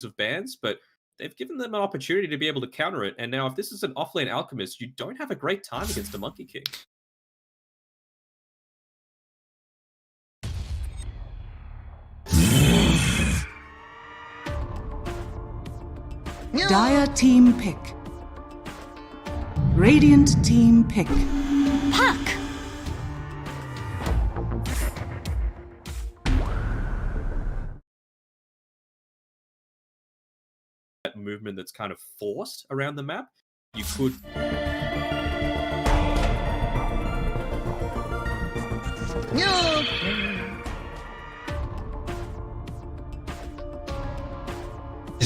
of bans, but they've given them an opportunity to be able to counter it. And now if this is an offlane Alchemist, you don't have a great time against the Monkey King. Dire team pick. Radiant team pick. Puck! That movement that's kind of forced around the map, you could...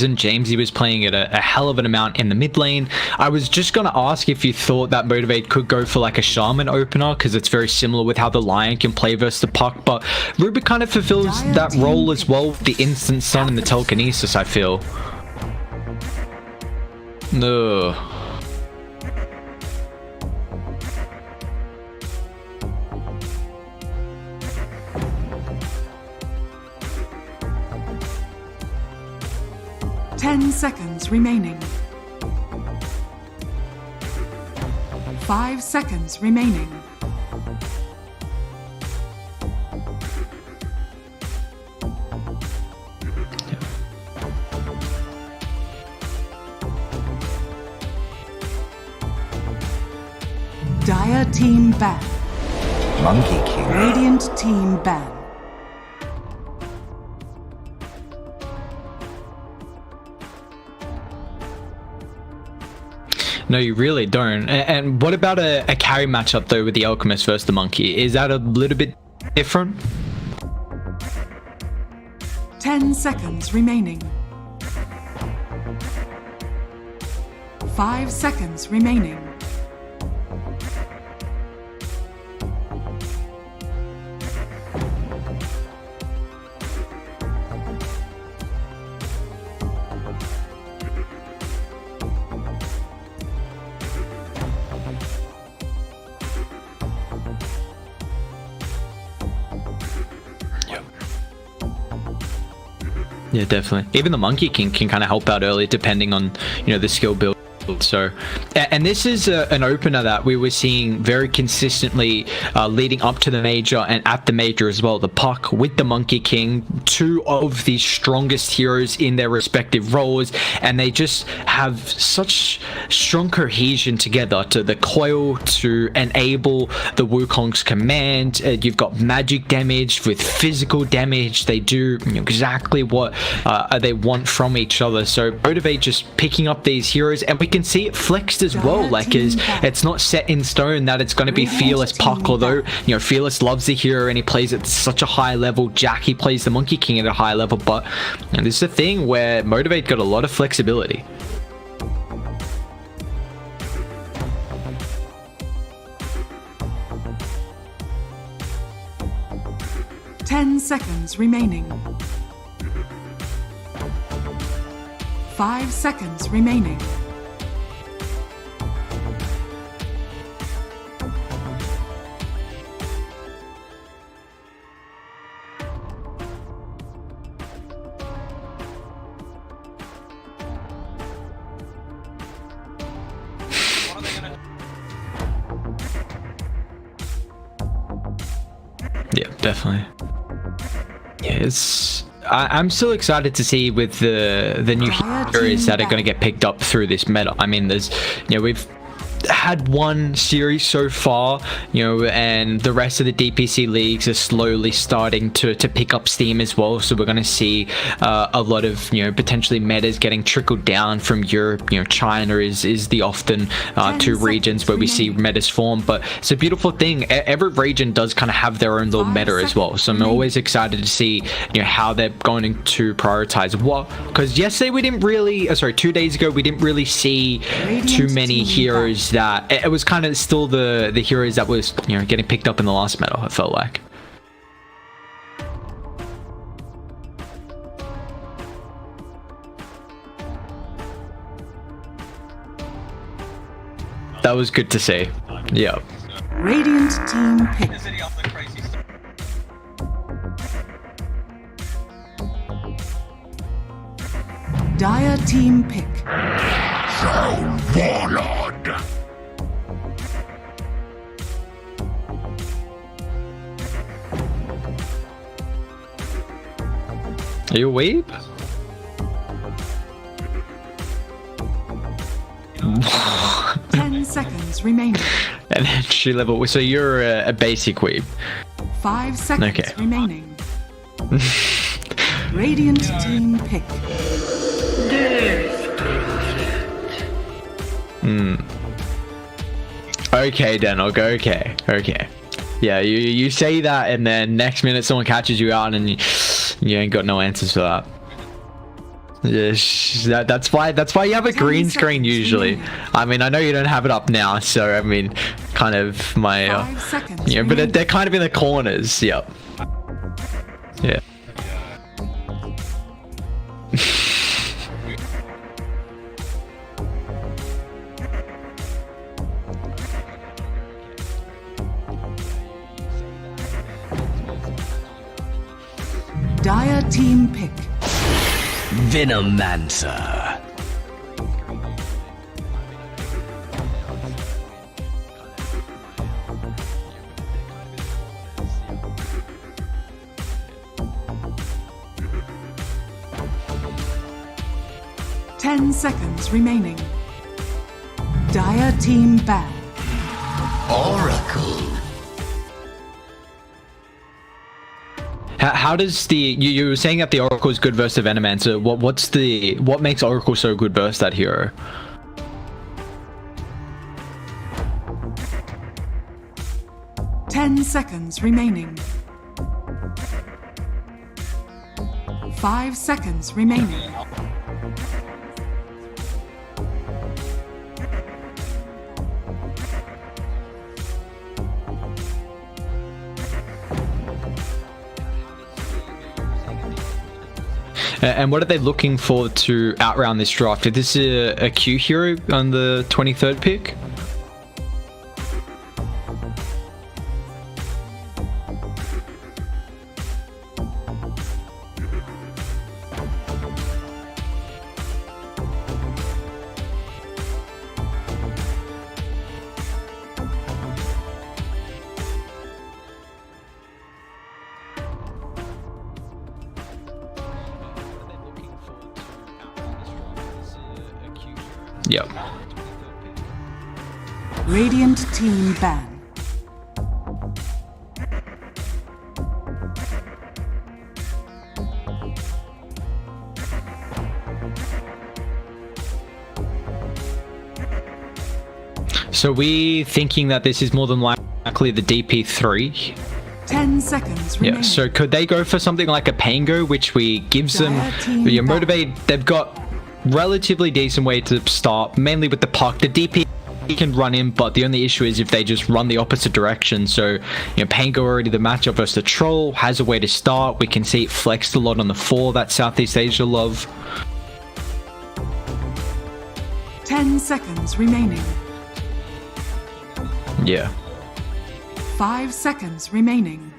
And James, he was playing it a hell of an amount in the mid lane. I was just going to ask if you thought that Motivate could go for like a Shaman opener, because it's very similar with how the Lion can play versus the Puck, but Ruby kind of fulfills that role as well with the Instant Stun and the Telekinesis, I feel. No. Seconds remaining. 5 seconds remaining. Dire team ban. Monkey King. Radiant team ban. No, you really don't. And what about a carry matchup though with the Alchemist versus the Monkey? Is that a little bit different? 10 seconds remaining. 5 seconds remaining. Yeah, definitely. Even the Monkey King can kind of help out early depending on, you know, the skill build. So, and this is an opener that we were seeing very consistently leading up to the major and at the major as well. The Puck with the Monkey King, two of the strongest heroes in their respective roles, and they just have such strong cohesion together to the coil to enable the Wukong's command. You've got magic damage with physical damage. They do exactly what they want from each other. So Motivate just picking up these heroes, and we can see it flexed as well. Like, it's not set in stone that it's going to be Fearless Puck, although, you know, Fearless loves the hero and he plays at such a high level. Jackie plays the Monkey King at a high level, but you know, this is a thing where Motivate got a lot of flexibility. Ten seconds remaining. 5 seconds remaining. Yeah, definitely. Yeah, I'm still excited to see with the new heroes that are going to get picked up through this meta. I mean, there's, you know, we've had one series so far, you know, and the rest of the DPC leagues are slowly starting to pick up steam as well. So we're going to see a lot of, you know, potentially metas getting trickled down from Europe. You know, China is the often two regions where we see metas form, but it's a beautiful thing. Every region does kind of have their own little meta as well. So I'm always excited to see, you know, how they're going to prioritize what, because yesterday we didn't really, 2 days ago we didn't really see too many heroes that it was kind of still the heroes that was, you know, getting picked up in the last meta, it felt like. That was good to see. Yeah. Radiant team pick. Dire team pick. Warlord. Are you a weeb? 10 seconds remaining. And entry level. So you're a basic weeb. 5 seconds Okay. remaining. Radiant team pick. Okay, then I'll go. Okay. Yeah, you say that, and then next minute someone catches you out, and you ain't got no answers for that. Yes, that's why you have a green screen usually. I mean, I know you don't have it up now, so I mean, kind of my 5 seconds yeah, but they're kind of in the corners. Yep. Yeah. Dire team pick. Venomancer. Ten seconds remaining. Dire team ban. Oracle. How does the you were saying that the Oracle is good versus the Venomancer? What makes Oracle so good versus that hero? Ten seconds remaining. 5 seconds remaining. And what are they looking for to outround this draft? Is this a Q hero on the 23rd pick? Yep. Radiant team ban. So we thinking that this is more than likely the DP3. 10 seconds Yeah, remaining. so could they go for something like a Pango, which we gives them motivate? They've got relatively decent way to start, mainly with the puck. The DP can run in, but the only issue is if they just run the opposite direction. So, Pango already the matchup versus the Troll has a way to start. We can see it flexed a lot on the 4 that Southeast Asia love. 10 seconds remaining. Yeah. 5 seconds remaining.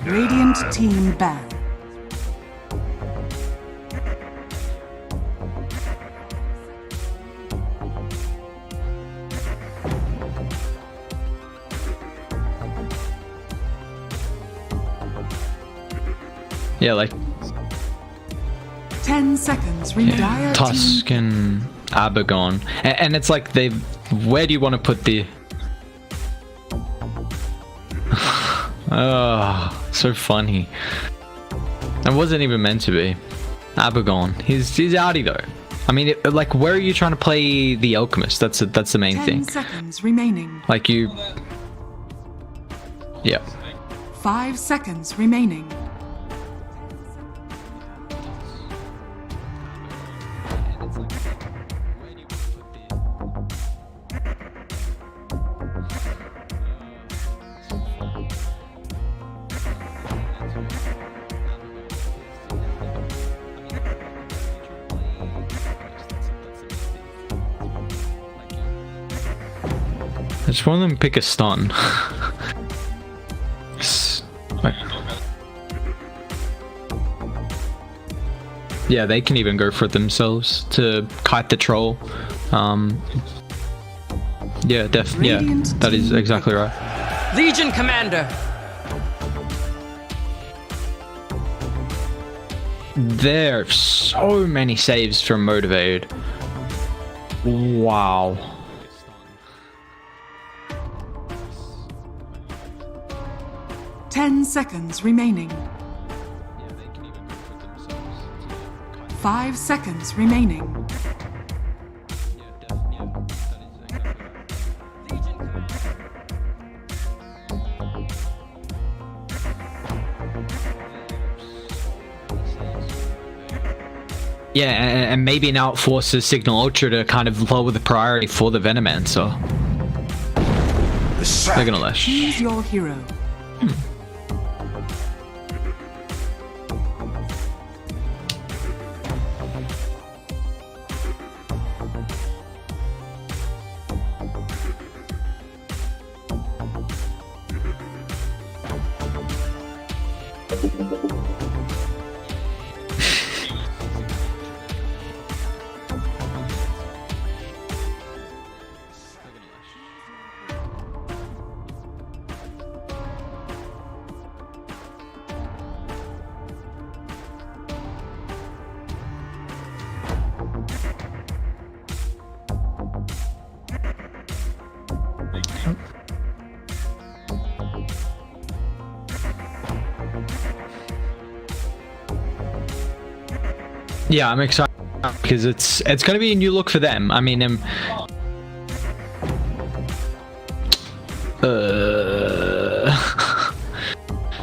Radiant team ban. Yeah, like 10 seconds remaining. Dire Tusk team and Abagon. And it's like where do you want to put the... Oh, so funny. That wasn't even meant to be. Abagon. He's outie though. I mean, like, where are you trying to play the Alchemist? That's the main 10 thing. seconds remaining. Like you... Yeah. 5 seconds remaining. I just want them to pick a stun. Wait. Yeah, they can even go for it themselves to kite the troll. Yeah, yeah, that is exactly right. Legion Commander. There are so many saves from Motivated. Wow. 10 seconds remaining. 5 seconds remaining. Yeah, and maybe now it forces Signal Ultra to kind of lower the priority for the Venomancer. They're gonna lash. Choose your hero. Yeah, I'm excited because it's going to be a new look for them. I mean,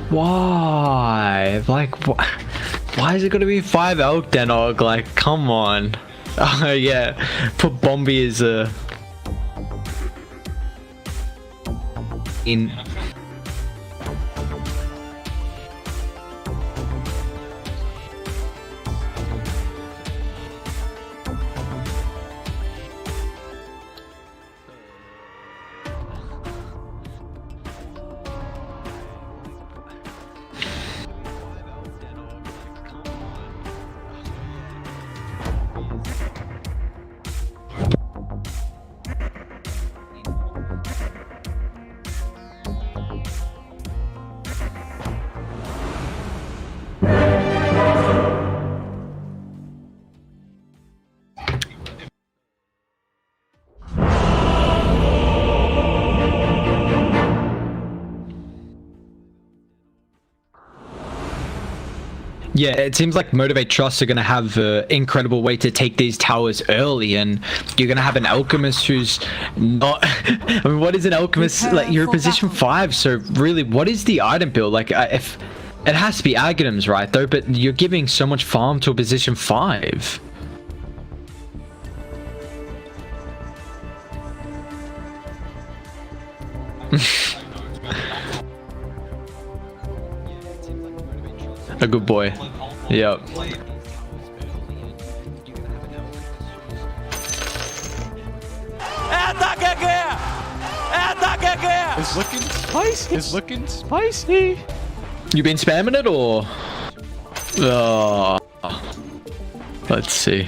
why? Like, why is it going to be 5 Elk Denog? Like, come on. Oh yeah, put Bombi as a in. Yeah, it seems like Motivate Trust are going to have an incredible way to take these towers early, and you're going to have an Alchemist who's not... I mean, what is an Alchemist? Like, you're position 5, so really, what is the item build? Like, if it has to be Aghanims, right, though, but you're giving so much farm to a position 5. A good boy. Yep. It's looking spicy. It's looking spicy. You been spamming it or? Oh. Let's see.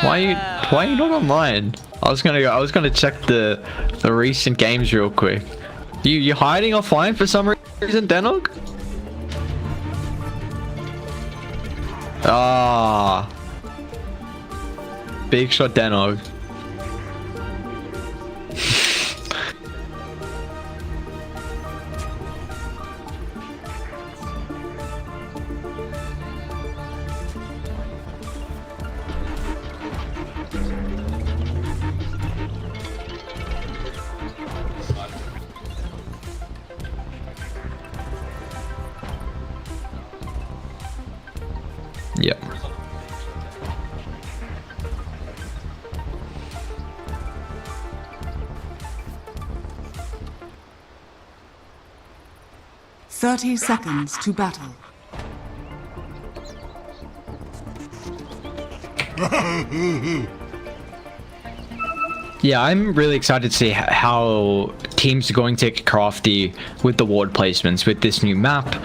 Why are you not online? I was gonna check the recent games real quick. You hiding offline for some reason, Denog? Ah. Big shot Denog. Yep. "30 seconds to battle." Yeah, I'm really excited to see how teams are going to get crafty with the ward placements with this new map,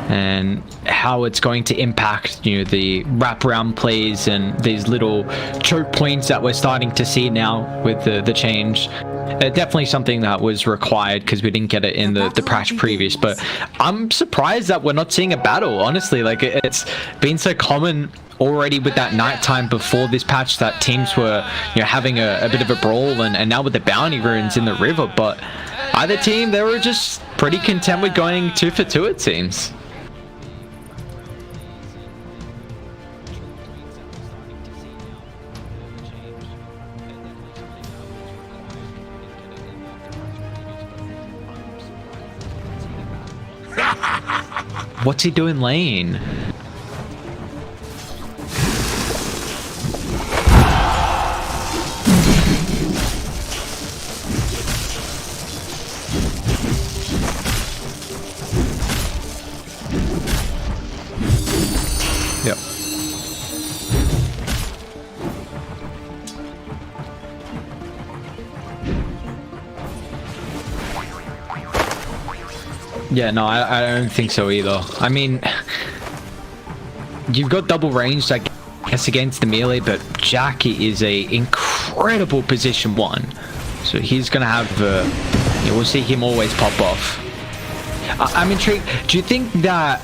and how it's going to impact, you know, the wraparound plays and these little choke points that we're starting to see now with the change. Definitely something that was required because we didn't get it in the patch previous, but I'm surprised that we're not seeing a battle, honestly. Like, it's been so common already with that nighttime before this patch that teams were, you know, having a bit of a brawl, and now with the bounty runes in the river. But either team, they were just pretty content with going 2 for 2, it seems. What's he doing lane? Yep. Yeah, no, I don't think so either. I mean, you've got double range, I guess, against the melee, but Jackie is a incredible position 1. So he's going to have, yeah, we'll see him always pop off. I'm intrigued. Do you think that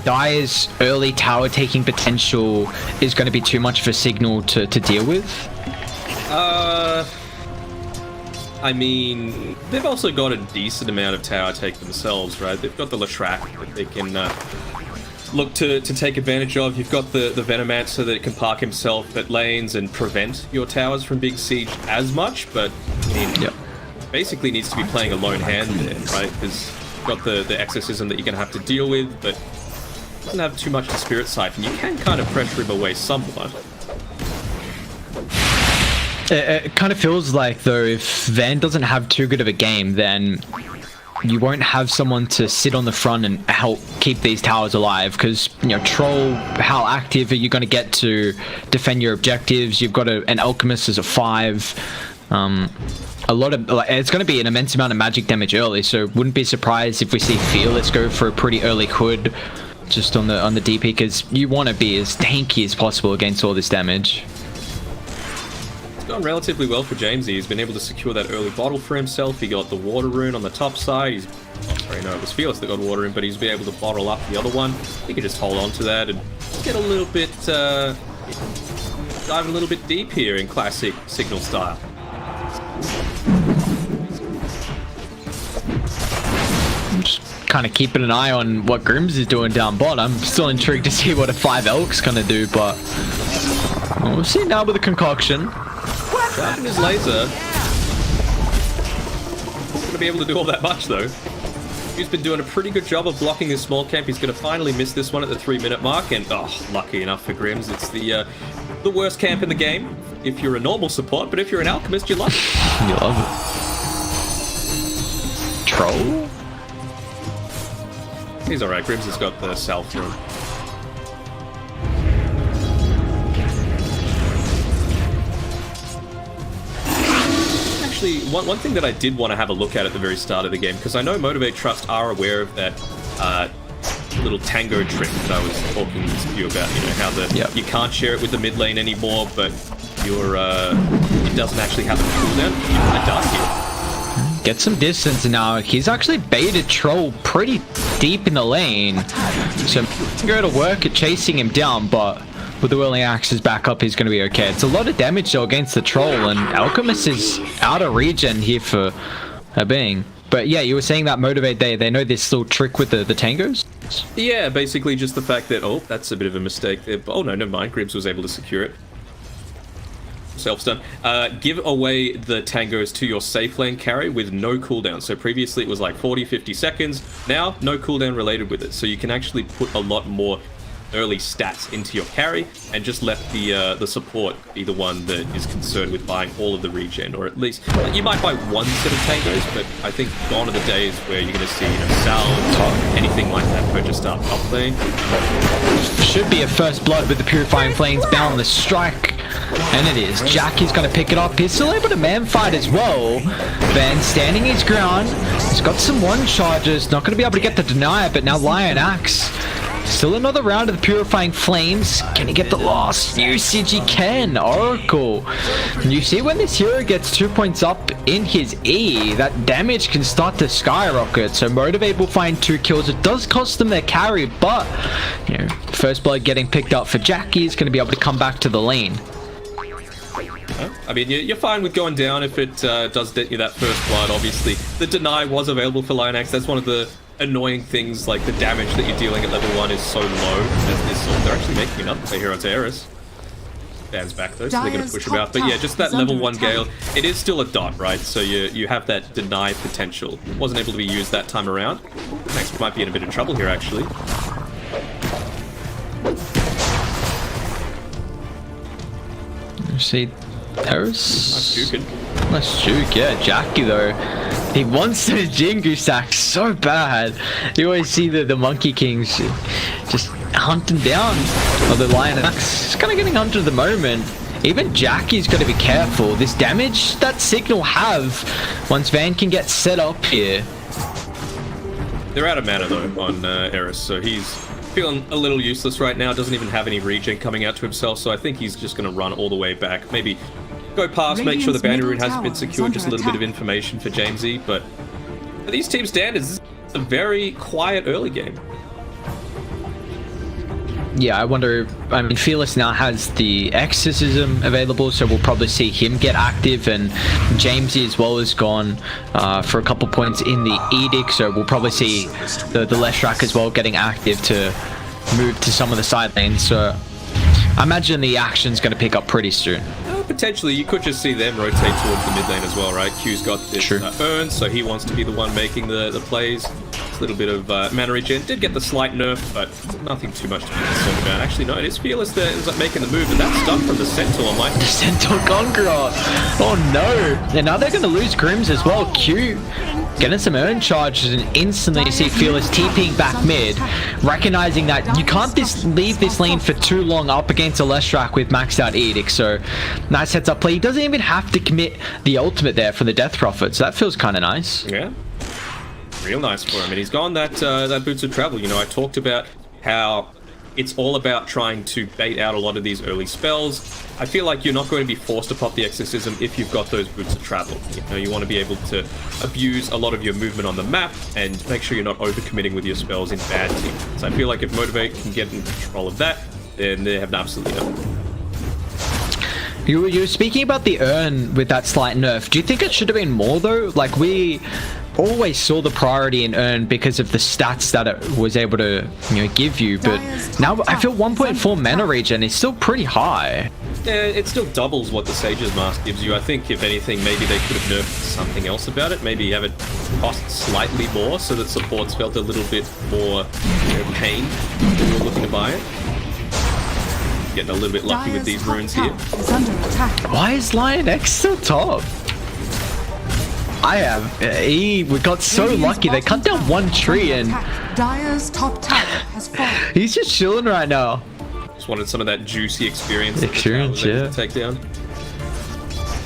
Dire's early tower taking potential is going to be too much for Signal to deal with? I mean, they've also got a decent amount of tower take themselves, right? They've got the Lashrak that they can look to take advantage of. You've got the Venomancer so that it can park himself at lanes and prevent your towers from being sieged as much, but I mean, Yep. basically needs to be playing a lone hand there, right? Because you've got the exorcism that you're going to have to deal with, but doesn't have too much to Spirit Siphon. You can kind of pressure him away somewhat. It kind of feels like, though, if Van doesn't have too good of a game, then you won't have someone to sit on the front and help keep these towers alive. Because, you know, Troll, how active are you going to get to defend your objectives? You've got an Alchemist as a 5. A lot of, like, it's going to be an immense amount of magic damage early, so wouldn't be surprised if we see Fearless go for a pretty early hood just on the DP, because you want to be as tanky as possible against all this damage. Gone relatively well for Jamesy. He's been able to secure that early bottle for himself. He got the water rune on the top side. It was Fearless that got water in, but he's been able to bottle up the other one. He can just hold on to that and get a little bit, dive a little bit deep here in classic Signal style. I'm just kind of keeping an eye on what Grims is doing down bot. I'm still intrigued to see what a 5 Elk's gonna do, but we'll see now with the concoction. Sharpen his laser. Not going to be able to do all that much, though. He's been doing a pretty good job of blocking this small camp. He's going to finally miss this one at the 3-minute mark, and lucky enough for Grims, it's the worst camp in the game if you're a normal support, but if you're an alchemist, you love it. You love it. Troll? He's alright. Grims has got the self rune. Actually, one thing that I did want to have a look at the very start of the game, because I know Motivate Trust are aware of that little tango trick that I was talking to you about. You know how you can't share it with the mid lane anymore, but it doesn't actually have a cooldown. You might die here. Get some distance now. He's actually baited Troll pretty deep in the lane, so go to work at chasing him down, but with the Whirling Axes back up, he's going to be okay. It's a lot of damage though against the Troll, and Alchemist is out of regen here for a being. But yeah, you were saying that Motivate, they know this little trick with the tangos? Yeah, basically just the fact that, that's a bit of a mistake there. Oh no, never mind. Gribbs was able to secure it. Self-stun. Give away the tangos to your safe lane carry with no cooldown. So previously it was like 40-50 seconds. Now, no cooldown related with it. So you can actually put a lot more early stats into your carry and just let the support be the one that is concerned with buying all of the regen, or at least you might buy one set of tangos, but I think gone are the days where you're going to see salve, anything like that purchased up lane. Should be a first blood with the Purifying Flames, boundless strike. And it is. Jackie's going to pick it up. He's still able to man fight as well. Van standing his ground. He's got some one charges. Not going to be able to get the deny, but now Lion Axe. Still another round of the Purifying Flames. Can he get the last usage? He can. Oracle. And you see when this hero gets 2 points up in his E, that damage can start to skyrocket. So Motivate will find 2 kills. It does cost them their carry, but you know, first blood getting picked up for Jackie is going to be able to come back to the lane. I mean, you're fine with going down if it does get you that first blood. Obviously, the deny was available for Lion Axe. That's one of the annoying things, like the damage that you're dealing at level 1 is so low. As this, they're actually making another play here onto Eris. Bands back though, so they're going to push him out. But yeah, just that level 1 Gale, it is still a dot, right? So you have that deny potential. It wasn't able to be used that time around. Next might be in a bit of trouble here, actually. See, Eris. Nice juke. Nice juke, yeah. Jackie though, he wants the Jingu sack so bad. You always see the Monkey Kings just hunting down. Or the Lion Axe. It's kind of getting hunted at the moment. Even Jackie's got to be careful. This damage that Signal have once Van can get set up here. They're out of mana though on Eris, so he's feeling a little useless right now. Doesn't even have any regen coming out to himself, so I think he's just going to run all the way back. Maybe go past, make sure the boundary rune hasn't been secured. Just a little bit of information for Jamesy, but for these team standards, it's a very quiet early game. Yeah, I wonder, I mean, Fearless now has the Exorcism available, so we'll probably see him get active, and Jamesy as well has gone for a couple points in the Edict, so we'll probably see the Leshrac as well getting active to move to some of the side lanes, so I imagine the action's going to pick up pretty soon. Potentially, you could just see them rotate towards the mid lane as well, right? Q's got this urn, so he wants to be the one making the plays. A little bit of mana regen. Did get the slight nerf, but nothing too much to be concerned about. Actually, no, it is Fearless that ends up making the move, and that's stuff from the Centaur, Mike. The Centaur Conqueror! Oh no! And now they're going to lose Grims as well. Q getting some urn charges, and instantly you see Fearless TPing back mid, recognizing that you can't leave this lane for too long up against a Leshrac with maxed out Edict, so nice heads up play. He doesn't even have to commit the ultimate there for the Death Prophet, so that feels kind of nice. Yeah. Real nice for him, and he's gone that Boots of Travel. You know, I talked about how it's all about trying to bait out a lot of these early spells. I feel like you're not going to be forced to pop the Exorcism if you've got those Boots of Travel. You know, you want to be able to abuse a lot of your movement on the map and make sure you're not overcommitting with your spells in bad teams. So I feel like if Motivate can get in control of that, then they have absolutely nothing. You were speaking about the urn with that slight nerf. Do you think it should have been more though? Like, we always saw the priority in urn because of the stats that it was able to, you know, give you, but now I feel 1.4 mana regen is still pretty high. Yeah, it still doubles what the Sage's Mask gives you. I think if anything, maybe they could have nerfed something else about it. Maybe have it cost slightly more so that supports felt a little bit more, you know, pain when you're looking to buy it. Getting a little bit lucky with these runes here. Why is Lion X still top? We got so lucky. They cut down one tree and Dire's top tower has fallen. He's just chilling right now. Just wanted some of that juicy experience. Yeah. To take down.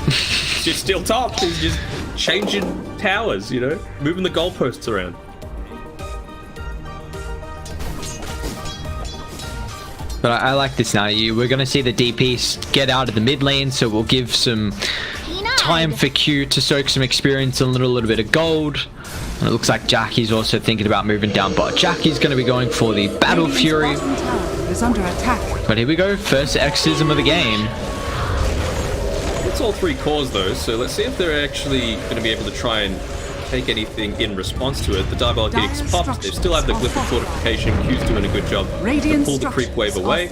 He's just still top. He's just changing towers, you know, moving the goalposts around. But I like this now. We're going to see the DPs get out of the mid lane, so we'll give some time for Q to soak some experience and a little bit of gold. And it looks like Jackie's also thinking about moving down bot. Jackie's going to be going for the Battle Fury. Is under attack. But here we go, first Exorcism of the game. It's all 3 cores though, so let's see if they're actually going to be able to try and take anything in response to it. The Diabolic Edict's popped. They still have the Glyph of Fortification. Q's doing a good job to pull the creep wave away.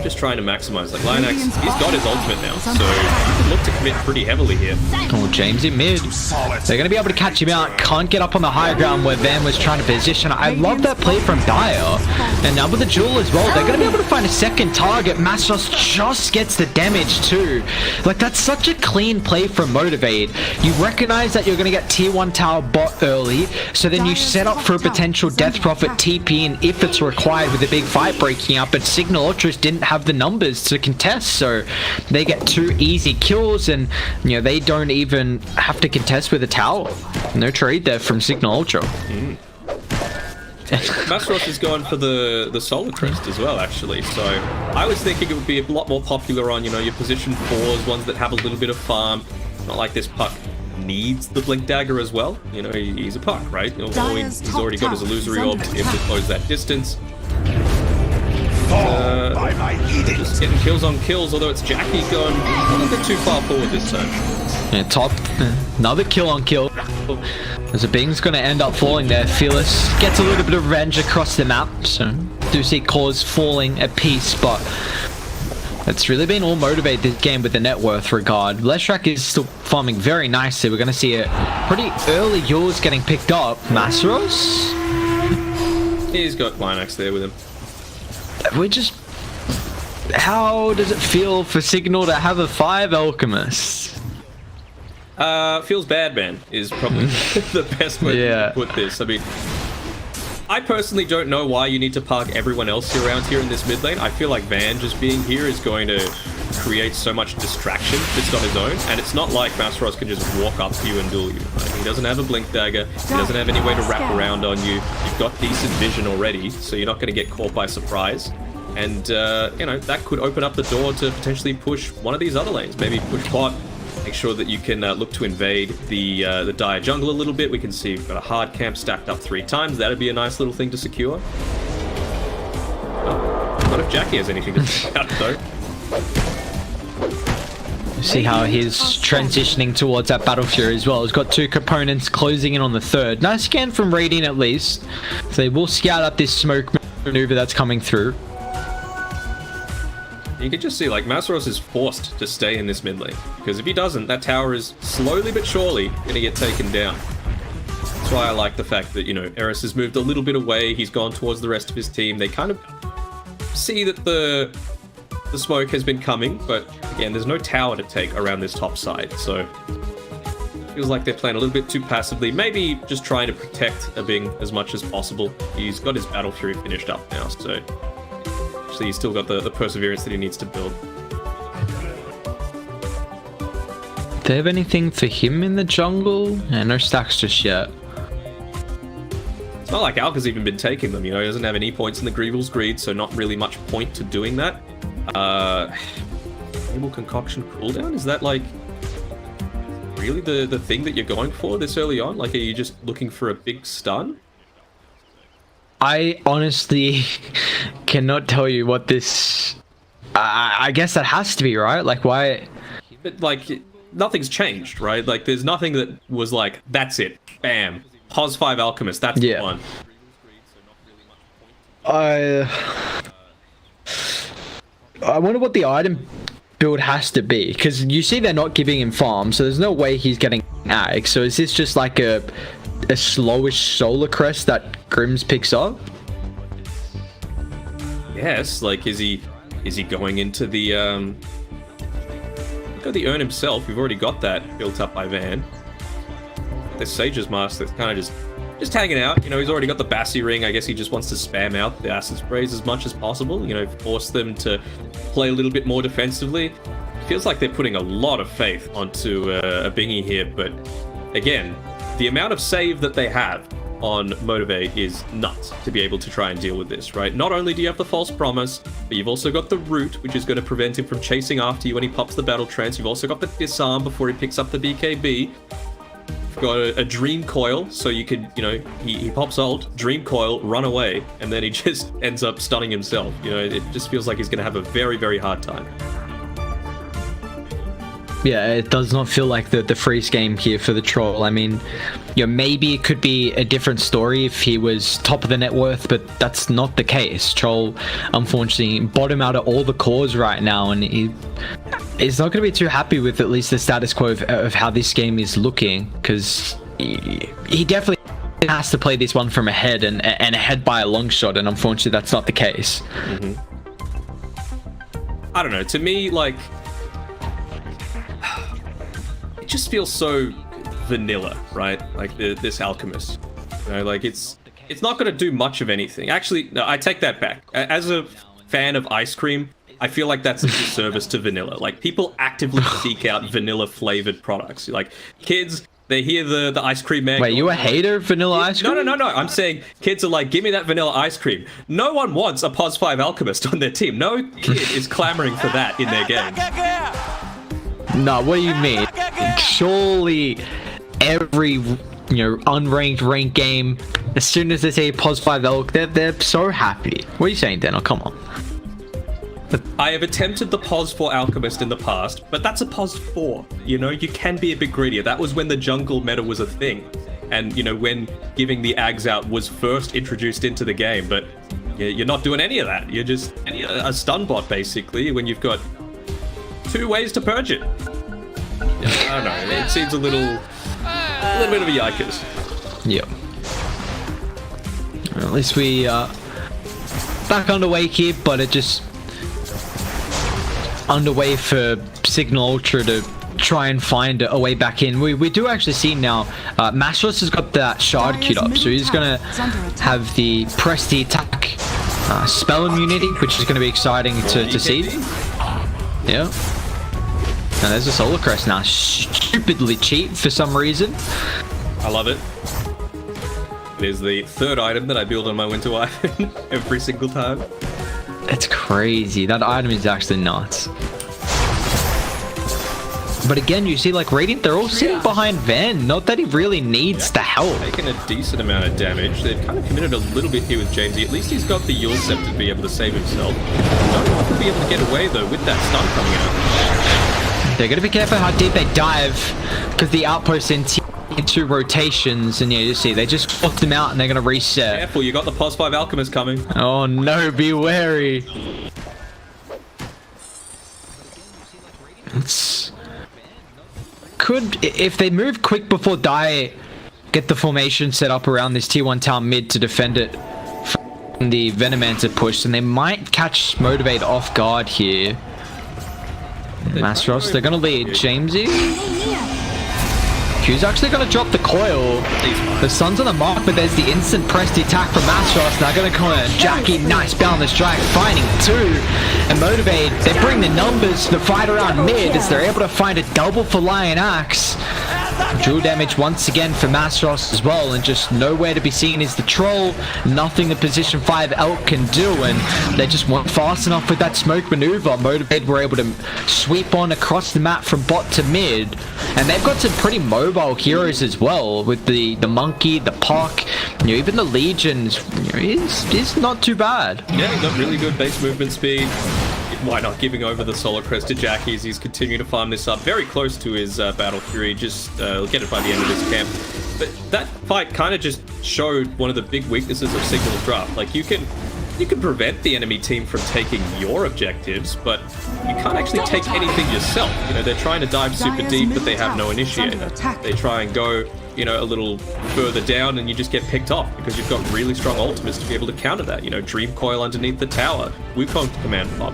Just trying to maximize. Like Lion Axe, he's got his ultimate now, so he can look to commit pretty heavily here. Oh, James in mid. They're going to be able to catch him out. Can't get up on the high ground where Van was trying to position. I love that play from Dire. And now with the Jewel as well, they're going to be able to find a second target. Mastos just gets the damage too. Like, that's such a clean play from Motivate. You recognize that you're going to get tier 1 tower tower bot early, so then you set up for a potential Death Prophet TP in if it's required with a big fight breaking up, but Signal Ultras didn't have the numbers to contest, so they get 2 easy kills, and you know, they don't even have to contest with a tower. No trade there from Signal Ultra. Masros is going for the Solar Crest as well, actually. So I was thinking it would be a lot more popular on, you know, your position 4s, ones that have a little bit of farm. Not like this puck needs the Blink Dagger as well. You know, he's a puck, right? You know, he's already got his Illusory Orb to be able to close that distance. By my edict. Just getting kills on kills, although it's Jackie going a little bit too far forward this time. Yeah, top, another kill on kill. As a Bing's going to end up falling there. Fearless gets a little bit of revenge across the map, so do see cores falling a piece, but it's really been all motivated this game with the net worth regard. Leshrak is still farming very nicely. We're going to see a pretty early yours getting picked up. Masros? He's got Clinax there with him. We're just... How does it feel for Signal to have a 5 Alchemist? Feels bad, man, is probably the best way to put this. I mean, I personally don't know why you need to park everyone else around here in this mid lane. I feel like Van just being here is going to create so much distraction just on his own, and it's not like Masros can just walk up to you and duel you. Right? He doesn't have a Blink Dagger, he doesn't have any way to wrap around on you. You've got decent vision already, so you're not going to get caught by surprise. And, you know, that could open up the door to potentially push one of these other lanes. Maybe push bot, make sure that you can look to invade the Dire jungle a little bit. We can see we've got a hard camp stacked up 3 times. That'd be a nice little thing to secure. Not if Jackie has anything to think about, though. See how he's transitioning towards that Battle Fury as well. He's got 2 components closing in on the 3rd. Nice scan from Radiant at least. So they will scout up this smoke maneuver that's coming through. You can just see, like, Masros is forced to stay in this mid lane. Because if he doesn't, that tower is slowly but surely going to get taken down. That's why I like the fact that, you know, Eris has moved a little bit away. He's gone towards the rest of his team. They kind of see that the smoke has been coming. But, again, there's no tower to take around this top side. So, feels like they're playing a little bit too passively. Maybe just trying to protect a Bing as much as possible. He's got his Battle Fury finished up now, so... He's still got the perseverance that he needs to build. Do they have anything for him in the jungle? Yeah, no stacks just yet. It's not like Alka's even been taking them, you know, he doesn't have any points in the Grievel's Greed, so not really much point to doing that. Animal Concoction cooldown? Is that, like, really the thing that you're going for this early on? Like, are you just looking for a big stun? I honestly cannot tell you what this... I guess that has to be, right? Like, why... But, like, nothing's changed, right? Like, there's nothing that was like, that's it. Bam. Pos 5 Alchemist, that's the one. I wonder what the item build has to be. Because you see they're not giving him farm, so there's no way he's getting ag. So is this just like a slowish Solar Crest that Grims picks up? Yes, like is he going into the urn himself? We've already got that built up by Van. The Sage's Mask that's kind of just hanging out. You know, he's already got the Bassi Ring. I guess he just wants to spam out the Acid Sprays as much as possible. You know, force them to play a little bit more defensively. Feels like they're putting a lot of faith onto a Bingy here, but again, the amount of save that they have on Motivate is nuts to be able to try and deal with this, right? Not only do you have the False Promise, but you've also got the Root, which is going to prevent him from chasing after you when he pops the Battle Trance. You've also got the Disarm before he picks up the BKB. You've got a Dream Coil, so you could, you know, he pops ult, Dream Coil, run away, and then he just ends up stunning himself. You know, it just feels like he's going to have a very, very hard time. Yeah, it does not feel like the freeze game here for the Troll. I mean, you know, maybe it could be a different story if he was top of the net worth, but that's not the case. Troll, unfortunately, bottom out of all the cores right now, and he's not going to be too happy with at least the status quo of how this game is looking, because he definitely has to play this one from ahead and ahead by a long shot, and unfortunately that's not the case. I don't know, to me, like, it just feels so vanilla, right? Like this alchemist, you know, like it's not going to do much of anything. Actually, no, I take that back. As a fan of ice cream, I feel like that's a disservice to vanilla. Like, people actively seek out vanilla flavored products. Like, kids, they hear the ice cream man. Wait, you a hater of vanilla ice cream? No. I'm saying kids are like, give me that vanilla ice cream. No one wants a Pos 5 alchemist on their team. No kid is clamoring for that in their game. No, what do you mean? Surely every unranked ranked game, as soon as they say Pos 5 elk, they're so happy. What are you saying, Daniel? Come on. I have attempted the Pos 4 Alchemist in the past, but that's a Pos 4. You know, you can be a bit greedier. That was when the jungle meta was a thing. And, you know, when giving the Ags out was first introduced into the game. But you're not doing any of that. You're just a stun bot, basically, when you've got 2 ways to purge it. I don't know. It seems a little bit of a yikers. Yep. Well, at least we back underway here, but it just underway for Signal Ultra to try and find a way back in. We do actually see now Mastros has got that shard queued up, so he's gonna have the press the attack spell immunity, which is gonna be exciting to see. Yeah. Now there's a solar crest now, stupidly cheap for some reason. I love it. It is the 3rd item that I build on my winter item every single time. It's crazy. That item is actually nuts. But again, you see, like, Radiant, they're all sitting behind Van. Not that he really needs the help. Taking a decent amount of damage. They've kind of committed a little bit here with Jamesy. At least he's got the Yule Scepter to be able to save himself. Don't know if he'll be able to get away, though, with that stun coming out. They're going to be careful how deep they dive, because the outpost into rotations, and yeah, you see, they just forced them out, and they're going to reset. Careful, you got the Pos 5 Alchemist coming. Oh no, be wary. Could, if they move quick before die, get the formation set up around this tier 1 town mid to defend it from the Venomancer push, and they might catch Motivate off guard here. Mastros, they're going to lead Jamesy. Q's actually going to drop the coil. The sun's on the mark, but there's the instant press the attack from Mastros. Now going to come in. Jackie, nice boundless drag, finding 2. And Motivate, they bring the numbers to the fight around mid as they're able to find a double for Lion Axe. Dual damage once again for Mastros as well, and just nowhere to be seen is the troll. Nothing the position 5 elk can do, and they just weren't fast enough with that smoke maneuver. Motivate were able to sweep on across the map from bot to mid, and they've got some pretty mobile heroes as well, with the monkey, the Puck, even the Legions is not too bad. Yeah, he's got really good base movement speed. Why not giving over the Solar Crest to Jackie as he's continuing to farm this up very close to his Battle Fury. Just get it by the end of this camp. But that fight kind of just showed one of the big weaknesses of Signal's draft. Like, you can prevent the enemy team from taking your objectives, but you can't actually take anything yourself. You know, they're trying to dive super deep, but they have no initiator. They try and go, you know, a little further down, and you just get picked off because you've got really strong ultimates to be able to counter that. You know, Dream Coil underneath the tower, Wukong command pop.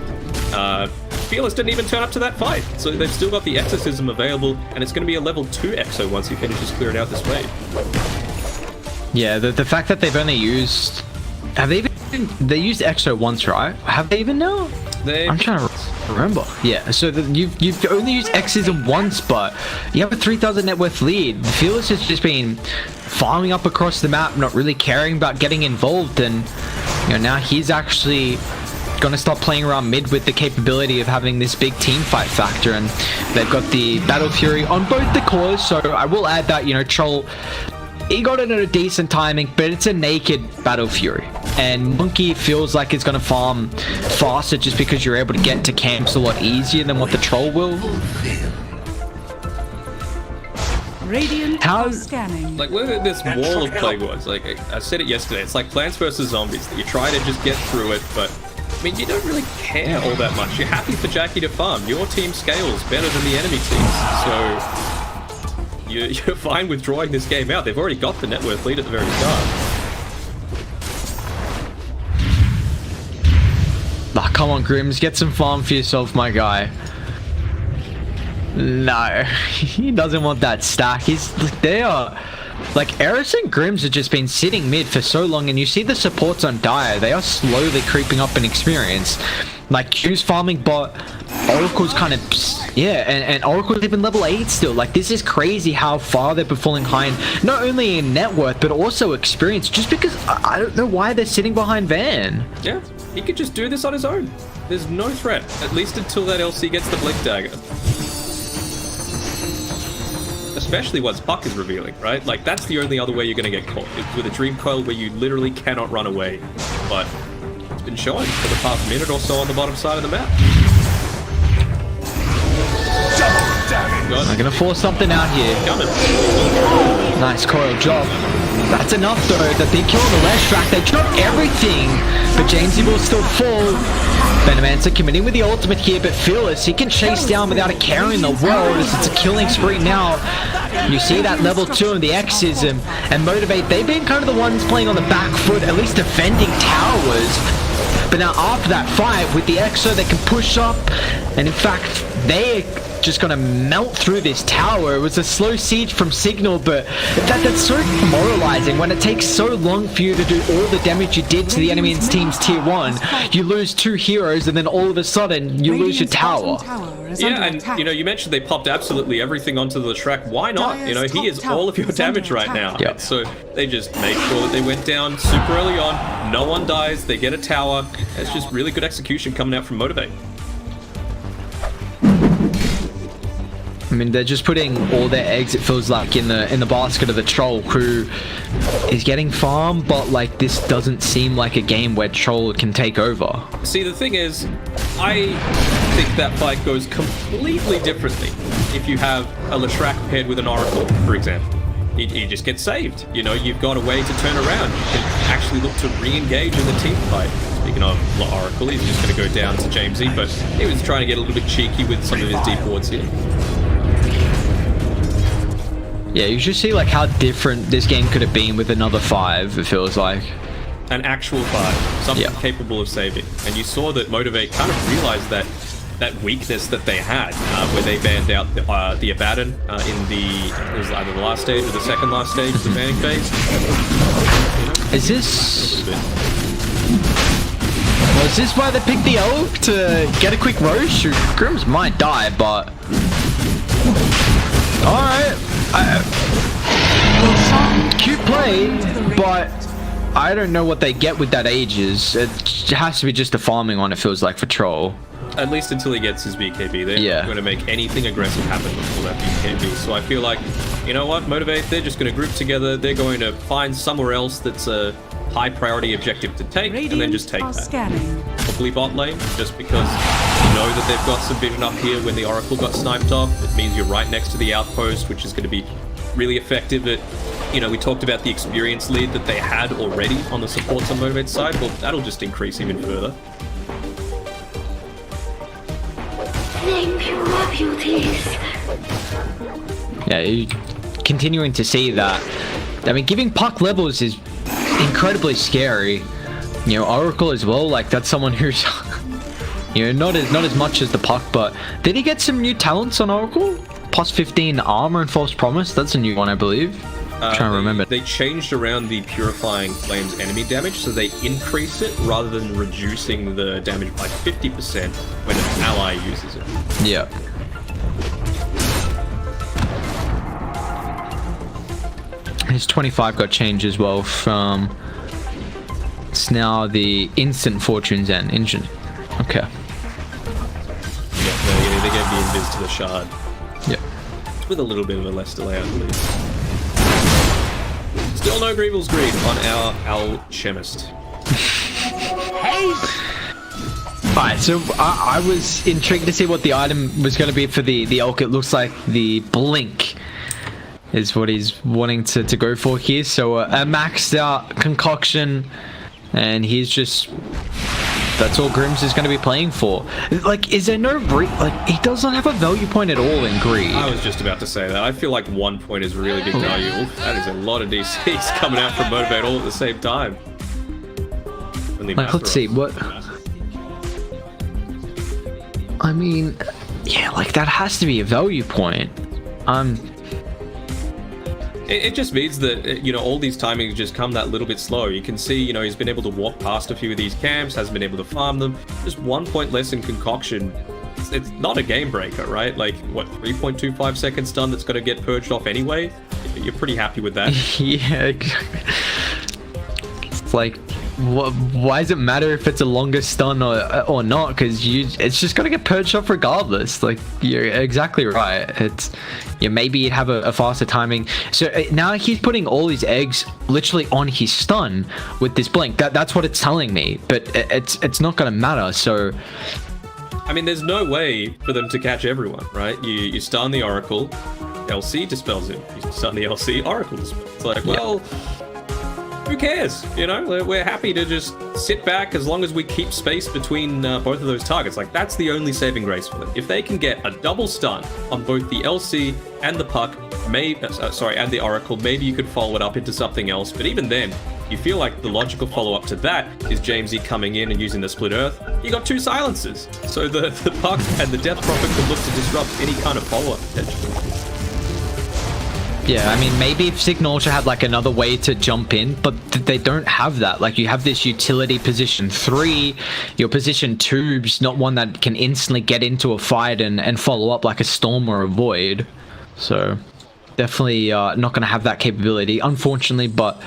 Fearless didn't even turn up to that fight, so they've still got the Exorcism available, and it's going to be a level 2 Exo once he finishes clearing out this wave. Yeah, the fact that they've only used... They used Exo once, right? Have they even now? I'm trying to remember. Yeah, so you've only used Exorcism once, but you have a 3,000 net worth lead. Fearless has just been farming up across the map, not really caring about getting involved, and now he's actually going to start playing around mid with the capability of having this big team fight factor, and they've got the Battle Fury on both the cores. So I will add that, Troll, he got it at a decent timing, but it's a naked Battle Fury, and Monkey feels like it's going to farm faster just because you're able to get to camps a lot easier than what the Troll will. Radiant scanning. Like, look at this wall of Plague Wards. Like, I said it yesterday, it's like Plants vs Zombies. You try to just get through it, but I mean, you don't really care all that much. You're happy for Jackie to farm. Your team scales better than the enemy team, so you're fine with drawing this game out. They've already got the net worth lead at the very start. Come on, Grims, get some farm for yourself, my guy. No, he doesn't want that stack. They are like Eris and Grims have just been sitting mid for so long, and you see the supports on Dire. They are slowly creeping up in experience. Like Q's farming bot, Oracle's kind of and Oracle's even level 8 still. Like this is crazy how far they're falling behind, not only in net worth but also experience. Just because I don't know why they're sitting behind Van. Yeah, he could just do this on his own. There's no threat, at least until that LC gets the Blink Dagger. Especially once Puck is revealing, right? Like, that's the only other way you're going to get caught. With a Dream Coil where you literally cannot run away. But it's been showing for the past minute or so on the bottom side of the map. I'm going to force something out here. Coming. Nice coil job. That's enough, though. The big kill on the last track. They drop everything. But Jamesy will still fall. Venomancer committing with the ultimate here, but Fearless, he can chase down without a care in the world as it's a killing spree now. You see that level 2 of the Exism and Motivate, they've been kind of the ones playing on the back foot, at least defending towers. But now after that fight with the Exo, they can push up, and in fact, they're just gonna melt through this tower. It was a slow siege from Signal, but that's so demoralizing when it takes so long for you to do all the damage you did to the enemy's team's tier 1. You lose 2 heroes and then all of a sudden you lose your tower. Yeah, and you know, you mentioned they popped absolutely everything onto the track. Why not? You know, he is all of your damage right now. Yep. So they just made sure that they went down super early on. No one dies. They get a tower. It's just really good execution coming out from Motivate. I mean, they're just putting all their eggs, it feels like, in the basket of the Troll, who is getting farm, but like this doesn't seem like a game where Troll can take over. See, the thing is, I think that fight goes completely differently if you have a Leshrac paired with an Oracle, for example. You just get saved. You know, you've got a way to turn around. You can actually look to re-engage in the team fight. Speaking of Oracle, he's just going to go down to Jamesy, but he was trying to get a little bit cheeky with some of his deep wards here. Yeah, you should see like how different this game could have been with another 5, it feels like. An actual 5, something capable of saving. And you saw that Motivate kind of realized that weakness that they had, where they banned out the Abaddon in it was either the last stage or the second last stage of the banning phase. Is this... Well, is this why they picked the Elk to get a quick roast? Grims might die, but... Alright. Cute play, but I don't know what they get with that Aegis. It has to be just a farming one, it feels like, for Troll. At least until he gets his BKB. They're not going to make anything aggressive happen before that BKB. So I feel like, you know what, Motivate, they're just going to group together. They're going to find somewhere else that's a high priority objective to take, and then just take that. Probably bot lane, just because you know that they've got some vision up here when the Oracle got sniped off. It means you're right next to the outpost, which is going to be really effective at, you know, we talked about the experience lead that they had already on the supports on Motivate's side. Well, that'll just increase even further. Yeah, you're continuing to see that. I mean, giving Puck levels is incredibly scary. You know, Oracle as well, like that's someone who's you know, not as much as the Puck, but did he get some new talents on Oracle? Plus 15 armor and false promise, that's a new one, I believe. I'm trying to remember. They changed around the Purifying Flames enemy damage, so they increase it rather than reducing the damage by 50% when an ally uses it. Yeah. His 25 got changed as well from... It's now the instant Fortune's End engine. Okay. Yeah, they gave the invis to the shard. Yeah. With a little bit of a less delay, I believe. Still no Greevil's Greed on our Alchemist. Hey! Alright, so I was intrigued to see what the item was going to be for the Elk. It looks like the Blink is what he's wanting to go for here. So a maxed out concoction, and he's just... That's all Grims is going to be playing for. Like, is there no... Like, he doesn't have a value point at all in Greed. I was just about to say that. I feel like 1 point is really big value. Oof, that is a lot of DCs coming out from Motivate all at the same time. Like, let's see, what... I mean, Yeah, like that has to be a value point. It just means that, you know, all these timings just come that little bit slow. You can see, you know, he's been able to walk past a few of these camps, hasn't been able to farm them. Just 1 point less in concoction. It's not a game breaker, right? Like, what, 3.25 seconds stun that's going to get purged off anyway? You're pretty happy with that. Yeah. It's like, why does it matter if it's a longer stun or not? Because it's just gonna get purged off regardless. Like, you're exactly right. It's, yeah, maybe you'd have a faster timing. So now he's putting all his eggs literally on his stun with this blink. That's what it's telling me. But it's not gonna matter. So I mean, there's no way for them to catch everyone, right? You stun the Oracle, LC dispels him. You stun the LC, Oracle dispels. It's like, well, who cares? You know, we're happy to just sit back as long as we keep space between both of those targets. Like, that's the only saving grace for them. If they can get a double stun on both the LC and the Puck, and the Oracle, maybe you could follow it up into something else. But even then, you feel like the logical follow-up to that is Jamesy coming in and using the Split Earth. You got 2 silences. So the Puck and the Death Prophet could look to disrupt any kind of follow-up potentially. yeah, I mean, maybe if Signal had like another way to jump in, but they don't have that. Like, you have this utility position 3, your position 2's not one that can instantly get into a fight and follow up like a Storm or a Void. So definitely not going to have that capability, unfortunately, but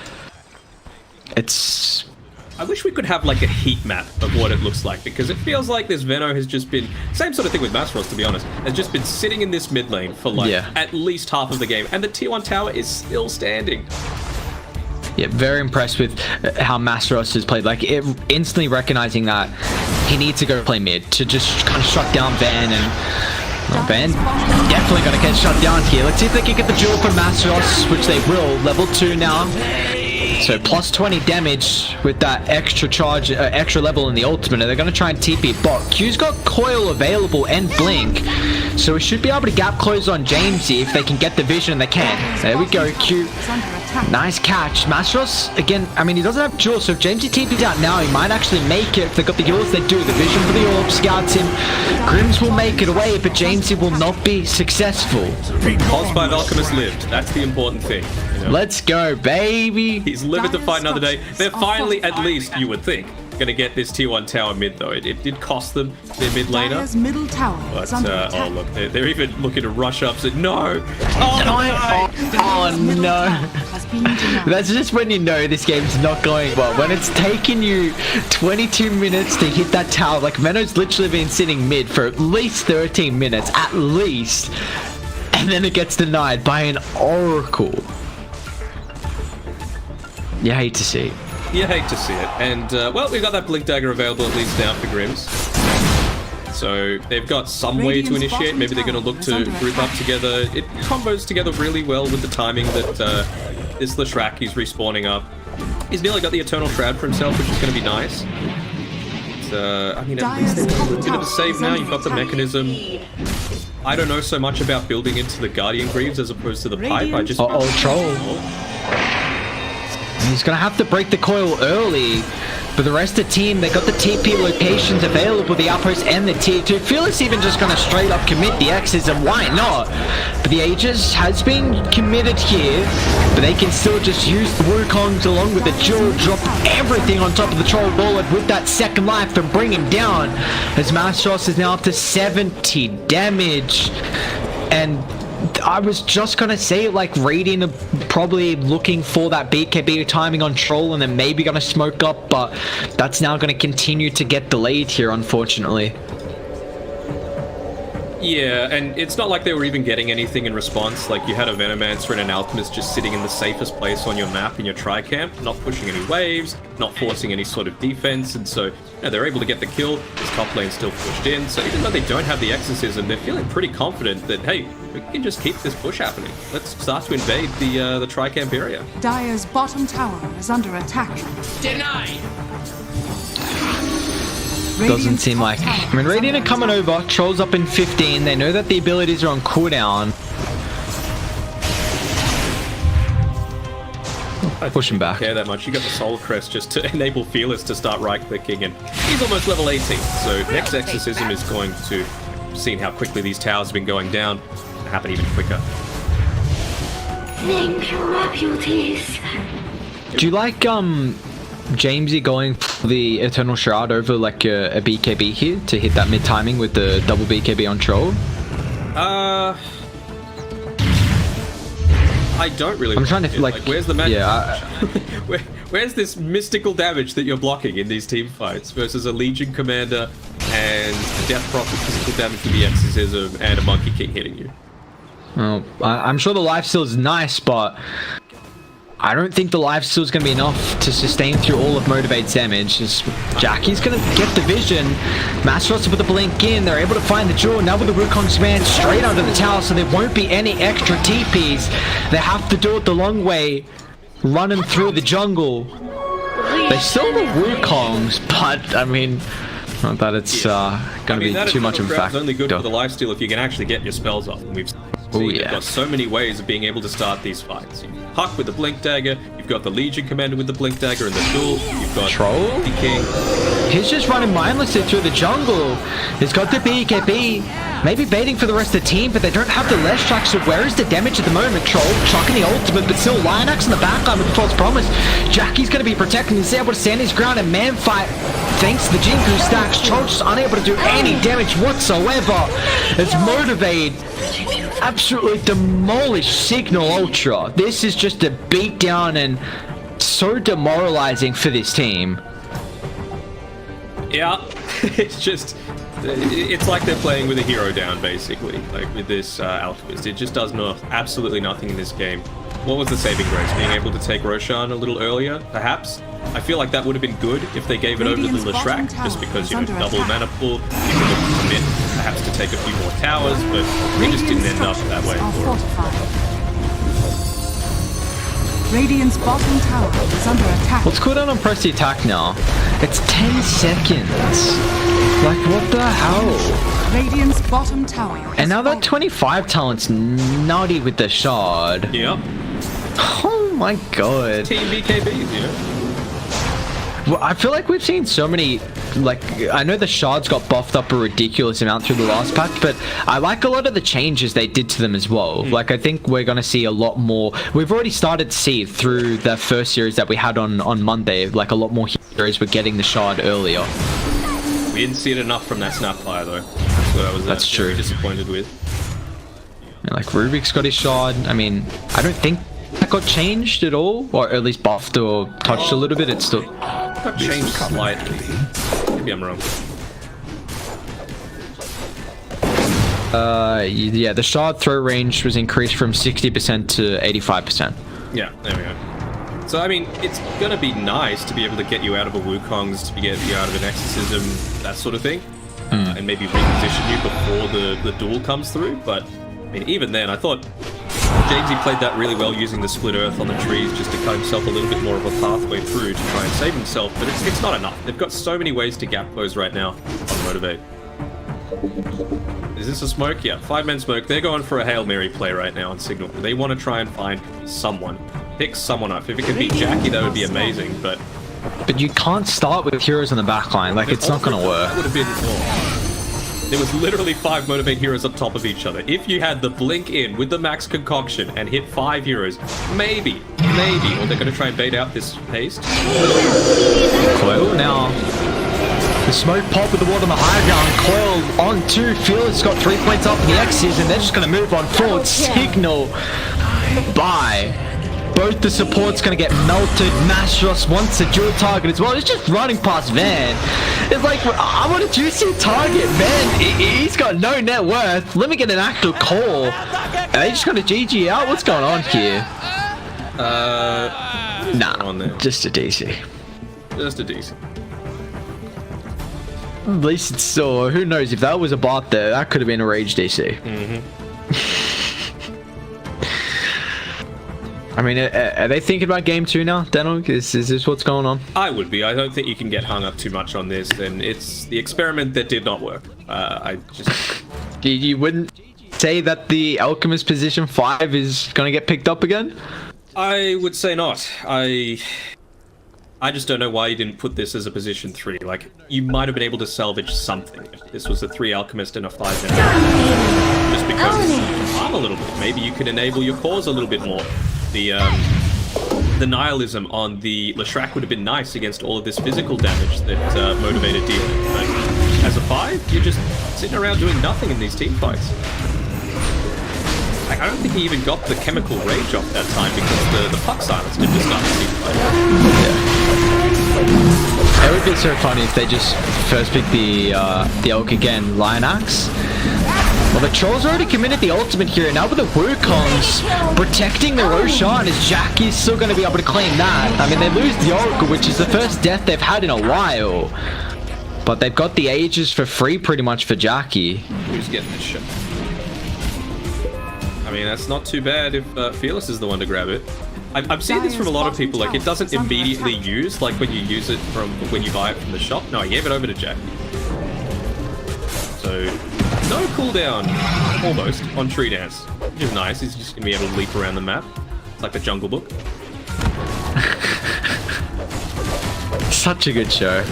it's... I wish we could have like a heat map of what it looks like, because it feels like this Veno has just been, same sort of thing with Masros, to be honest, has just been sitting in this mid lane for like at least half of the game, and the tier 1 tower is still standing. Yeah, very impressed with how Masros has played. Like, instantly recognizing that he needs to go play mid to just kind of shut down Van, and Van definitely going to get shut down here. Let's see if they can get the duel from Masros, which they will. Level 2 now. So plus 20 damage with that extra charge, extra level in the ultimate, and they're going to try and TP bot. Q's got coil available and blink, so we should be able to gap close on Jamesy if they can get the vision. They can. There we go, Q. Nice catch. Masros, again, I mean, he doesn't have jewels, so if Jamesy TP's out now, he might actually make it. If they got the jewels, they do. The vision for the orb scouts him. Grims will make it away, but Jamesy will not be successful. Pulse by Alchemist lived. That's the important thing. You know? Let's go, baby. He's living to fight another day. They're finally, at least, you would think, going to get this tier 1 tower mid, though. It did cost them their mid laner. Middle tower But, oh, look, they're even looking to rush up. So, no! Oh, no. That's just when you know this game's not going well. When it's taken you 22 minutes to hit that tower. Like, Veno's literally been sitting mid for at least 13 minutes. At least. And then it gets denied by an Oracle. You hate to see it. You hate to see it. And, well, we've got that Blink Dagger available at least now for Grims. So they've got some way to initiate. Maybe they're going to look to group up together. It combos together really well with the timing that this Leshrac, he's respawning up. He's nearly got the Eternal Shroud for himself, which is going to be nice. But, I mean, at least there's a bit of a save now. You've got the mechanism. I don't know so much about building into the Guardian Greaves as opposed to the Pipe. I just... Troll. He's going to have to break the coil early. But the rest of the team, they got the TP locations available, the outpost and the tier 2. Fearless even just going to straight up commit the X's, and why not? But the Aegis has been committed here, but they can still just use the Wukongs along with the Jewel, drop everything on top of the Troll Bullet with that second life and bring him down. As Mastros is now up to 70 damage. And I was just gonna say, like, Radiant are probably looking for that BKB timing on Troll and then maybe gonna smoke up, but that's now gonna continue to get delayed here, unfortunately. Yeah, and it's not like they were even getting anything in response. Like, you had a Venomancer and an Alchemist just sitting in the safest place on your map in your tri-camp, not pushing any waves, not forcing any sort of defense, and so, you know, they're able to get the kill. This top lane's still pushed in, so even though they don't have the exorcism, they're feeling pretty confident that, hey, we can just keep this push happening. Let's start to invade the tri-camp area. Dire's bottom tower is under attack. Denied. Doesn't seem like... I mean, Radiant are coming over. Troll's up in 15. They know that the abilities are on cooldown. Push him back. Care that much. You got the Soul Crest just to enable Fearless to start right-clicking, and he's almost level 18. So next Exorcism is going to seen how quickly these towers have been going down. It happen even quicker. Thank you, my beauties. Do you like Jamesy going for the Eternal Shroud over like a BKB here to hit that mid timing with the double BKB on Troll? I don't really. I'm trying to like, where's the magic? Yeah. Where's this mystical damage that you're blocking in these team fights versus a Legion Commander and a Death Prophet physical damage with the Exorcism and a Monkey King hitting you? Well, I'm sure the lifesteal is nice, but I don't think the lifesteal is going to be enough to sustain through all of Motivate's damage. Jackie's going to get the vision. Masteros with the blink in. They're able to find the jewel. Now with the Wukong's man straight under the tower, so there won't be any extra TPs. They have to do it the long way, running through the jungle. They still have the Wukongs, but I mean, not that it's going to be too much of a factor. It's only good for the lifesteal if you can actually get your spells off. And we've seen they've got so many ways of being able to start these fights. Huck with the Blink Dagger, you've got the Legion Commander with the Blink Dagger and the duel, you've got Troll? the King. He's just running mindlessly through the jungle. He's got the BKB, maybe baiting for the rest of the team, but they don't have the ledge track, so where is the damage at the moment? Troll chucking the ultimate, but still Lion Axe in the backline with the false promise. Jackie's going to be protecting, he's able to stand his ground and man fight thanks to the Jinku stacks. Troll just unable to do any damage whatsoever. It's Motivate absolutely demolished Signal Ultra. This is just a beatdown and so demoralizing for this team. Yeah, it's like they're playing with a hero down, basically, like with this Alchemist. It just does absolutely nothing in this game. What was the saving grace? Being able to take Roshan a little earlier, perhaps? I feel like that would have been good if they gave it over to the Leshrac, just because, you know, double mana pool, you could commit perhaps to take a few more towers, but they just didn't end up that way for it. Radiant's bottom tower is under attack. Let's cool down and press the attack now. It's 10 seconds. Like, what the hell? Radiant's bottom tower. And now that 25 talent's nutty with the shard. Yep. Oh my god. Team BKBs, you know? Well, I feel like we've seen so many, like, I know the shards got buffed up a ridiculous amount through the last patch, but I like a lot of the changes they did to them as well. Like, I think we're going to see a lot more. We've already started to see through the first series that we had on Monday, like a lot more heroes were getting the shard earlier. We didn't see it enough from that Snapfire, though. That's what I was very disappointed with. And, like, Rubik's got his shard. I mean, I don't think that got changed at all, or at least buffed or touched a little bit. It's still got changed slightly. Maybe I'm wrong. Yeah, the shard throw range was increased from 60% to 85%. Yeah, there we go. So, I mean, it's gonna be nice to be able to get you out of a Wukong's, to get you out of an Exorcism, that sort of thing. And maybe reposition you before the duel comes through, but, I mean, even then, I thought Jamesy played that really well using the Split Earth on the trees just to cut himself a little bit more of a pathway through to try and save himself, but it's not enough. They've got so many ways to gap close right now on Motivate. Is this a smoke? Yeah, 5-man smoke. They're going for a Hail Mary play right now on Signal. They want to try and find someone. Pick someone up. If it could be Jackie, that would be amazing, but you can't start with heroes on the backline. Like, it's not going to work. That would have been... There was literally 5 Motivate heroes on top of each other. If you had the blink in with the max concoction and hit 5 heroes, maybe, or they're going to try and bait out this haste. Coil now. The smoke pop with the ward on the high ground. Coil on 2. Fearless got 3 points up in the X's, and they're just going to move on forward. Signal by. Both the supports going to get melted. Mastros wants a dual target as well. He's just running past Van. It's like, I want a juicy target, man. He's got no net worth. Let me get an actual call. Are they just going to GG out? What's going on here? Nah, just a DC. Just a DC. At least it's still, who knows, if that was a bot there, that could have been a rage DC. I mean, are they thinking about game 2 now, Deno? Is this what's going on? I would be. I don't think you can get hung up too much on this, and it's the experiment that did not work. I just... You wouldn't say that the Alchemist position 5 is going to get picked up again? I would say not. I just don't know why you didn't put this as a position 3. Like, you might have been able to salvage something if this was a 3 Alchemist and a 5 General. Just because it's farm a little bit. Maybe you could enable your cores a little bit more. The nihilism on the Leshrac would have been nice against all of this physical damage that Motivated dealing. But as a 5, you're just sitting around doing nothing in these team fights. Like, I don't think he even got the chemical rage off that time because the puck silence didn't start the team fight. It would be so funny if they just first picked the Elk again, Lion Axe. Well, the Trolls already committed the ultimate here, and now with the Wukongs protecting the Roshan, is Jackie's still going to be able to claim that? I mean, they lose the Oracle, which is the first death they've had in a while. But they've got the Aegis for free pretty much for Jackie. Who's getting this shit? I mean, that's not too bad if Fearless is the one to grab it. I've seen this from a lot of people, like, it doesn't immediately use, like when you use it from when you buy it from the shop. No, I gave it over to Jackie. So, no cooldown, almost, on Tree Dance, which is nice. He's just going to be able to leap around the map. It's like the Jungle Book. Such a good show.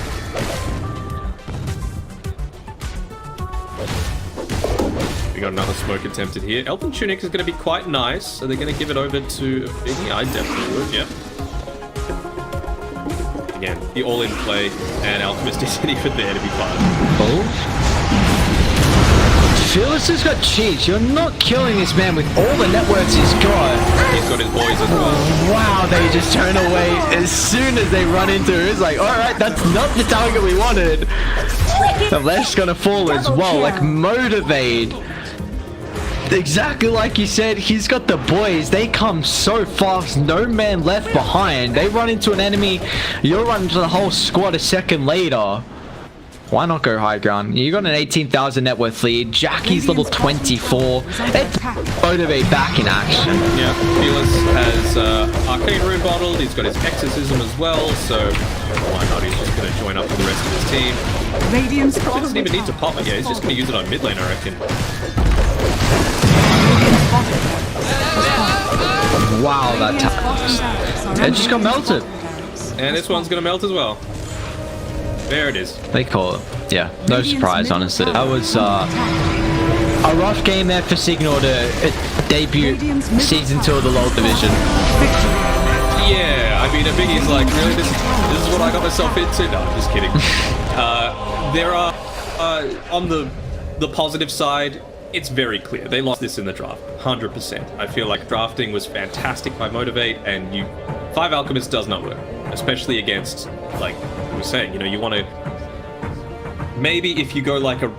We got another smoke attempted here. Elven Tunic is going to be quite nice. So they're going to give it over to Biggie. I definitely would, yeah. Again, the all-in play, and Alchemist isn't even there to be part of. Oh. Fearless has got cheats. You're not killing this man with all the networks he's got. He's got his boys as well. Wow, they just turn away as soon as they run into it. It's like, alright, that's not the target we wanted. The Lesh's gonna fall as well, like Motivate. Exactly like you said, he's got the boys. They come so fast, no man left behind. They run into an enemy, you'll run into the whole squad a second later. Why not go high ground? You got an 18,000 net worth lead. Jackie's level 24. It's Motivate back in action. Yeah, Fearless has Arcane Rune bottled. He's got his Exorcism as well, so why not? He's just going to join up with the rest of his team. Radiant's He doesn't even need to pop it. Yeah, he's just going to use it on mid lane, I reckon. Wow, that time. It just got melted. And this one's going to melt as well. There it is. They call it. Yeah, no surprise, honestly. That was a rough game there for Signal to debut Season 2 of the LoL Division. Yeah, I mean, a Biggie's like, really? This is what I got myself into? No, I'm just kidding. There are, on the positive side, it's very clear. They lost this in the draft, 100%. I feel like drafting was fantastic by Motivate, and 5 Alchemist does not work. Especially against, like I was saying, you know, you want to... Maybe if you go like a...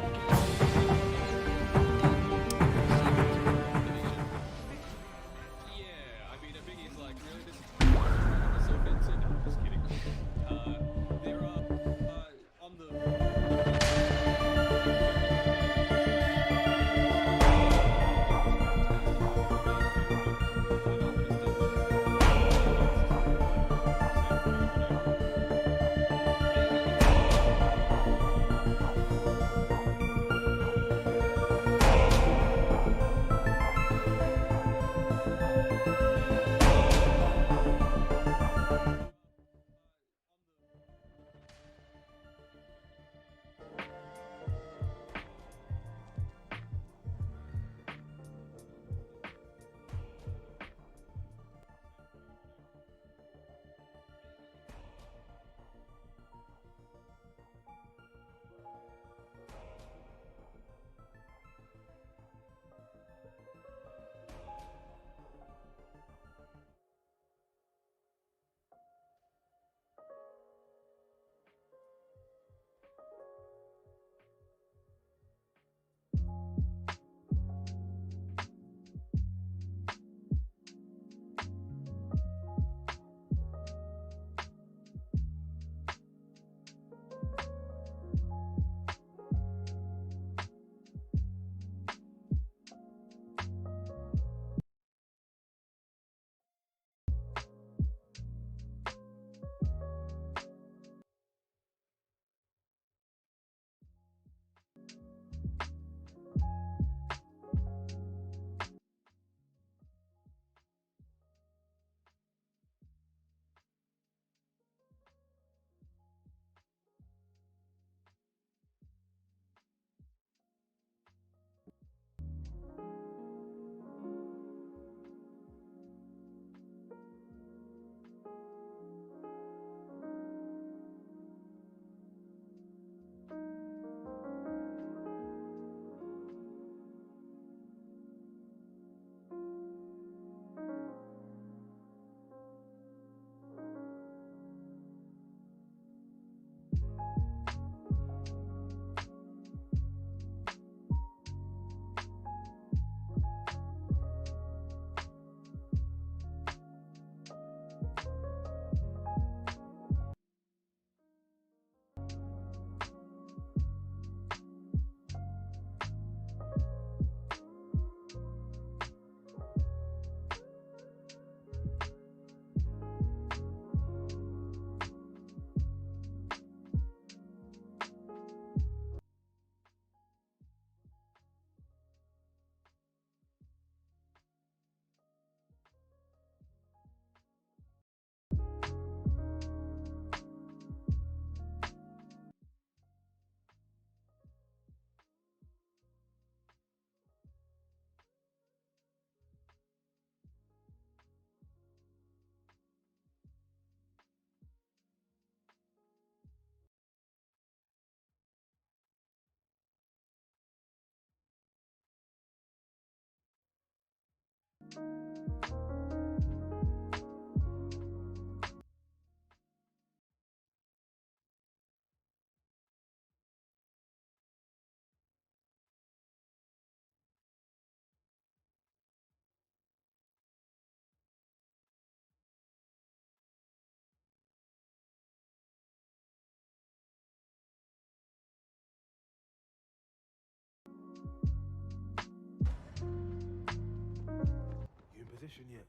You in position yet?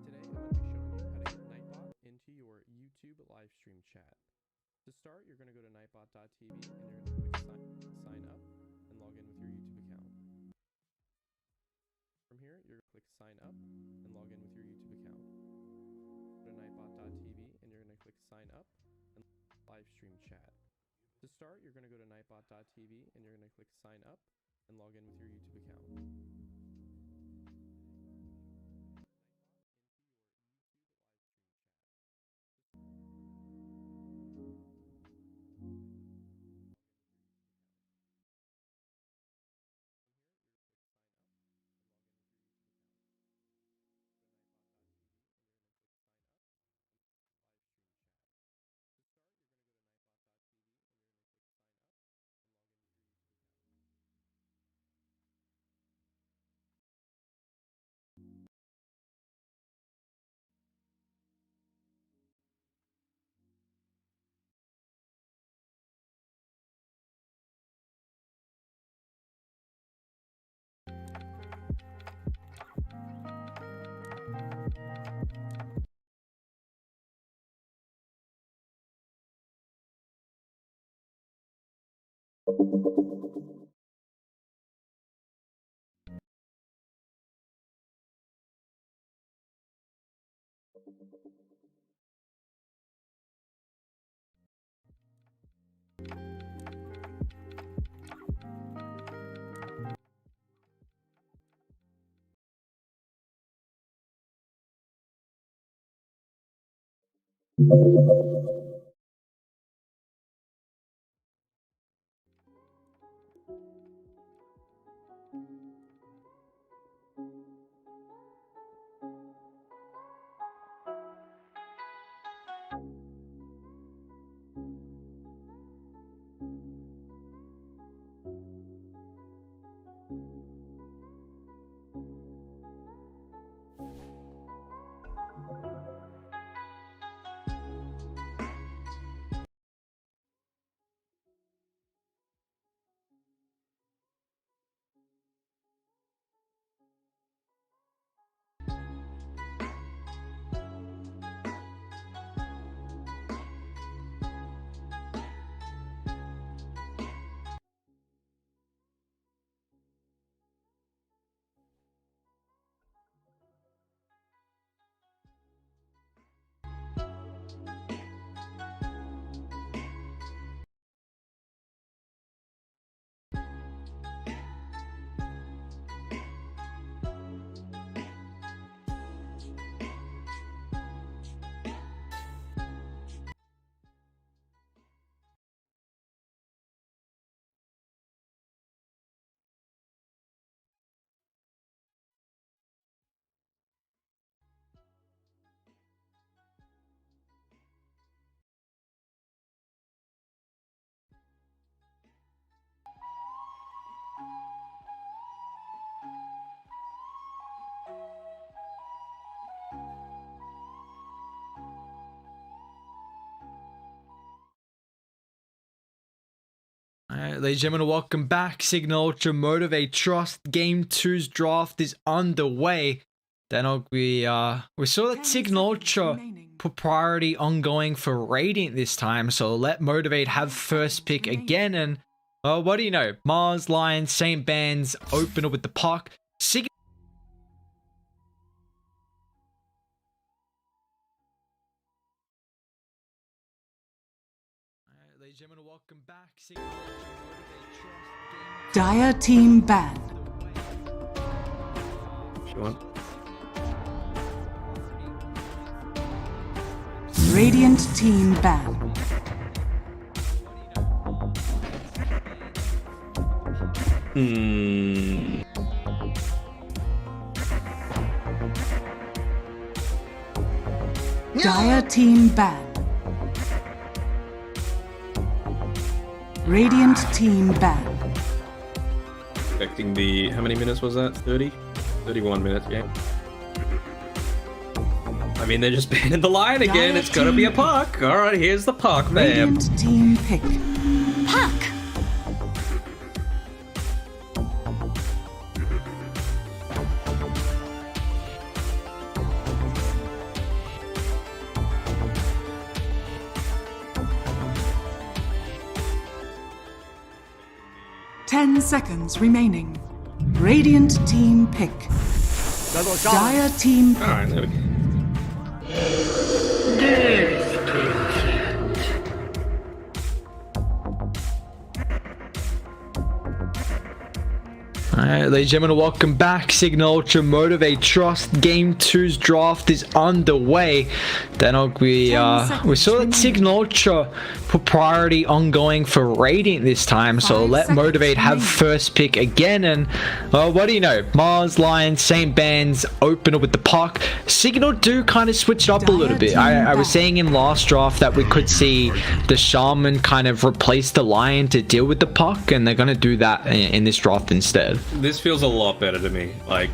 Today I'm going to be showing you how to get Nightbot into your YouTube live stream chat. To start, you're going to go to nightbot.tv and you're going to click sign up and log in with your YouTube account. From here, you're going to click sign up and log in with your YouTube account. Go to nightbot.tv and you're going to click sign up and live stream chat. To start, you're going to go to nightbot.tv and you're going to click sign up and log in with your YouTube account. Alright, ladies and gentlemen, welcome back. Signal Ultra Motivate Trust Game 2's draft is underway. Then we saw that Signal Ultra put priority ongoing for Radiant this time, so let Motivate have first pick again. And what do you know? Mars, Lions, St. Bands, opener with the puck. Signal. Alright, ladies and gentlemen, welcome back. Signal Ultra Motivate Trust Game 2. Dire team ban. If you want. Radiant team ban. Dire team ban. Radiant team ban. Expecting the... How many minutes was that? 30? 31 minutes, yeah. I mean, they're just banning the lion again. It's gonna be a puck. Alright, here's the puck, man. Radiant team pick. Puck! 10 seconds remaining. Radiant team pick. Dire team pick. Alright, there we go. Alright, ladies and gentlemen, welcome back. Signal Ultra Motivate Trust Game 2's draft is underway. Then we saw that Signal Ultra put priority ongoing for Radiant this time, so let Motivate have first pick again. And what do you know? Mars, Lion, same bands, opener with the puck. Signal do kind of switch it up a little bit. I was saying in last draft that we could see the Shaman kind of replace the Lion to deal with the puck, and they're going to do that in this draft instead. This feels a lot better to me. Like,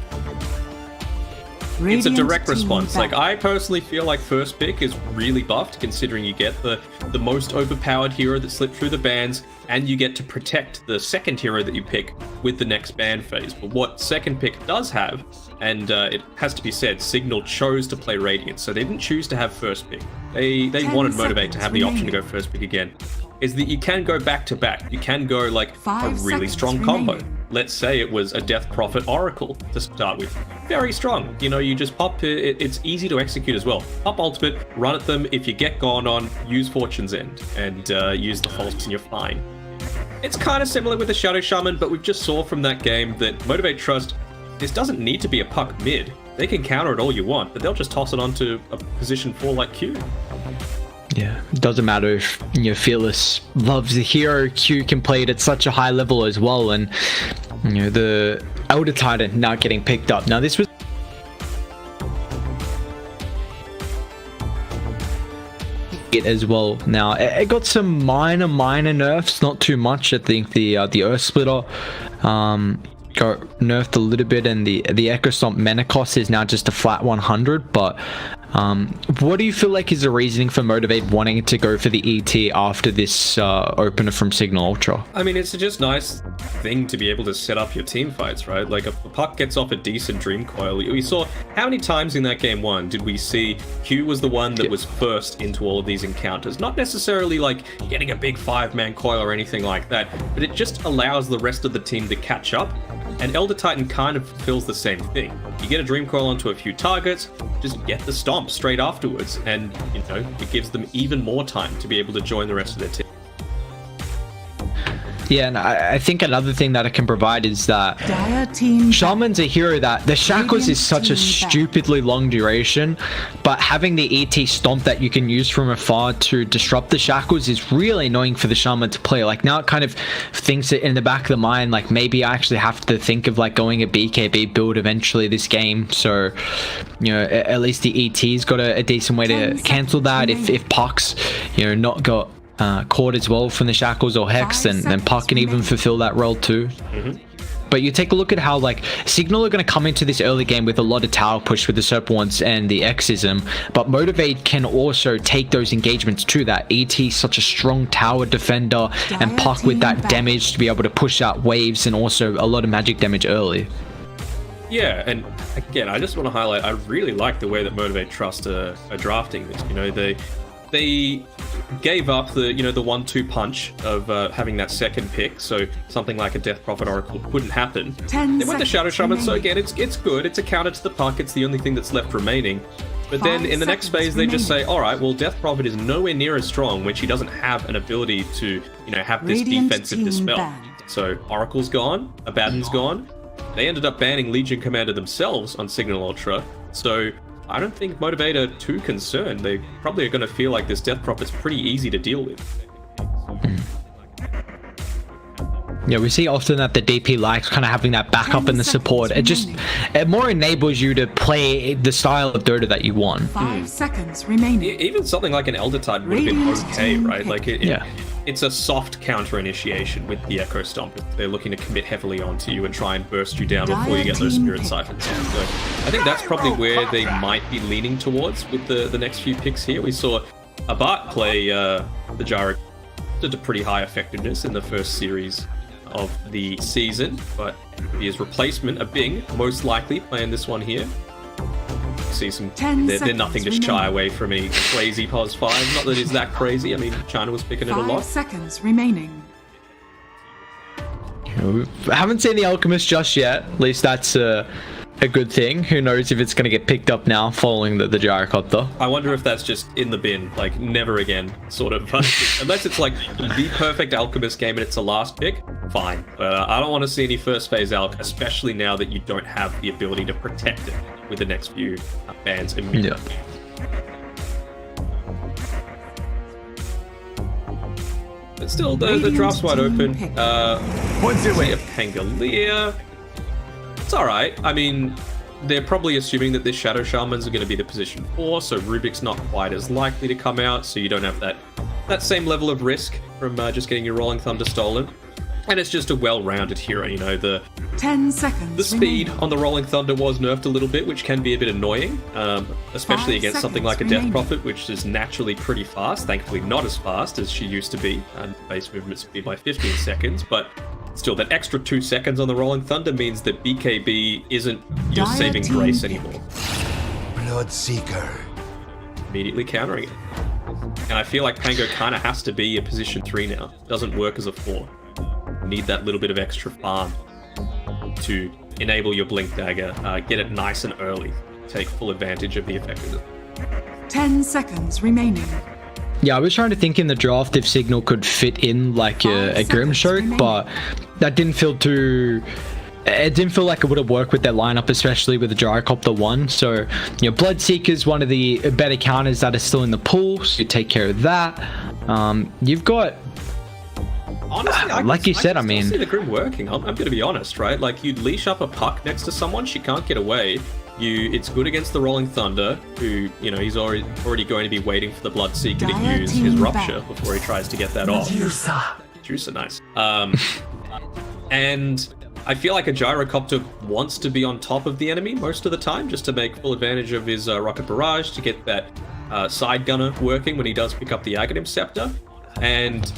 Radiant it's a direct response. ban. Like, I personally feel like first pick is really buffed, considering you get the most overpowered hero that slipped through the bans, and you get to protect the second hero that you pick with the next ban phase. But what second pick does have, and it has to be said, Signal chose to play Radiant, so they didn't choose to have first pick. They wanted Motivate to have the option to go first pick again. Is that you can go back to back. You can go like a really strong combo. Let's say it was a Death Prophet Oracle to start with. Very strong. You know, you just pop it. It's easy to execute as well. Pop ultimate, run at them. If you get gone on, use Fortune's End and use the False and you're fine. It's kind of similar with the Shadow Shaman, but we've just saw from that game that Motivate Trust, this doesn't need to be a puck mid. They can counter it all you want, but they'll just toss it onto a position 4 like Q. Yeah, it doesn't matter if Fearless loves the hero. Q can play it at such a high level as well, and the Elder Titan not getting picked up. Now this was it as well. Now it got some minor nerfs, not too much. I think the Earth Splitter got nerfed a little bit, and the Echo Stomp mana cost is now just a flat 100. But what do you feel like is the reasoning for Motivate wanting to go for the ET after this opener from Signal Ultra? I mean, it's a just nice thing to be able to set up your team fights, right? Like, if the puck gets off a decent Dream Coil, we saw how many times in that game 1 did we see Q was the one that was first into all of these encounters? Not necessarily like getting a big 5-man coil or anything like that, but it just allows the rest of the team to catch up. And Elder Titan kind of feels the same thing. You get a Dream Coil onto a few targets, just get the stomp straight afterwards, and it gives them even more time to be able to join the rest of their team. Yeah, and I think another thing that it can provide is that Dire team Shaman's a hero that the Shackles is such a stupidly long duration, but having the ET stomp that you can use from afar to disrupt the Shackles is really annoying for the Shaman to play. Like, now it kind of thinks it in the back of the mind, like, maybe I actually have to think of like going a BKB build eventually this game, so at least the ET's got a decent way to cancel that if Puck's not got caught as well from the Shackles or Hex, and Puck can even fulfill that role too. But you take a look at how like Signal are going to come into this early game with a lot of tower push with the Serpents and the Exism, but Motivate can also take those engagements to that. ET such a strong tower defender, and Puck with that damage to be able to push out waves and also a lot of magic damage early. Yeah, and again, I just want to highlight, I really like the way that Motivate Trust are drafting this. They gave up the 1-2 punch of having that second pick, so something like a Death Prophet Oracle couldn't happen. They went to Shadow Shaman, so again, it's good. It's a counter to the puck. It's the only thing that's left remaining. But then in the next phase, they just say, all right, well, Death Prophet is nowhere near as strong when she doesn't have an ability to, have this defensive dispel. So Oracle's gone, Abaddon's gone. They ended up banning Legion Commander themselves on Signal Ultra, so I don't think Motivate are too concerned. They probably are going to feel like this Death Prophet's pretty easy to deal with. Yeah, we see often that the DP likes kind of having that backup and the support. It more enables you to play the style of Dota that you want. 5 seconds remaining. Even something like an Elder Tide would have been Radiant okay, team right? pick. Like it's a soft counter initiation with the Echo Stomp. They're looking to commit heavily onto you and try and burst you down before you get those Spirit Siphons. So I think that's probably where they might be leaning towards with the next few picks here. We saw Abat play the Gyro to pretty high effectiveness in the first series of the season, but his replacement, a Bing, most likely playing this one here. See some, they're nothing to shy away from any crazy pos 5. Not that it's that crazy. I mean, China was picking it a lot. 5 seconds remaining. I haven't seen the Alchemist just yet. At least that's a good thing. Who knows if it's going to get picked up now following the gyrocopter. I wonder if that's just in the bin, like never again, sort of. Unless it's like the perfect Alchemist game and it's a last pick, fine. But I don't want to see any first phase Alch, especially now that you don't have the ability to protect it with the next few bans immediately. But still, the draft's wide open. What's it with Pangolier? It's alright. I mean, they're probably assuming that this Shadow Shamans are going to be the position 4, so Rubik's not quite as likely to come out, so you don't have that same level of risk from just getting your Rolling Thunder stolen. And it's just a well-rounded hero, you know, the 10 seconds. The speed on the Rolling Thunder was nerfed a little bit, which can be a bit annoying, especially against something like a Death Prophet, which is naturally pretty fast. Thankfully not as fast as she used to be, and base movement speed by 15 seconds, but still, that extra 2 seconds on the Rolling Thunder means that BKB isn't your saving grace anymore. Bloodseeker. Immediately countering it. And I feel like Pango kind of has to be a position 3 now. Doesn't work as a 4. Need that little bit of extra farm to enable your Blink Dagger, get it nice and early, take full advantage of the effectiveness. 10 seconds remaining. Yeah, I was trying to think in the draft if Signal could fit in like a Grimstroke, but that didn't feel too... It didn't feel like it would have worked with their lineup, especially with the Gyrocopter 1. So, you know, Bloodseeker's one of the better counters that are still in the pool, so you take care of that. You've got... Honestly, like you said, I mean, see the Grim working. I'm going to be honest, right? Like, you'd leash up a puck next to someone, she can't get away. It's good against the Rolling Thunder, who, you know, he's already going to be waiting for the Bloodseeker to use his Rupture before he tries to get that off. Juicer, nice. And I feel like a Gyrocopter wants to be on top of the enemy most of the time, just to make full advantage of his Rocket Barrage, to get that side gunner working when he does pick up the Aghanim Scepter. And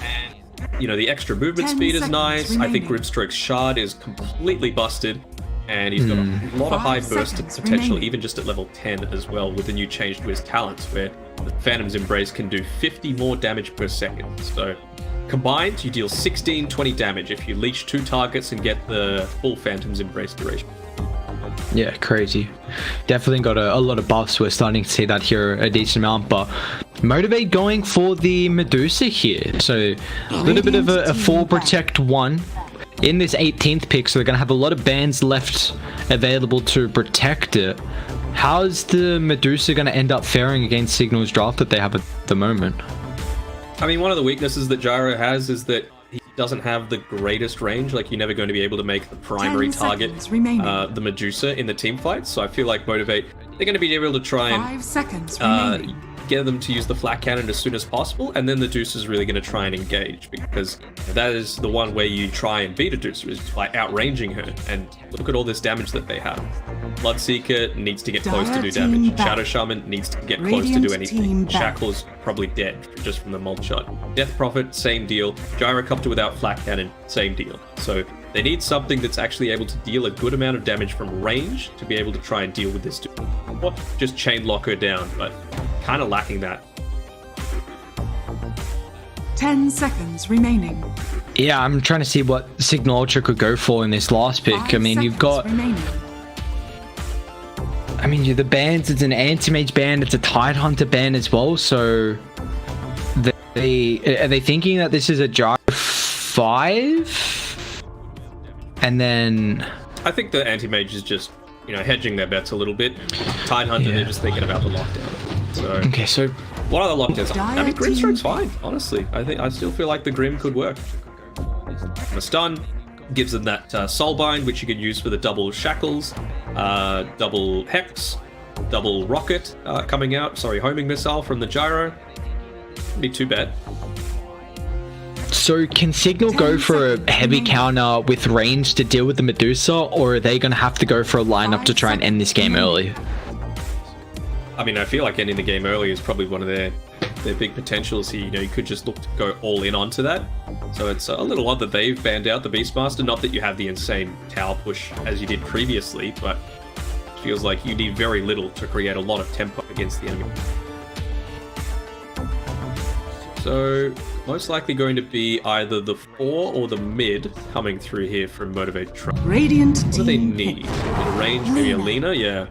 you know, the extra movement speed is nice. I think Grimstroke's Shard is completely busted. And he's got a lot of high burst potential, even just at level 10 as well, with the new change to his talents, where the Phantom's Embrace can do 50 more damage per second. So combined, you deal 16-20 damage if you leech 2 targets and get the full Phantom's Embrace duration. Yeah, crazy. Definitely got a lot of buffs. We're starting to see that here a decent amount, but Motivate going for the Medusa here. So a little bit of a 4 protect 1 in this 18th pick, so they're going to have a lot of bans left available to protect it. How's the Medusa going to end up faring against Signal's draft that they have at the moment? I mean, one of the weaknesses that Gyro has is that he doesn't have the greatest range. Like, you're never going to be able to make the primary target the Medusa in the team fight. So I feel like Motivate, they're going to be able to try and 5 seconds remaining. Get them to use the flat cannon as soon as possible, and then the Deuce is really going to try and engage, because that is the one way you try and beat a Deuce, is by outranging her. And look at all this damage that they have. Bloodseeker needs to get close to do damage. Shadow Shaman needs to get close to do anything. Shackle's probably dead just from the mult shot. Death Prophet, same deal. Gyrocopter without flat cannon, same deal. So they need something that's actually able to deal a good amount of damage from range to be able to try and deal with this dude. Or just chain lock her down, but kind of lacking that. 10 seconds remaining. Yeah, I'm trying to see what Signal Ultra could go for in this last pick. I mean, you've got... I mean, the bans, it's an Anti-Mage ban, it's a Tidehunter ban as well, so... Are they thinking that this is a Gyro 5? And then... I think the Anti-Mage is just, you know, hedging their bets a little bit. Tidehunter, they're just thinking about the lockdown. So, okay, so what are the lockdowns? I mean, Grimstroke's fine, honestly. I still feel like the Grim could work. I'm a stun, Gives them that Soulbind, which you can use for the double Shackles, double Hex, double Rocket coming out. Sorry, Homing Missile from the Gyro. Wouldn't be too bad. So can Signal go for a heavy counter with range to deal with the Medusa, or are they going to have to go for a lineup to try and end this game early? I mean, I feel like ending the game early is probably one of their big potentials here. You know, you could just look to go all in onto that. So it's a little odd that they've banned out the Beastmaster. Not that you have the insane tower push as you did previously, but it feels like you need very little to create a lot of tempo against the enemy. So most likely going to be either the 4 or the mid coming through here from Motivate Trump. Radiant What do they team need? pick. A range, maybe a Lina? Yeah.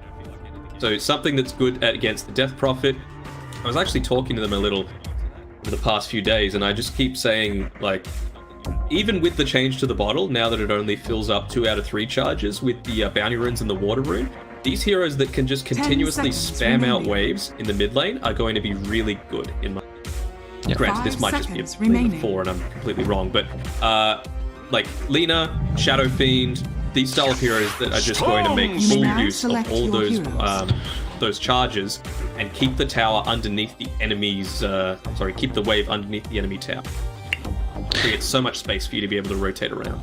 So something that's good against the Death Prophet. I was actually talking to them a little over the past few days, and I just keep saying, like, even with the change to the bottle, now that it only fills up 2 out of 3 charges with the bounty runes and the water rune, these heroes that can just continuously spam out waves in the mid lane are going to be really good in my... Yep. Granted, this might just be a 4 and I'm completely wrong, but like Lina, Shadow Fiend, these style of heroes that are just going to make full use of all those charges and keep the tower underneath the enemy's keep the wave underneath the enemy tower. Creates so much space for you to be able to rotate around.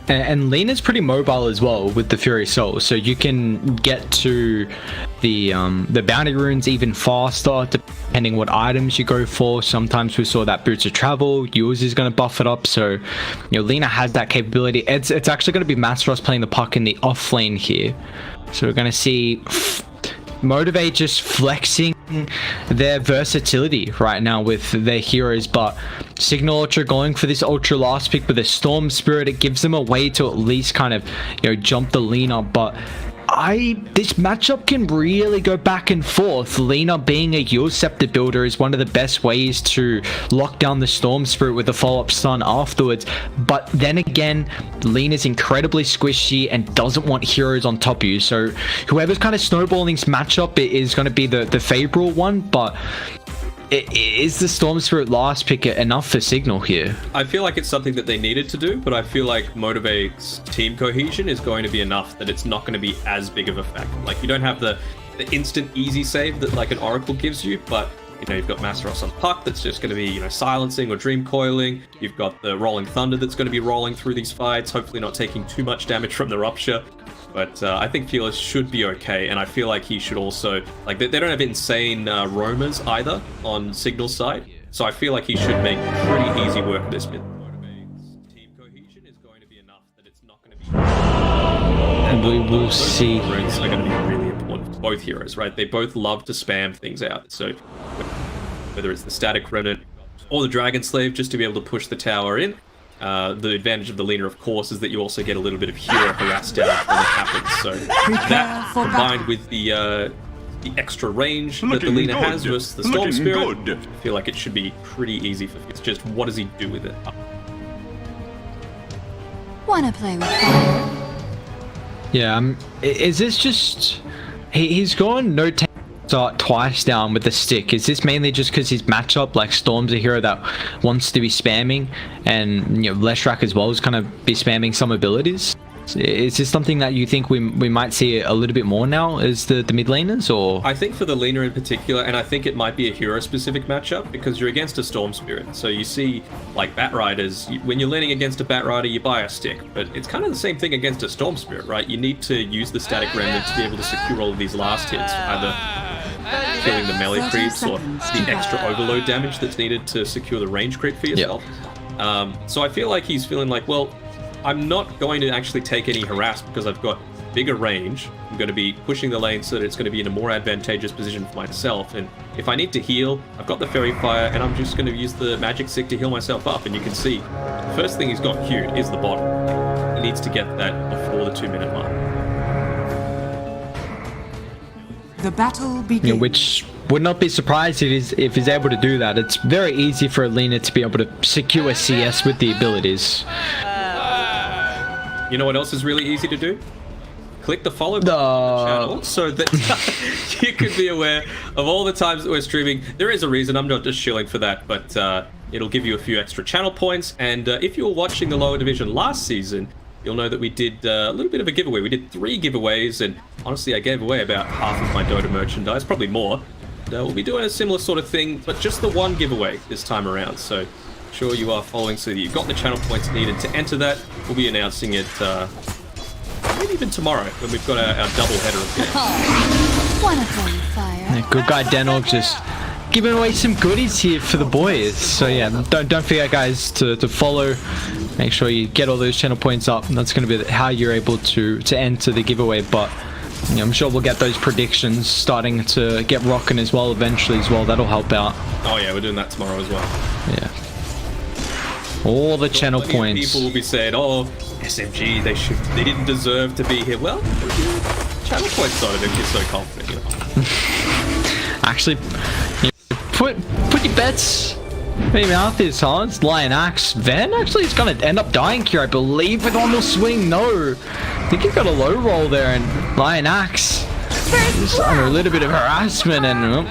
And Lina's pretty mobile as well with the Fury Soul, so you can get to the bounty runes even faster depending what items you go for. Sometimes we saw that Boots of Travel, yours is going to buff it up, so you know Lina has that capability. It's actually going to be Masteros playing the puck in the off lane here, so we're going to see Motivate just flexing their versatility right now with their heroes, but Signal Ultra going for this Ultra last pick with a Storm Spirit. It gives them a way to at least kind of, you know, jump the Lina, but this matchup can really go back and forth. Lina being a Yule Scepter builder is one of the best ways to lock down the Storm Spirit with a follow-up stun afterwards, but then again, Lina's incredibly squishy and doesn't want heroes on top of you, so whoever's kind of snowballing this matchup is going to be the favorable one, but is the Storm Spirit last pick enough for Signal here? I feel like it's something that they needed to do, but I feel like Motivate's team cohesion is going to be enough that it's not going to be as big of a factor. Like, you don't have the instant easy save that like an Oracle gives you, but you know, you've got Masteros on puck that's just going to be, you know, silencing or dream coiling. You've got the Rolling Thunder that's going to be rolling through these fights, hopefully not taking too much damage from the Rupture. But I think Fearless should be okay, and I feel like he should also... Like, they don't have insane roamers either on Signal's side, so I feel like he should make pretty easy work of this mid. Team cohesion is going to be enough that it's not going to be... And we will see. Runes are going to be really important for both heroes, right? They both love to spam things out, so whether it's the Static Remnant or the Dragon Slave, just to be able to push the tower in. The advantage of the Lina, of course, is that you also get a little bit of hero harass damage when it happens. So that, combined with the extra range that the Lina has versus the Storm Spirit, I feel like it should be pretty easy for. It's just, what does he do with it? Wanna play with fire? Yeah, is this just... He's gone no start twice down with the stick. Is this mainly just because his matchup, like Storm's a hero that wants to be spamming, and you know Leshrac as well is kind of be spamming some abilities? Is this something that you think we might see a little bit more now as the mid laners, or? I think for the Lina in particular, and I think it might be a hero specific matchup because you're against a Storm Spirit. So you see like Bat Riders, when you're laning against a Bat Rider, you buy a stick, but it's kind of the same thing against a Storm Spirit, right? You need to use the Static Remnant to be able to secure all of these last hits, either killing the melee creeps or the extra overload damage that's needed to secure the range creep for yourself. Yep. So I feel like he's feeling like, well, I'm not going to actually take any harass because I've got bigger range. I'm going to be pushing the lane so that it's going to be in a more advantageous position for myself. And if I need to heal, I've got the Fairy Fire, and I'm just going to use the Magic Stick to heal myself up. And you can see, the first thing he's got queued is the bottom. He needs to get that before the 2-minute mark. The battle begins. You know, which would not be surprised if he's able to do that. It's very easy for Lina to be able to secure CS with the abilities. You know what else is really easy to do? click the follow button on the channel so that you could be aware of all the times that we're streaming. There is a reason, I'm not just shilling for that, but it'll give you a few extra channel points. And if you were watching the lower division last season, you'll know that we did a little bit of a giveaway. We did 3 giveaways, and honestly, I gave away about half of my Dota merchandise, probably more. We'll be doing a similar sort of thing, but just the one giveaway this time around. So make sure you are following so that you've got the channel points needed to enter that. We'll be announcing it maybe even tomorrow when we've got our double header of games. Wanna play with fire? Yeah, good guy Denog just giving away some goodies here for the boys. So yeah, don't forget guys to follow. Make sure you get all those channel points up, and that's going to be how you're able to enter the giveaway. But you know, I'm sure we'll get those predictions starting to get rocking as well eventually as well. That'll help out. Oh yeah, we're doing that tomorrow as well. Yeah. All the channel points. People will be saying, "Oh, SMG, they didn't deserve to be here." Well, channel points on it if you're so confident. You know? Actually, you know, put your bets. Maybe out this, huh? It's Lion Axe. Van actually is going to end up dying here, I believe, with on the swing. No. I think he got a low roll there, and Lion Axe is under a little bit of harassment, and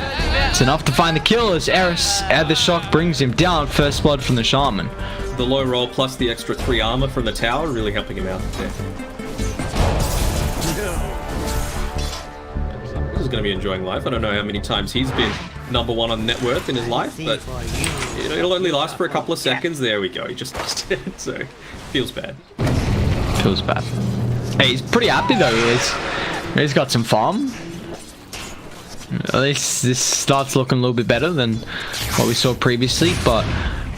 it's enough to find the kill as Eris at the shock brings him down. First blood from the Shaman. The low roll plus the extra 3 armor from the tower really helping him out there. He's going to be enjoying life. I don't know how many times he's been #1 on net worth in his life, but it'll only last for a couple of seconds. There we go. He just lost it, so feels bad. Feels bad. Hey, he's pretty happy though. He's got some farm. At least this starts looking a little bit better than what we saw previously, but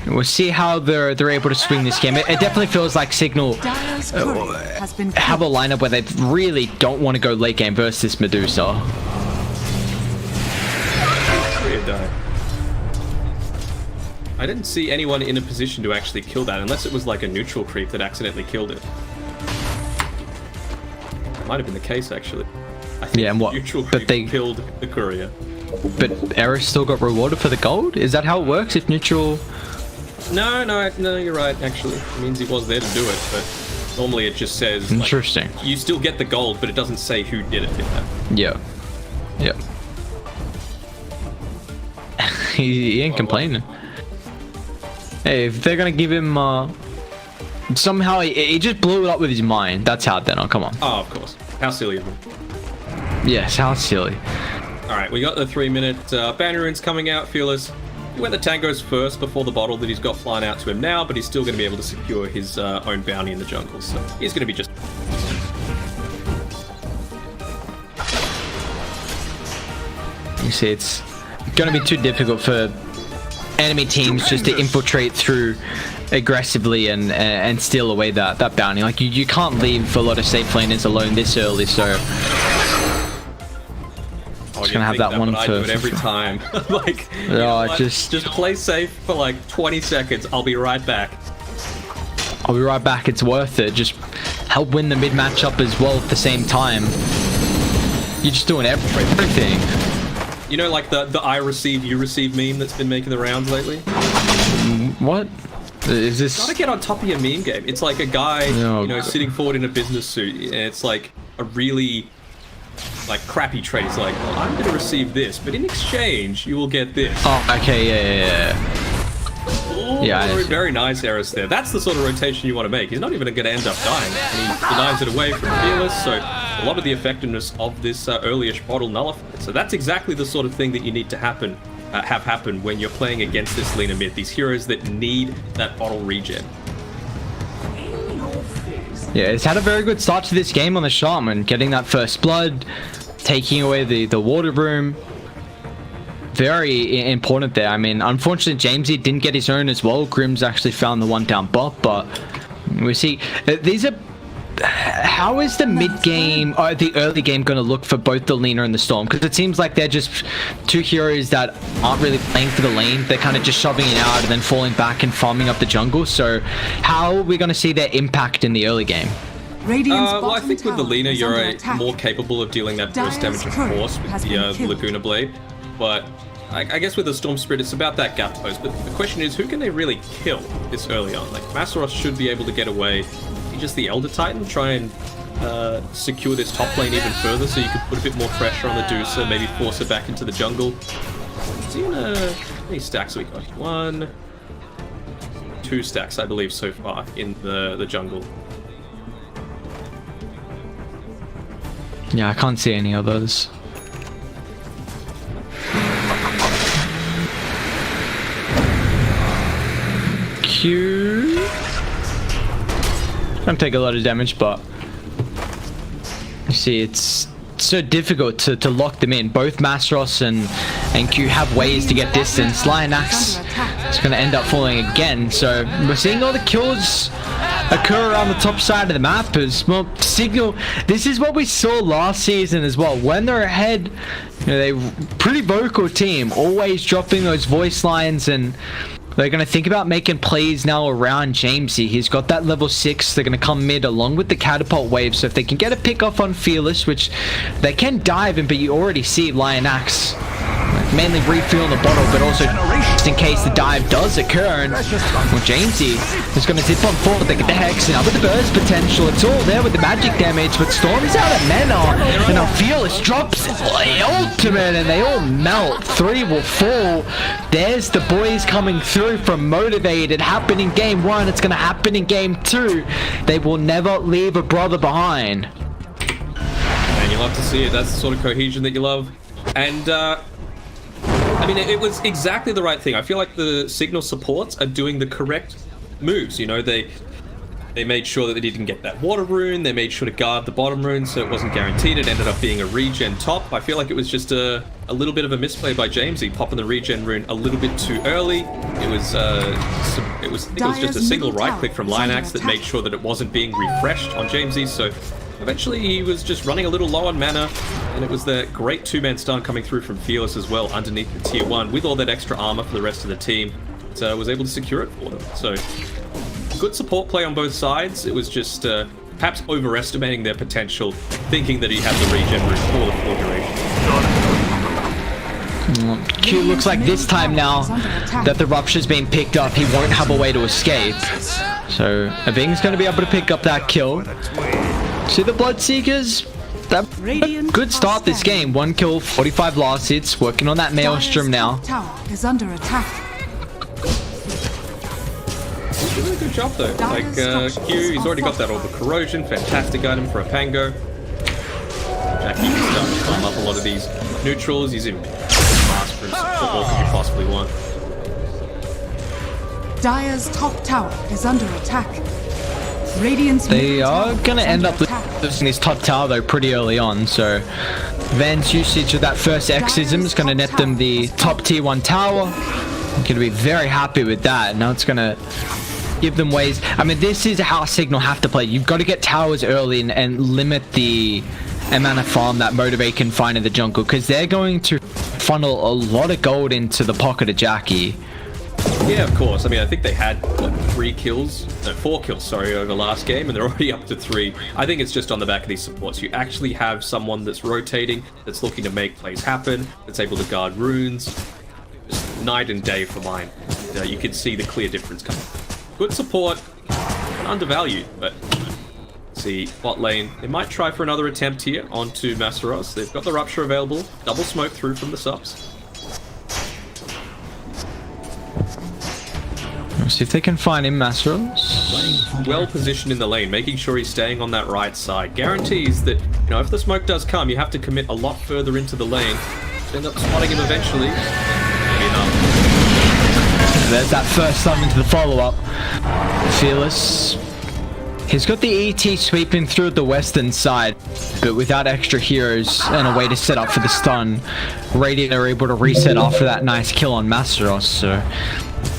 we'll see how they're able to swing this game. It definitely feels like Signal have a lineup where they really don't want to go late game versus this Medusa. I didn't see anyone in a position to actually kill that, unless it was like a neutral creep that accidentally killed it. Might have been the case, actually. I think neutral creep killed the courier. But Eris still got rewarded for the gold? Is that how it works if neutral... No, you're right, actually. It means he was there to do it, but normally it just says... Interesting. Like, you still get the gold, but it doesn't say who did it. Yeah. He ain't complaining. Hey, if they're gonna give him somehow he just blew it up with his mind. That's how then. Oh, come on. Oh, of course. How silly of him. Yes, how silly. Alright, we got the 3-minute banner runes coming out, Fearless. He went the tangos first before the bottle that he's got flying out to him now, but he's still going to be able to secure his own bounty in the jungle, so he's going to be just... You see, it's going to be too difficult for enemy teams just to infiltrate through aggressively and steal away that bounty. Like, you can't leave a lot of safe laners alone this early, so... Just gonna have that one I do it every time. Like, just play safe for like 20 seconds. I'll be right back. It's worth it. Just help win the mid matchup as well at the same time. You're just doing everything. You know, like the I receive, you receive meme that's been making the rounds lately? What? Is this... Gotta get on top of your meme game. It's like a guy, sitting forward in a business suit, and it's like a really... like crappy trade. It's like, well, I'm going to receive this, but in exchange, you will get this. Oh, okay, yeah. Very nice, Eris there. That's the sort of rotation you want to make. He's not even going to end up dying, and he denies it away from Fearless, so a lot of the effectiveness of this early-ish bottle nullified. So that's exactly the sort of thing that you need to have happen when you're playing against this Lina mid. These heroes that need that bottle regen. Yeah, it's had a very good start to this game on the Shaman, getting that first blood, taking away the water room. Very important there. I mean, unfortunately, Jamesy didn't get his own as well. Grimm's actually found the one down bot, but we see these are... How is the mid game or the early game going to look for both the Lina and the Storm? Because it seems like they're just two heroes that aren't really playing for the lane. They're kind of just shoving it out and then falling back and farming up the jungle. So how are we going to see their impact in the early game? Well, I think with the Lina, you're more capable of dealing that burst damage, of course, with the Laguna Blade. But I guess with the Storm Spirit, it's about that gap post. But the question is, who can they really kill this early on? Like, Masaros should be able to get away. Just the Elder Titan, try and secure this top lane even further, so you could put a bit more pressure on the Deucer, maybe force it back into the jungle. See, how many stacks have we got? 1, 2 stacks, I believe, so far in the jungle. Yeah, I can't see any others. Q. Gonna take a lot of damage, but you see, it's so difficult to lock them in. Both Masros and Q have ways to get distance. Lionax is going to end up falling again. So we're seeing all the kills occur around the top side of the map as well. Signal, this is what we saw last season as well. When they're ahead, you know, they're pretty vocal team, always dropping those voice lines, and they're going to think about making plays now around Jamesy. He's got that level 6. They're going to come mid along with the catapult wave. So if they can get a pick off on Fearless, which they can dive in, but you already see Lionax mainly refueling the bottle, but also just in case the dive does occur. And well, Jamesy is going to zip on forward. They get the Hex, and now with the burst potential, it's all there with the magic damage, but Storm's out of mana, and now Fearless drops the ultimate, and they all melt. 3 will fall. There's the boys coming through from Motivated. Happened in game 1, it's going to happen in game 2. They will never leave a brother behind. And you love to see it. That's the sort of cohesion that you love. And I mean, it was exactly the right thing. I feel like the Signal supports are doing the correct moves. You know, they made sure that they didn't get that water rune. They made sure to guard the bottom rune so it wasn't guaranteed. It ended up being a regen top. I feel like it was just a little bit of a misplay by Jamesy, popping the regen rune a little bit too early. It was just a single right click from Lionax that made sure that it wasn't being refreshed on Jamesy. So eventually he was just running a little low on mana, and it was the great 2-man stun coming through from Fearless as well underneath the tier 1 with all that extra armor for the rest of the team. So was able to secure it for them. So good support play on both sides. It was just perhaps overestimating their potential, thinking that he had the regen route for the full duration. Q looks like this time now that the Rupture's been picked up, he won't have a way to escape. So Aving's going to be able to pick up that kill. See the Bloodseekers? That good start this game. 1 kill, 45 last hits. Working on that Maelstrom now. Tower is under attack. He's doing a good job though. Like Q, he's already got that Orb of Corrosion. Fantastic item for a Pango. Jackie's starting to climb up a lot of these neutrals. He's in master and support. What could you possibly want? Dire's top tower is under attack. Radiant's They are going to end up losing this top tower though pretty early on, so Van's usage of that first Exism is going to net them the top tier 1 tower. I'm going to be very happy with that. Now it's going to give them ways. I mean, this is how Signal have to play. You've got to get towers early and limit the amount of farm that Motivate can find in the jungle, because they're going to funnel a lot of gold into the pocket of Jackie. Yeah, of course. I mean, I think they had, what, 4 kills, sorry, over last game, and they're already up to 3. I think it's just on the back of these supports. You actually have someone that's rotating, that's looking to make plays happen, that's able to guard runes. Just night and day for mine. You can see the clear difference coming. Good support, undervalued, but see, bot lane, they might try for another attempt here onto Masaros. They've got the Rupture available, double smoke through from the subs. See if they can find him, Masaros. Playing well positioned in the lane, making sure he's staying on that right side. Guarantees that, you know, if the smoke does come, you have to commit a lot further into the lane. End up spotting him eventually. Maybe enough. There's that first summon to the follow-up. Fearless. He's got the ET sweeping through the western side, but without extra heroes and a way to set up for the stun, Radiant are able to reset after that nice kill on Masaros. So,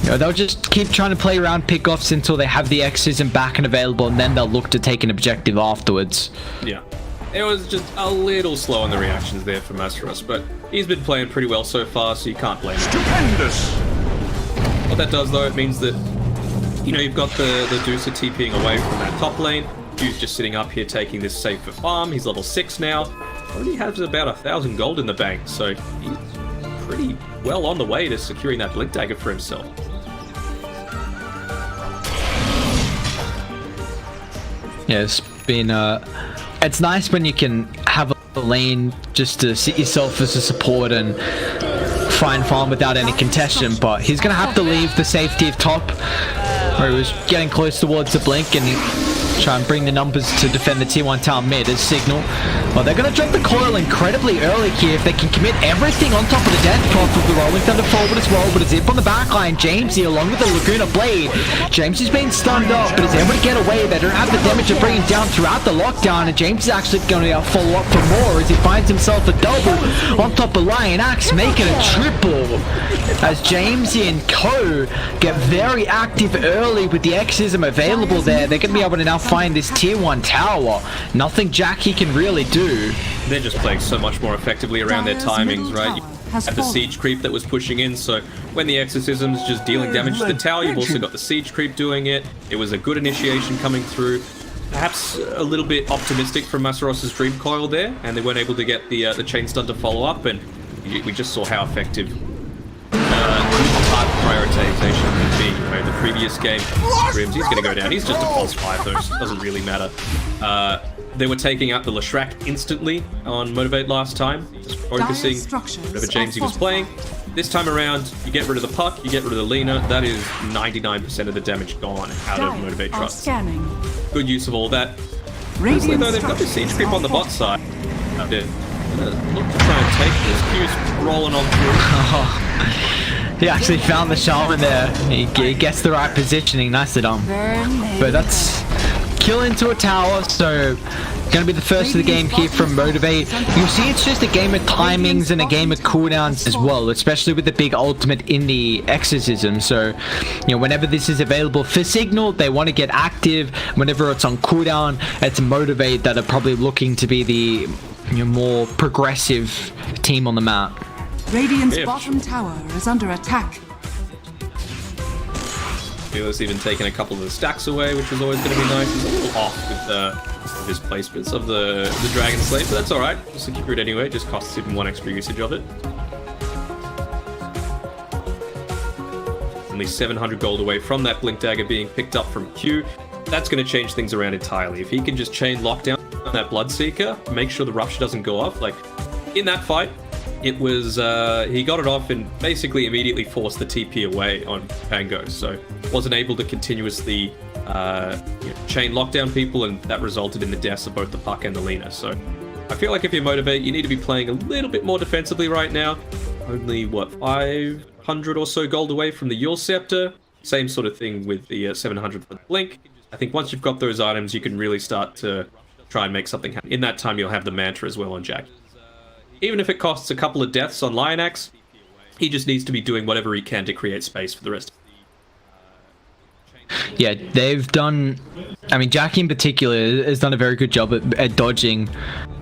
you know, they'll just keep trying to play around pickoffs until they have the Exorcism back and available, and then they'll look to take an objective afterwards. Yeah. It was just a little slow on the reactions there for Masaros, but he's been playing pretty well so far, so you can't blame him. Stupendous! What that does, though, it means that, you know, you've got the Deucer TPing away from that top lane. Q's just sitting up here taking this safer farm. He's level 6 now. Already has about 1,000 gold in the bank, so he's pretty well on the way to securing that Blink Dagger for himself. Yeah, it's been it's nice when you can have a lane just to sit yourself as a support and find farm without any contention, but he's gonna have to leave the safety of top, where he was getting close towards the blink, and try and bring the numbers to defend the tier 1 tower mid as Signal. Well, they're going to drop the coil incredibly early here if they can commit everything on top of the death prop of the Rolling Thunder forward as well, but a zip on the backline. Jamesy along with the Laguna Blade. Jamesy's been stunned up, but is able to get away. They don't have the damage to bring him down throughout the lockdown, and James is actually going to follow up for more as he finds himself a double on top of Lion Axe, making a triple as Jamesy and co get very active early with the Exorcism available there. They're going to be able to now find this tier 1 tower. Nothing Jackie can really do. They're just playing so much more effectively around their timings, right? You have the siege creep that was pushing in, so when the Exorcism's just dealing damage to the tower, you've also got the siege creep doing it. It was a good initiation coming through. Perhaps a little bit optimistic from Masaros' Dream Coil there, and they weren't able to get the chain stun to follow up, and we just saw how effective prioritization would be. You know, the previous game, Grims, he's going to go down. He's just a pulse 5, though, so it doesn't really matter. They were taking out the Leshrac instantly on Motivate last time, just focusing whatever Jamesy was playing. This time around, you get rid of the Puck, you get rid of the Lina. That is 99% of the damage gone out of Motivate Trust. Good use of all that. Honestly, though, they've got the siege creep on the bot side. They're look to try and take this. Q's rolling on through. He actually found the shaman there. He gets the right positioning. Nicely done. But that's kill into a tower, so gonna be the first of the game here from Motivate. You'll see it's just a game of timings and a game of cooldowns as well, especially with the big ultimate in the Exorcism. So, you know, whenever this is available for Signal, they want to get active. Whenever it's on cooldown, it's Motivate that are probably looking to be the more progressive team on the map. Radiant's bottom tower is under attack. Fearless even taking a couple of the stacks away, which is always going to be nice. He's a little off with his placements of the Dragon Slave, but that's alright. We'll secure it anyway, just costs him 1 extra usage of it. Only 700 gold away from that Blink Dagger being picked up from Q. That's going to change things around entirely. If he can just chain lockdown that Bloodseeker, make sure the Rupture doesn't go off. Like, in that fight, it was, he got it off and basically immediately forced the TP away on Pango, so wasn't able to continuously chain lockdown people, and that resulted in the deaths of both the Puck and the Lina. So I feel like if you Motivate, you need to be playing a little bit more defensively right now. Only, what, 500 or so gold away from the Yule Scepter. Same sort of thing with the 700 for the Blink. I think once you've got those items, you can really start to try and make something happen. In that time, you'll have the Mantra as well on Jack. Even if it costs a couple of deaths on Lion Axe, he just needs to be doing whatever he can to create space for the rest. Yeah, they've done... I mean, Jackie in particular has done a very good job at dodging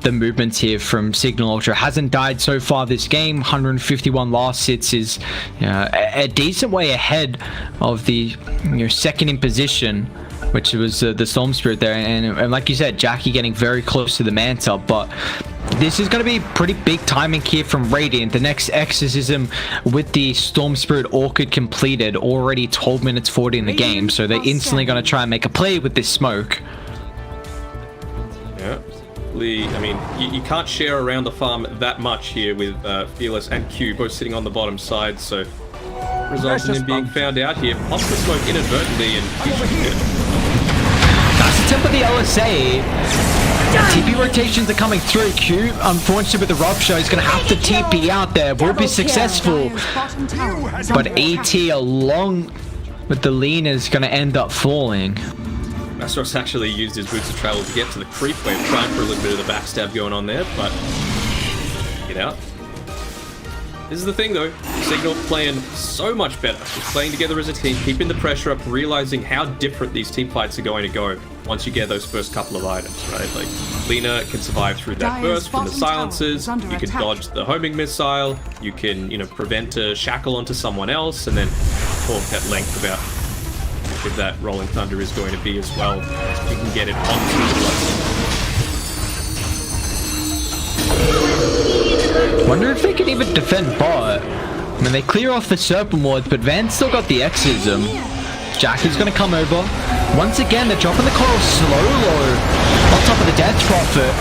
the movements here from Signal Ultra. Hasn't died so far this game. 151 last hits is a decent way ahead of the second in position, which was the Storm Spirit there. And like you said, Jackie getting very close to the Manta, but this is going to be pretty big timing here from Radiant. The next Exorcism with the Storm Spirit Orchid completed, already 12 minutes 40 in the game, so they're instantly going to try and make a play with this smoke. Yeah, I mean, you can't share around the farm that much here with Fearless and Q both sitting on the bottom side, so results in him being found out here. Pops the smoke inadvertently, and he should be good. That's the tip of the LSA. TP rotations are coming through. Q, unfortunately with the Rupture, he's going to have to TP out there. Will be successful. But AT along with the Lean is going to end up falling. Masaros actually used his boots of travel to get to the creep wave, trying for a little bit of the backstab going on there, but get out. This is the thing though, Signal playing so much better. Just playing together as a team, keeping the pressure up, realizing how different these team fights are going to go once you get those first couple of items, right? Like, Lina can survive through that burst from the silences, you can dodge the homing missile, you can, prevent a shackle onto someone else, and then talk at length about if that Rolling Thunder is going to be as well. You can get it onto the blood. Wonder if they can even defend bot. I mean, they clear off the Serpent Wards, but Van's still got the Exorcism. Jackie's going to come over. Once again, they're dropping the coral slow low on top of the Death Prophet.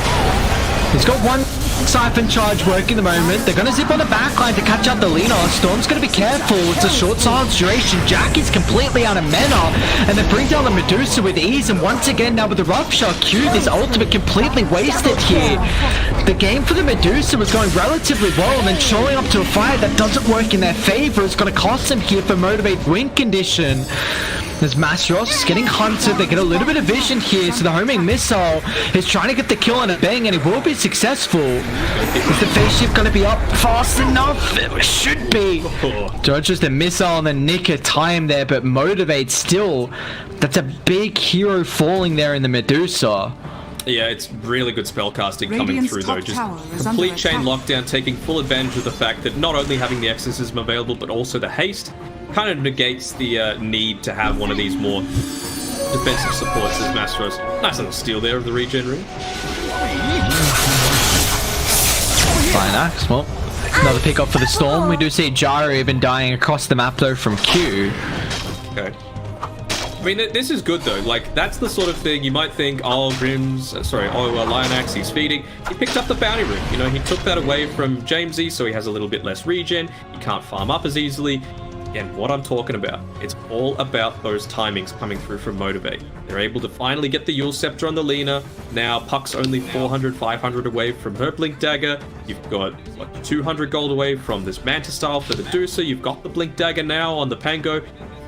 He's got one Siphon charge working at the moment. They're going to zip on the backline to catch up the Lina. Storm's going to be careful. It's a short silence duration. Jackie's completely out of mana. And they bring down the Medusa with ease. And once again, now with the Rupture, Q, this ultimate completely wasted here. The game for the Medusa was going relatively well. And then showing up to a fight that doesn't work in their favor is going to cost them here for Motivate win condition. As Masros is getting hunted, they get a little bit of vision here, so the homing missile is trying to get the kill on a bang, and it will be successful. Is the phase shift going to be up fast enough? It should be. Dodges the missile in the nick of time there, but Motivate still. That's a big hero falling there in the Medusa. Yeah, it's really good spellcasting coming Radiant's through though. top Just tower is complete under chain attack. lockdown, taking full advantage of the fact that not only having the exorcism available, but also the haste kind of negates the need to have one of these more defensive supports as Mastros. Nice little steal there of the regen ring. Fine axe. Well, another pick up for the Storm. We do see Gyro even dying across the map though from Q. Okay. I mean, this is good though. Like, that's the sort of thing you might think, oh, Lionax, he's feeding. He picked up the bounty ring. You know, he took that away from Jamesy, so he has a little bit less regen. He can't farm up as easily. Again, what I'm talking about, it's all about those timings coming through from Motivate. They're able to finally get the Yule Scepter on the Lina. Now, Puck's only 400, 500 away from her Blink Dagger. You've got, what, 200 gold away from this Manta Style for the Medusa. You've got the Blink Dagger now on the Pango.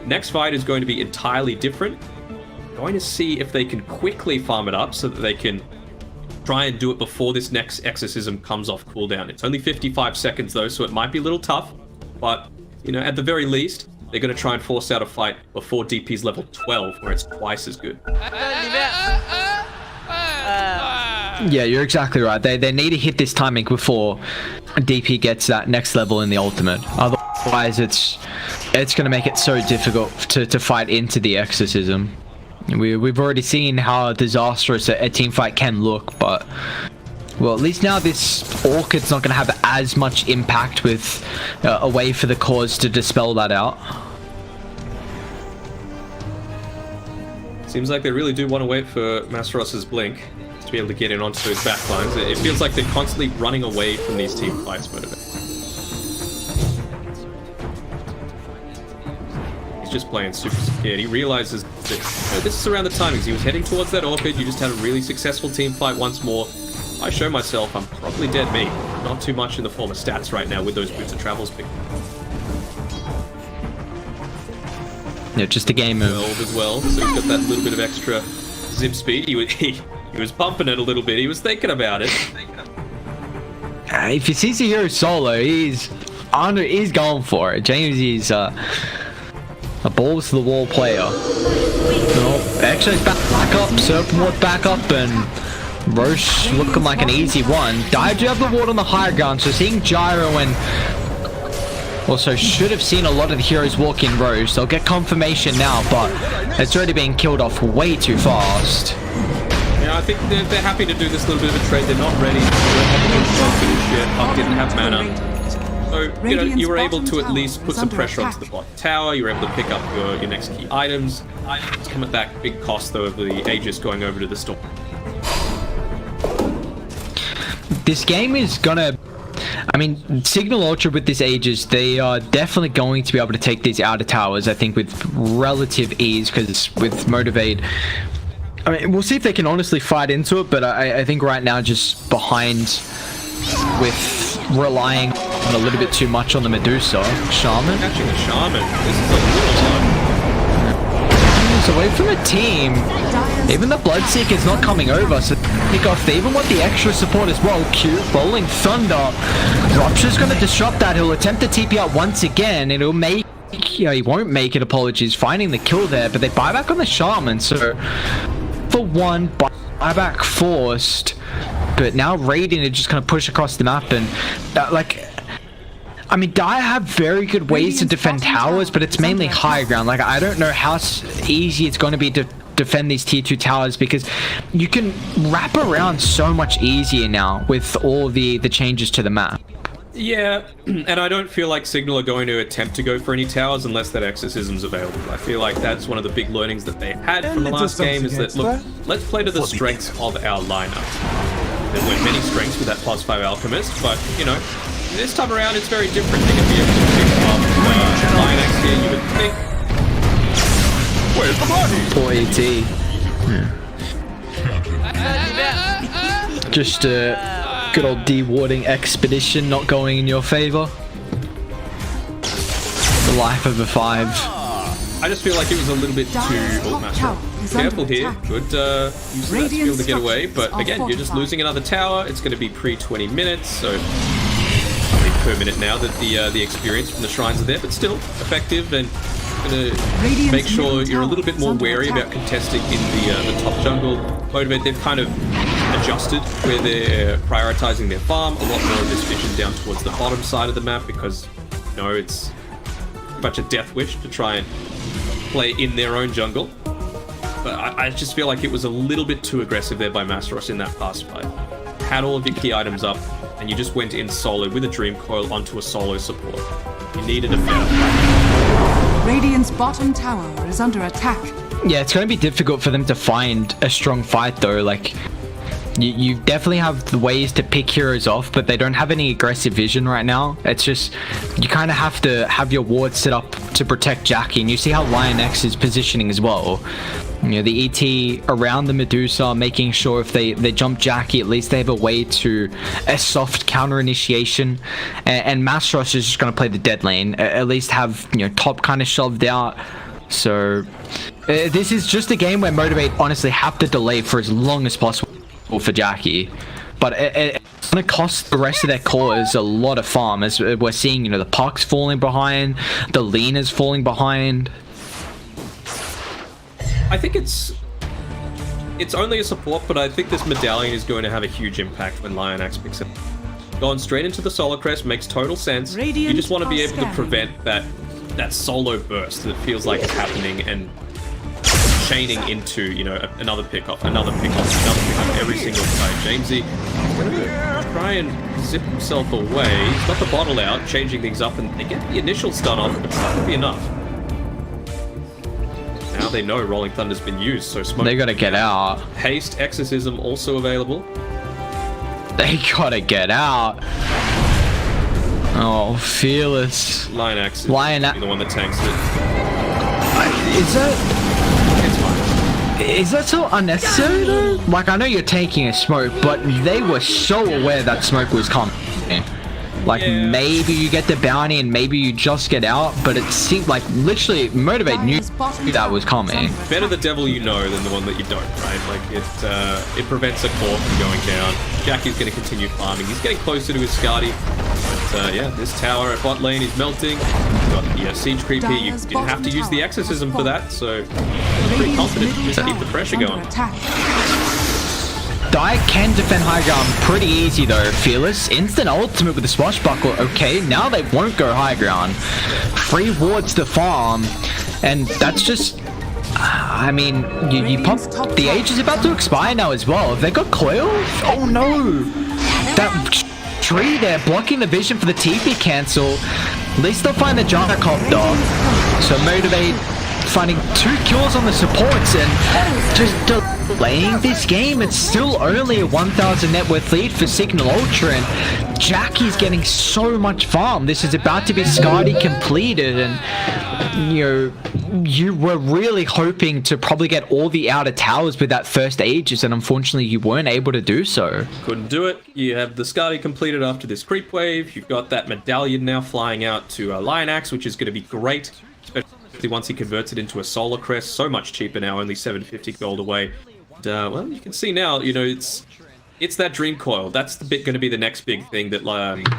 Next fight is going to be entirely different. Going to see if they can quickly farm it up so that they can try and do it before this next exorcism comes off cooldown. It's only 55 seconds though, so it might be a little tough, but you know, at the very least, they're going to try and force out a fight before DP's level 12, where it's twice as good. Yeah, you're exactly right. They need to hit this timing before DP gets that next level in the ultimate. Otherwise, it's going to make it so difficult to fight into the exorcism. We've already seen how disastrous a team fight can look, but well, at least now this Orchid's not going to have as much impact with a way for the cause to dispel that out. Seems like they really do want to wait for Masteros's blink to be able to get in onto those backlines. It feels like they're constantly running away from these team fights, Motivate. He's just playing super scared. He realizes that this is around the timings. He was heading towards that Orchid. You just had a really successful team fight once more. I show myself, I'm probably dead meat. Not too much in the form of stats right now with those boots of travels picked. Yeah, just a game of 12 as well, so he's got that little bit of extra zip speed. He was pumping it a little bit. He was thinking about it. if he sees a hero solo, he's going for it. James is a balls to the wall player. No, actually back up, Serpent Ward back up, and Roche looking like an easy one. Dive up the ward on the higher ground, so seeing Gyro and also should have seen a lot of the heroes walk in Roche. They'll get confirmation now, but it's already being killed off way too fast. Yeah, I think they're happy to do this little bit of a trade. They're not ready. They don't have the Puck and shit. Puck didn't have mana. So, you know, you were able to at least put some pressure onto the bot tower. You were able to pick up your next key items. It's come at that big cost, though, of the Aegis going over to the Storm. This game is gonna... I mean, Signal Ultra with this Aegis, they are definitely going to be able to take these outer towers, I think, with relative ease, because with Motivate... I mean, we'll see if they can honestly fight into it, but I think right now just behind with relying on a little bit too much on the Medusa. Shaman? Catching the Shaman. This is a little hard. So away from the team, even the Bloodseeker's not coming over, so pick off. They even want the extra support as well. Q, Rolling Thunder. Rupture's going to disrupt that. He'll attempt to TP out once again, and it'll make... Yeah, he won't make it, apologies, finding the kill there, but they buy back on the Shaman, so... For one, buyback forced, but now Radiant are just going to push across the map, and like, I mean, Dire have very good ways to defend towers, but it's mainly high ground. Like, I don't know how easy it's going to be to defend these tier 2 towers, because you can wrap around so much easier now with all the changes to the map. Yeah, and I don't feel like Signal are going to attempt to go for any towers unless that exorcism's available. I feel like that's one of the big learnings that they had from the last game is that, look, let's play to the strengths of our lineup. There weren't many strengths with that +5 Alchemist, but, you know, this time around it's very different. They're going to be able to pick up Lionex here, you would think. Where's the body? Poor ET. Yeah. Just a good old dewarding expedition not going in your favor. The life of a 5. I just feel like it was a little bit too... Oh, Master. Careful here. Good using that skill to get away. But again, you're just losing another tower. It's going to be pre-20 minutes, so... per minute now that the experience from the shrines are there, but still effective and going to make sure you're a little bit more wary about contesting in the top jungle. Motivate, they've kind of adjusted where they're prioritizing their farm. A lot more of this vision down towards the bottom side of the map because, you know, it's a bunch of death wish to try and play in their own jungle. But I just feel like it was a little bit too aggressive there by Masteros in that fast fight. Had all of your key items up, and you just went in solo with a Dream Coil onto a solo support. You needed a better. Radiant's bottom tower is under attack. Yeah, it's going to be difficult for them to find a strong fight though. Like, you definitely have the ways to pick heroes off, but they don't have any aggressive vision right now. It's just, you kind of have to have your ward set up to protect Jackie, and you see how Lionex is positioning as well. You know, the ET around the Medusa, making sure if they jump Jackie, at least they have a way to a soft counter initiation. And Masteros is just going to play the dead lane, at least have, you know, top kind of shoved out. So this is just a game where Motivate honestly have to delay for as long as possible for Jackie. But it's going to cost the rest of their cores a lot of farm, as we're seeing, you know, the Puck's falling behind, the Lena's falling behind. I think it's only a support, but I think this medallion is going to have a huge impact when Lionex picks it. Going straight into the Solar Crest makes total sense. You just want to be able to prevent that solo burst that feels like it's happening and chaining into, you know, another pickoff, another pickoff every single fight. Jamesy is going to try and zip himself away. He's got the bottle out, changing things up, and they get the initial stun off, but it's not going to be enough. Now they know Rolling Thunder's been used, so Smoke... They gotta get out. Haste, Exorcism also available. They gotta get out. Oh, Fearless. Lionex is the one that tanks it. Is that so unnecessary though? Like, I know you're taking a smoke, but they were so aware that smoke was coming. Like, yeah. Maybe you get the bounty and maybe you just get out, but it seemed like literally Motivate knew that was coming. Better the devil you know than the one that you don't, right? Like, it prevents a core from going down. Jackie's going to continue farming. He's getting closer to his Skadi. But yeah, this tower at bot lane is melting. You've got the siege creep here. You didn't have to use the exorcism for that, so I'm pretty confident to just keep the pressure going. Dai can defend high ground pretty easy though. Fearless, instant ultimate with the swashbuckle. Okay, now they won't go high ground. Free wards to farm, and that's just... I mean, you pop... The age is about to expire now as well. Have they got coil? Oh no! That tree there blocking the vision for the TP cancel. At least they'll find the gyrocopter. So Motivate finding 2 kills on the supports and just delaying this game. It's still only a 1,000 net worth lead for Signal Ultra, and Jackie's getting so much farm. This is about to be Skadi completed, and you know, you were really hoping to probably get all the outer towers with that first Aegis, and unfortunately you weren't able to do so. Couldn't do it. You have the Skadi completed after this creep wave. You've got that medallion now flying out to Lionex, which is going to be great, especially once he converts it into a Solar Crest. So much cheaper now, only 750 gold away. And, well, you can see now, you know, it's that Dream Coil. That's going to be the next big thing that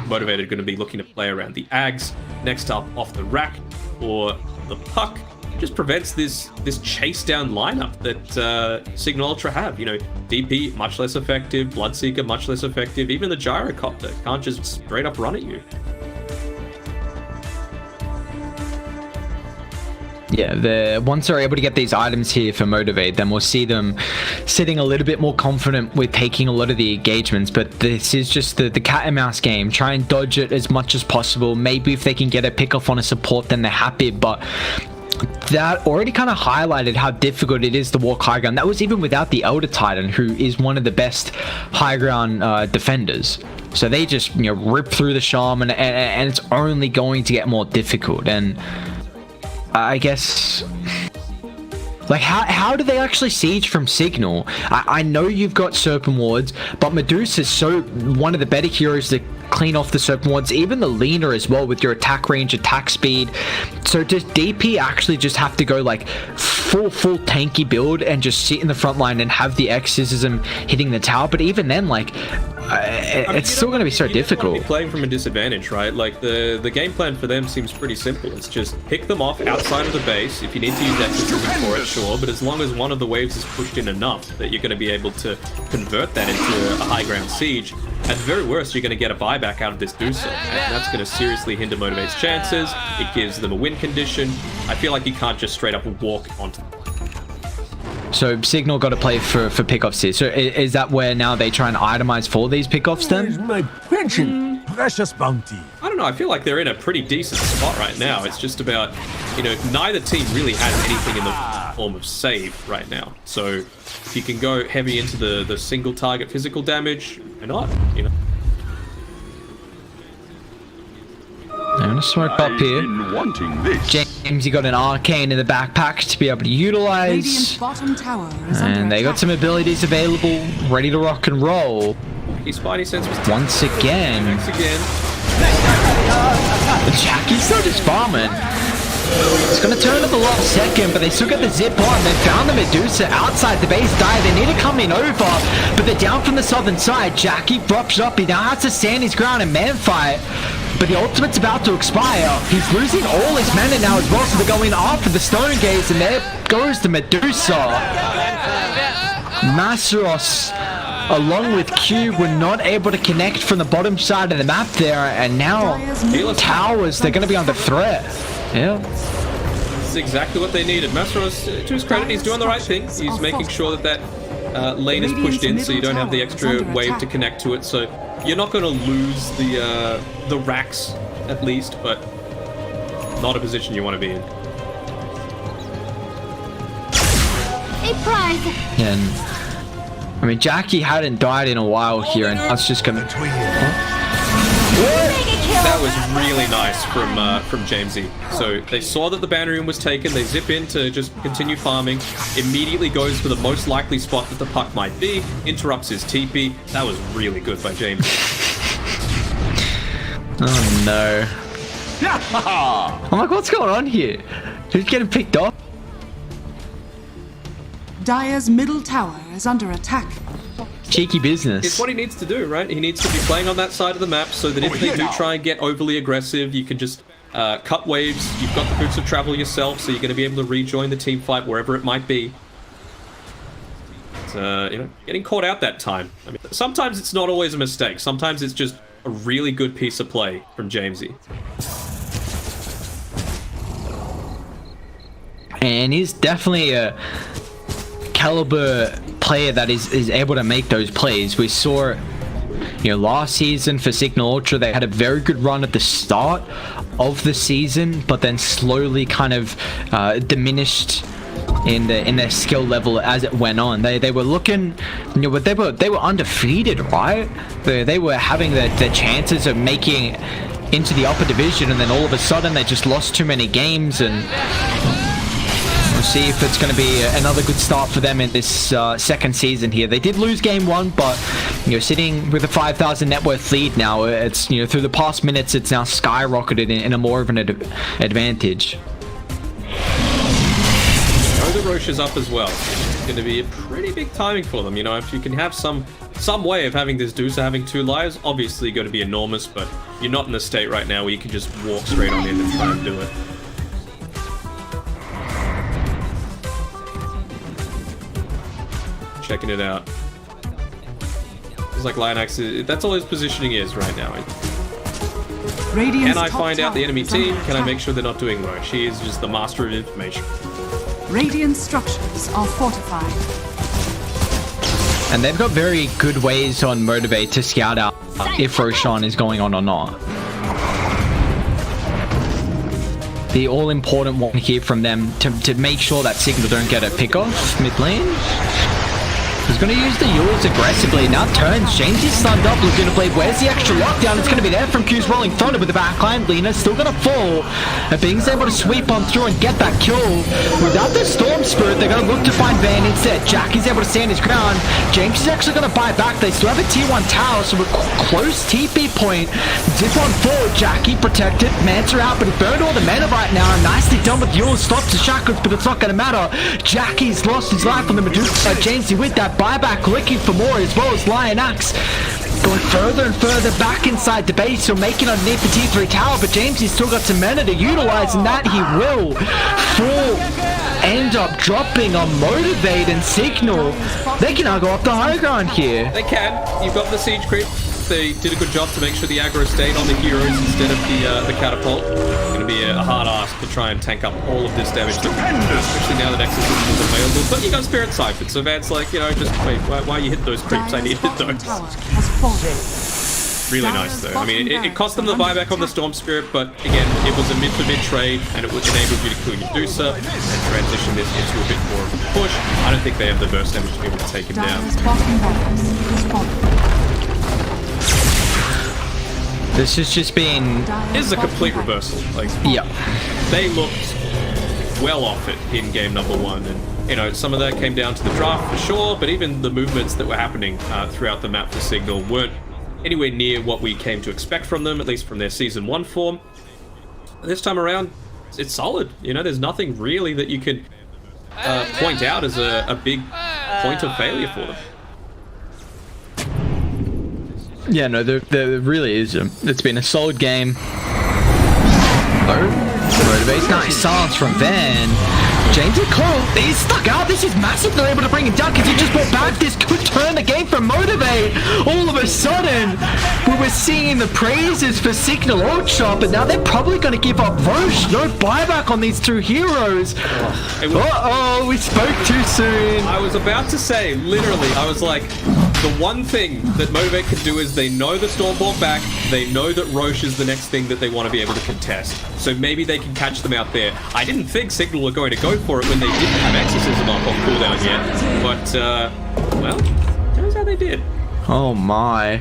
Motivated going to be looking to play around. The Ags next up off the rack, or the Puck. It just prevents this chase down lineup that Signal Ultra have. You know, DP much less effective, Bloodseeker much less effective. Even the Gyrocopter can't just straight up run at you. Yeah, once they're able to get these items here for Motivate, then we'll see them sitting a little bit more confident with taking a lot of the engagements. But this is just the cat and mouse game. Try and dodge it as much as possible. Maybe if they can get a pick off on a support, then they're happy. But that already kind of highlighted how difficult it is to walk high ground. That was even without the Elder Titan, who is one of the best high ground defenders. So they just, rip through the Shaman, and it's only going to get more difficult. And I guess, like, how do they actually siege from Signal? I know you've got Serpent Wards, but Medusa's so one of the better heroes to clean off the Serpent Wards, even the leaner as well with your attack range, attack speed. So does DP actually just have to go like full tanky build and just sit in the front line and have the exorcism hitting the tower? But even then, like, it's still going to be so difficult. Be playing from a disadvantage, right? Like the game plan for them seems pretty simple. It's just pick them off outside of the base. If you need to use exorcism for it, sure. But as long as one of the waves is pushed in enough that you're going to be able to convert that into a high ground siege, at the very worst, you're going to get a buyback out of this Dusa, and that's going to seriously hinder Motivate's chances. It gives them a win condition. I feel like you can't just straight up walk onto them. So Signal got to play for pickoffs here. So is that where now they try and itemize for these pickoffs then? My pension, precious bounty. I don't know. I feel like they're in a pretty decent spot right now. It's just about, neither team really has anything in the form of save right now. So if you can go heavy into the single target physical damage, why not? I'm gonna smoke up here. James, you got an arcane in the backpack to be able to utilize. Radiant's bottom tower is under And they got attack. some abilities available, ready to rock and roll. His Spidey sense was Once again. once again. Jackie's still just farming. It's gonna turn at the last second, but they still got the zip on. They found the Medusa outside the base dive. They need to come in over, but they're down from the southern side. Jackie drops up. He now has to stand his ground and man fight. But the ultimate's about to expire. He's losing all his mana now as well, so they're going after the Stone Gaze, and there goes the Medusa. Masaros, along with Q, were not able to connect from the bottom side of the map there, and now towers, they're going to be under threat. Yeah. This is exactly what they needed. Masaros, to his credit, he's doing the right thing. He's making sure that lane is pushed in, so you don't have the extra wave to connect to it. So you're not going to lose the racks, at least, but not a position you want to be in. A prize. And I mean, Jackie hadn't died in a while here, and that's just gonna. That was really nice from Jamesy. So they saw that the banner room was taken. They zip in to just continue farming. Immediately goes for the most likely spot that the puck might be. Interrupts his TP. That was really good by James. Oh no! I'm like, what's going on here? Who's getting picked off? Dire's middle tower is under attack. Cheeky business. It's what he needs to do, right? He needs to be playing on that side of the map so that if they do try and get overly aggressive, you can just cut waves. You've got the boots of travel yourself, so you're going to be able to rejoin the team fight wherever it might be. But, getting caught out that time. I mean, sometimes it's not always a mistake. Sometimes it's just a really good piece of play from Jamesy. And he's definitely a caliber player that is able to make those plays. We saw, last season for Signal Ultra, they had a very good run at the start of the season, but then slowly kind of diminished in their skill level as it went on. They were looking, they were undefeated, right? They were having their chances of making into the upper division, and then all of a sudden they just lost too many games, and we'll see if it's going to be another good start for them in this second season here. They did lose game one, but sitting with a 5,000 net worth lead now, it's through the past minutes, it's now skyrocketed in a more of an advantage. The Roche is up as well. It's going to be a pretty big timing for them. If you can have some way of having this Dusa having 2 lives, obviously going to be enormous, but you're not in a state right now where you can just walk straight on in and try and do it. Checking it out. It's like Lionax, that's all his positioning is right now. Radiant's Can I top find out the tower enemy is under team? Can I attack. make sure they're not doing well? She is just the master of information. Radiant structures are fortified. And they've got very good ways on Motivate to scout out if Roshan is going on or not. The all-important one here from them to make sure that Signal don't get a pick-off mid-lane. He's going to use the Euros aggressively. Now turns. James is stunned up. Looking to play. Where's the extra lockdown? It's going to be there from Q's Rolling Thunder with the backline. Lena's still going to fall. And Bing's able to sweep on through and get that kill. Without the Storm Spirit, they're going to look to find Van instead. Jackie's able to stand his ground. James is actually going to buy back. They still have a T1 tower, so we're close TP point. Dip on forward. Jackie protected. Manta out, but he burned all the mana right now. Nicely done with Euros. Stops the shackles, but it's not going to matter. Jackie's lost his life on the Medusa. Jamesy with that buyback, looking for more, as well as Lion Axe going further and further back inside the base, so making underneath the T3 tower, but Jamesy's still got some mana to utilize, and that he will. Full end up dropping on Motivate and Signal. They can now go up the high ground here. They can. You've got the siege creep. They did a good job to make sure the aggro stayed on the heroes instead of the catapult. It's going to be a hard ask to try and tank up all of this damage, especially now that Exorcism is available. But you got Spirit Siphon, so Van's like, you know, just wait, why you hit those creeps? I need to hit Bottom those. tower has fallen. Really nice though. I mean, it cost them the buyback on the Storm Spirit, but again, it was a mid-for-mid trade, and it would enable you to kill Medusa and transition this into a bit more of a push. I don't think they have the burst damage to be able to take him down. Dire's bottom barracks has fallen. This has just been... This is a complete reversal. Like, Yeah. they looked well off it in game number one, and you know, some of that came down to the draft for sure, but even the movements that were happening throughout the map for Signal weren't anywhere near what we came to expect from them, at least from their season 1 form. This time around, it's solid. You know, there's nothing really that you could point out as a big point of failure for them. Yeah, no, there really is. It's been a solid game. Motivate. Nice silence from Van. James and Cole, he's stuck out. This is massive. They're able to bring him down because he just brought back. This could turn the game for Motivate. All of a sudden, we were seeing the praises for Signal Oddshot, but now they're probably going to give up Roche. No buyback on these two heroes. Uh-oh, we spoke too soon. I was about to say, literally, I was like, the one thing that Motivate can do is they know the Storm brought back, they know that Roche is the next thing that they want to be able to contest. So maybe they can catch them out there. I didn't think Signal were going to go for it when they didn't have Exorcism up on cooldown yet. But, well, turns out they did. Oh my.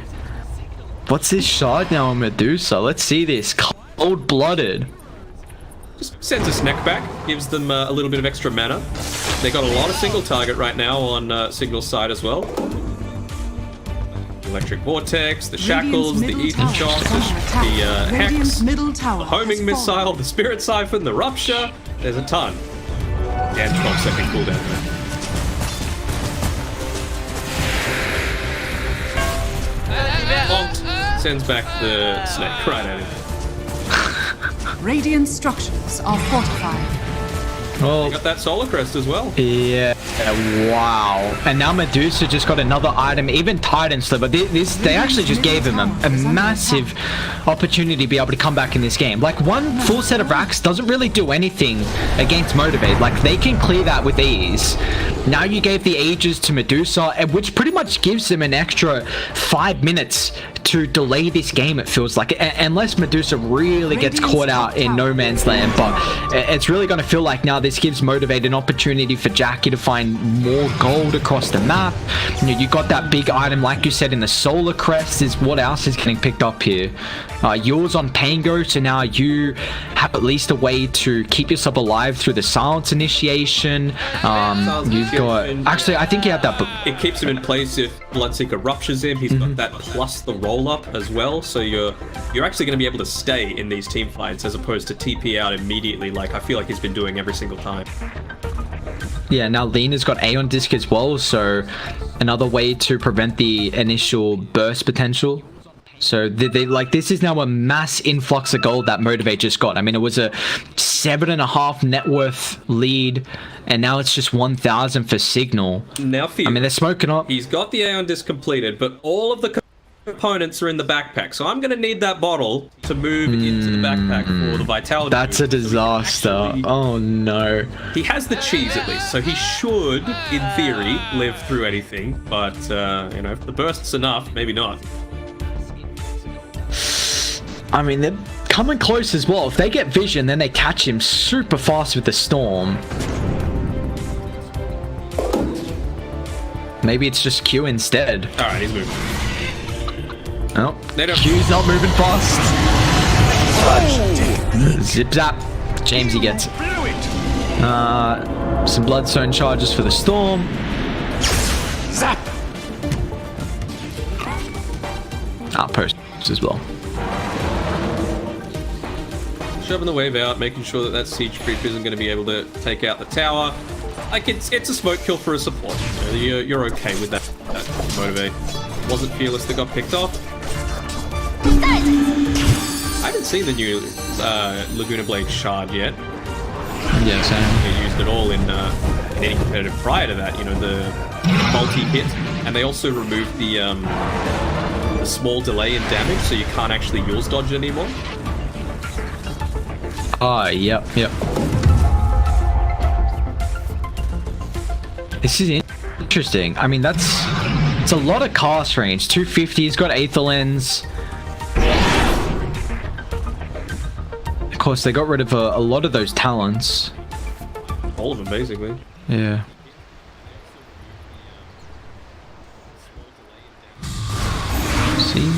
What's this shard now on Medusa? Let's see this. Cold-blooded. Just sends a snack back, gives them a little bit of extra mana. They got a lot of single target right now on Signal's side as well. Electric Vortex, the Shackles, the Ether Shock, the Hex, the Homing Missile, the Spirit Siphon, the Rupture. There's a ton. And 12-second cooldown. Bonked. Sends back the snake right at him. Radiant structures are fortified. Oh, Got that Solar Crest as well. yeah. Wow. And now Medusa just got another item, even Titan Sliver. They actually just gave him a massive opportunity to be able to come back in this game. Like, one full set of racks doesn't really do anything against Motivate. Like, they can clear that with ease. Now you gave the Aegis to Medusa, which pretty much gives them an extra 5 minutes to delay this game, it feels like, unless Medusa really gets caught out in no man's land. But it's really going to feel like now this gives Motivate an opportunity for Jackie to find more gold across the map. You know, you got that big item, like you said, in the Solar Crest. Is what else is getting picked up here? Yours on Pango, so now you have at least a way to keep yourself alive through the Silence Initiation. You've got... Actually, I think you have that... It keeps him in place if Bloodseeker ruptures him. He's got that plus the roll-up as well, so you're actually going to be able to stay in these team fights as opposed to TP out immediately like I feel like he's been doing every single time. Yeah, now Lena's got Aeon Disc as well, so another way to prevent the initial burst potential. So they like, this is now a mass influx of gold that Motivate just got. I mean, it was a 7.5 net worth lead, and now it's just 1,000 for Signal. Now, I mean, they're smoking up. He's got the Aeon Disc completed, but all of the Opponents are in the backpack, so I'm going to need that bottle to move into the backpack for the vitality. That's a boost. disaster. Actually, Oh no. he has the cheese at least, so he should, in theory, live through anything. But you know, if the burst's enough, maybe not. I mean, they're coming close as well. If they get vision, then they catch him super fast with the storm. Maybe it's just Q instead. All right, he's moving. Oh, They don't- Q's not moving fast. Zip zap. Jamesy gets it. Some bloodstone charges for the storm. Zap! Outposts as well. Shoving the wave out, making sure that that siege creep isn't going to be able to take out the tower. Like, it's a smoke kill for a support. You know, you're okay with that motivate. Wasn't Fearless that got picked off. I haven't seen the new Laguna Blade shard yet. Yeah, same. They used it all in any competitive prior to that. You know, the multi-hit, and they also removed the small delay in damage, so you can't actually Yule's dodge it anymore. Ah, yep. This is interesting. I mean, it's a lot of cast range. 250. He's got Aether Lens. Of course, they got rid of a lot of those talents. All of them, basically. Yeah. See?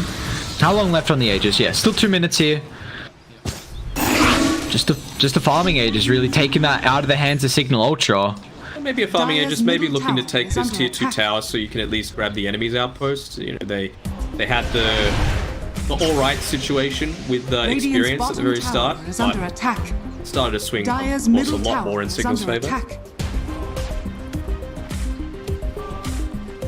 How long left on the Aegis? Yeah, still 2 minutes here. Just a farming Aegis, really taking that out of the hands of Signal Ultra. Maybe a farming Dire's Aegis, maybe middle looking to tower take is this under tier 2 attack. tower so you can at least grab the enemy's outposts. You know, they had the alright situation with Radiant's experience at the very bottom start, tower is but under attack. started to swing Dire's also a middle lot tower more in is Signal's under favor. attack.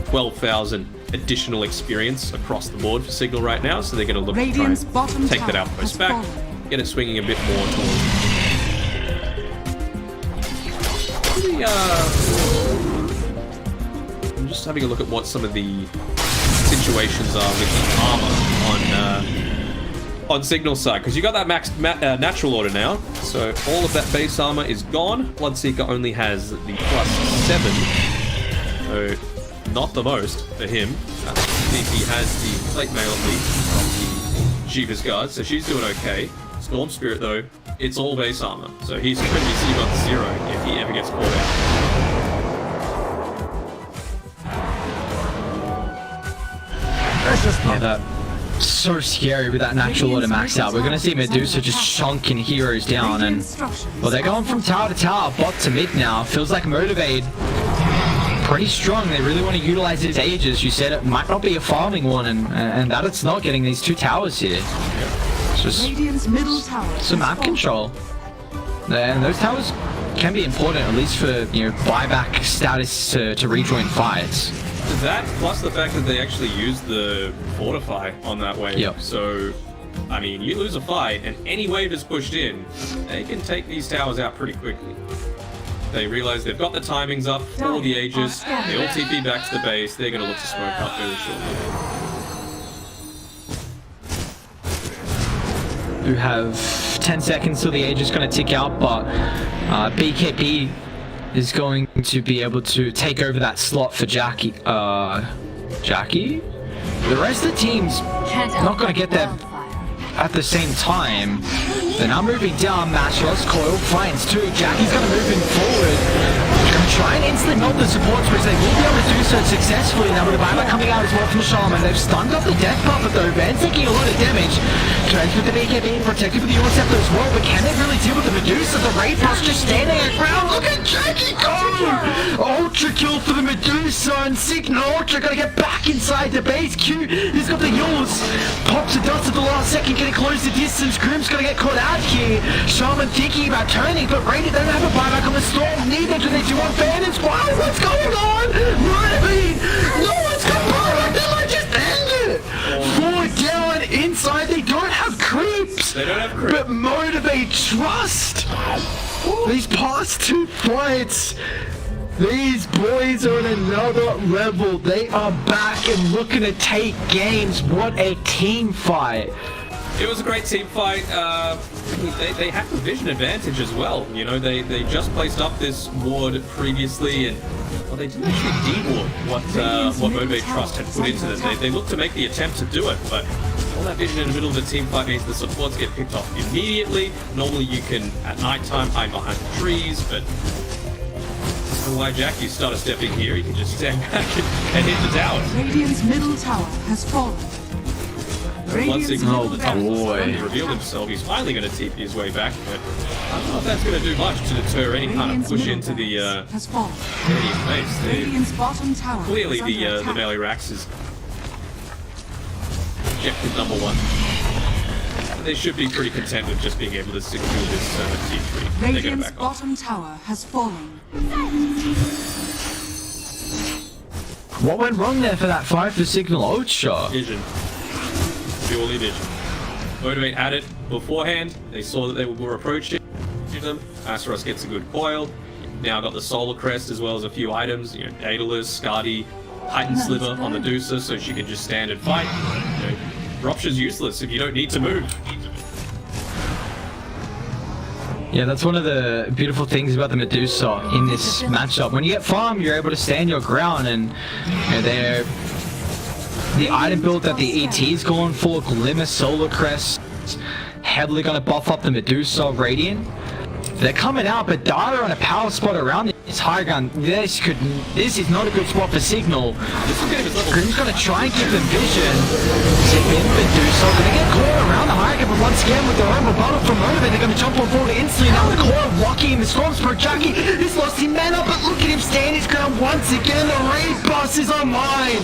12,000 additional experience across the board for Signal right now, so they're going to look to try Radiant's and bottom take that tower outpost has back, fallen. get it swinging a bit more towards I'm just having a look at what some of the situations are with the armor on Signal's side, because you got that natural order now, so all of that base armor is gone. Bloodseeker only has the +7, so not the most for him. DP has the plate mail at least from the Shiva's guard, so she's doing okay. Storm Spirit though, it's all base armor, so he's going to be C-0 if he ever gets caught out. Yeah, that so scary with that natural order max out. We're gonna see Medusa just chunking heroes down, and well, they're going from tower to tower, bot to mid now. Feels like Motivate pretty strong. They really want to utilize its Aegis. You said it might not be a farming one, and that it's not getting these 2 towers here. It's just Radiant's middle tower some has map fallen. control, and those towers can be important, at least for, you know, buyback status to rejoin fights. That, plus the fact that they actually used the Fortify on that wave. Yep. So, I mean, you lose a fight, and any wave is pushed in, they can take these towers out pretty quickly. They realize they've got the timings up for the Aegis, they all TP back to the base, they're going to look to smoke up very shortly. You have 10 seconds till the age is going to tick out, but BKB is going to be able to take over that slot for Jackie. Jackie? The rest of the team's not going to get there at the same time. They're now moving down. Mashos, Coil finds 2. Jackie's going to move in forward. Going to try and instantly melt the supports, which they will be able to do so successfully. Now with the buyback coming out as well from Shaman, they've stunned up the death puppet though. Ben's taking a lot of damage. Trends with the BKB protected with the Scepter as well, but can they really deal with the Medusa? The Raid Boss just standing at ground. Look at Jackie go! Ultra kill for the Medusa, and Signal Ultra going to get back inside the base. Q, he's got the Yules. Pops the dust at the last second, getting close to distance. Grim's going to get caught out here. Shaman thinking about turning, but Raided don't have a buyback on the Storm. Neither do they do on Bandits. Wow, what's going on? Motivate! No one's got buyback. They might just end it. 4 down inside. They don't have creeps. They don't have creeps. But Motivate trust. These past 2 fights, These boys are on another level. They are back and looking to take games. What a team fight. It was a great team fight. They had the vision advantage as well. You know, they just placed up this ward previously, and well, they didn't actually de-ward what Motivate Trust had put into them. They looked to make the attempt to do it, but all that vision in the middle of the team fight means the supports get picked off immediately. Normally you can, at nighttime, hide behind the trees, but why Jack, you start stepping here, you can just stand back and hit the tower. Radiant's middle tower has fallen. Blood Signal at the top of the boy. storm, he revealed himself. He's finally going to TP his way back, but I don't know if that's going to do much to deter any kind of push into the has fallen. enemy face. Radiant's bottom tower Clearly is the under attack. melee racks is objective number one. They should be pretty content with just being able to secure this T3. They're going to Radiant's back off. bottom tower has fallen. What went wrong there for that fight for Signal ult shot? Vision. Purely vision. Motivate had it beforehand. They saw that they were approaching them. Asteros gets a good coil. Now got the Solar Crest as well as a few items. You know, Daedalus, Skadi, Heightened Sliver on the Medusa, so she can just stand and fight. You know, Rupture's useless if you don't need to move. Yeah, that's one of the beautiful things about the Medusa in this matchup. When you get farm, you're able to stand your ground, and you know, the item build that the ET's going for, Glimmer, Solar Crest, heavily going to buff up the Medusa, Radiant. They're coming out, but Dara on a power spot around this high ground. This is not a good spot for Signal. Grim's going to try and give them vision. Zip in, Medusa. Going to get caught around the high ground, but once again with their own rebuttal from Motivate, they're going to jump on forward instantly. Now the core walking in the Storm's Pro Jackie. He's lost his mana, but look at him stand his ground once again. The raid bus is online.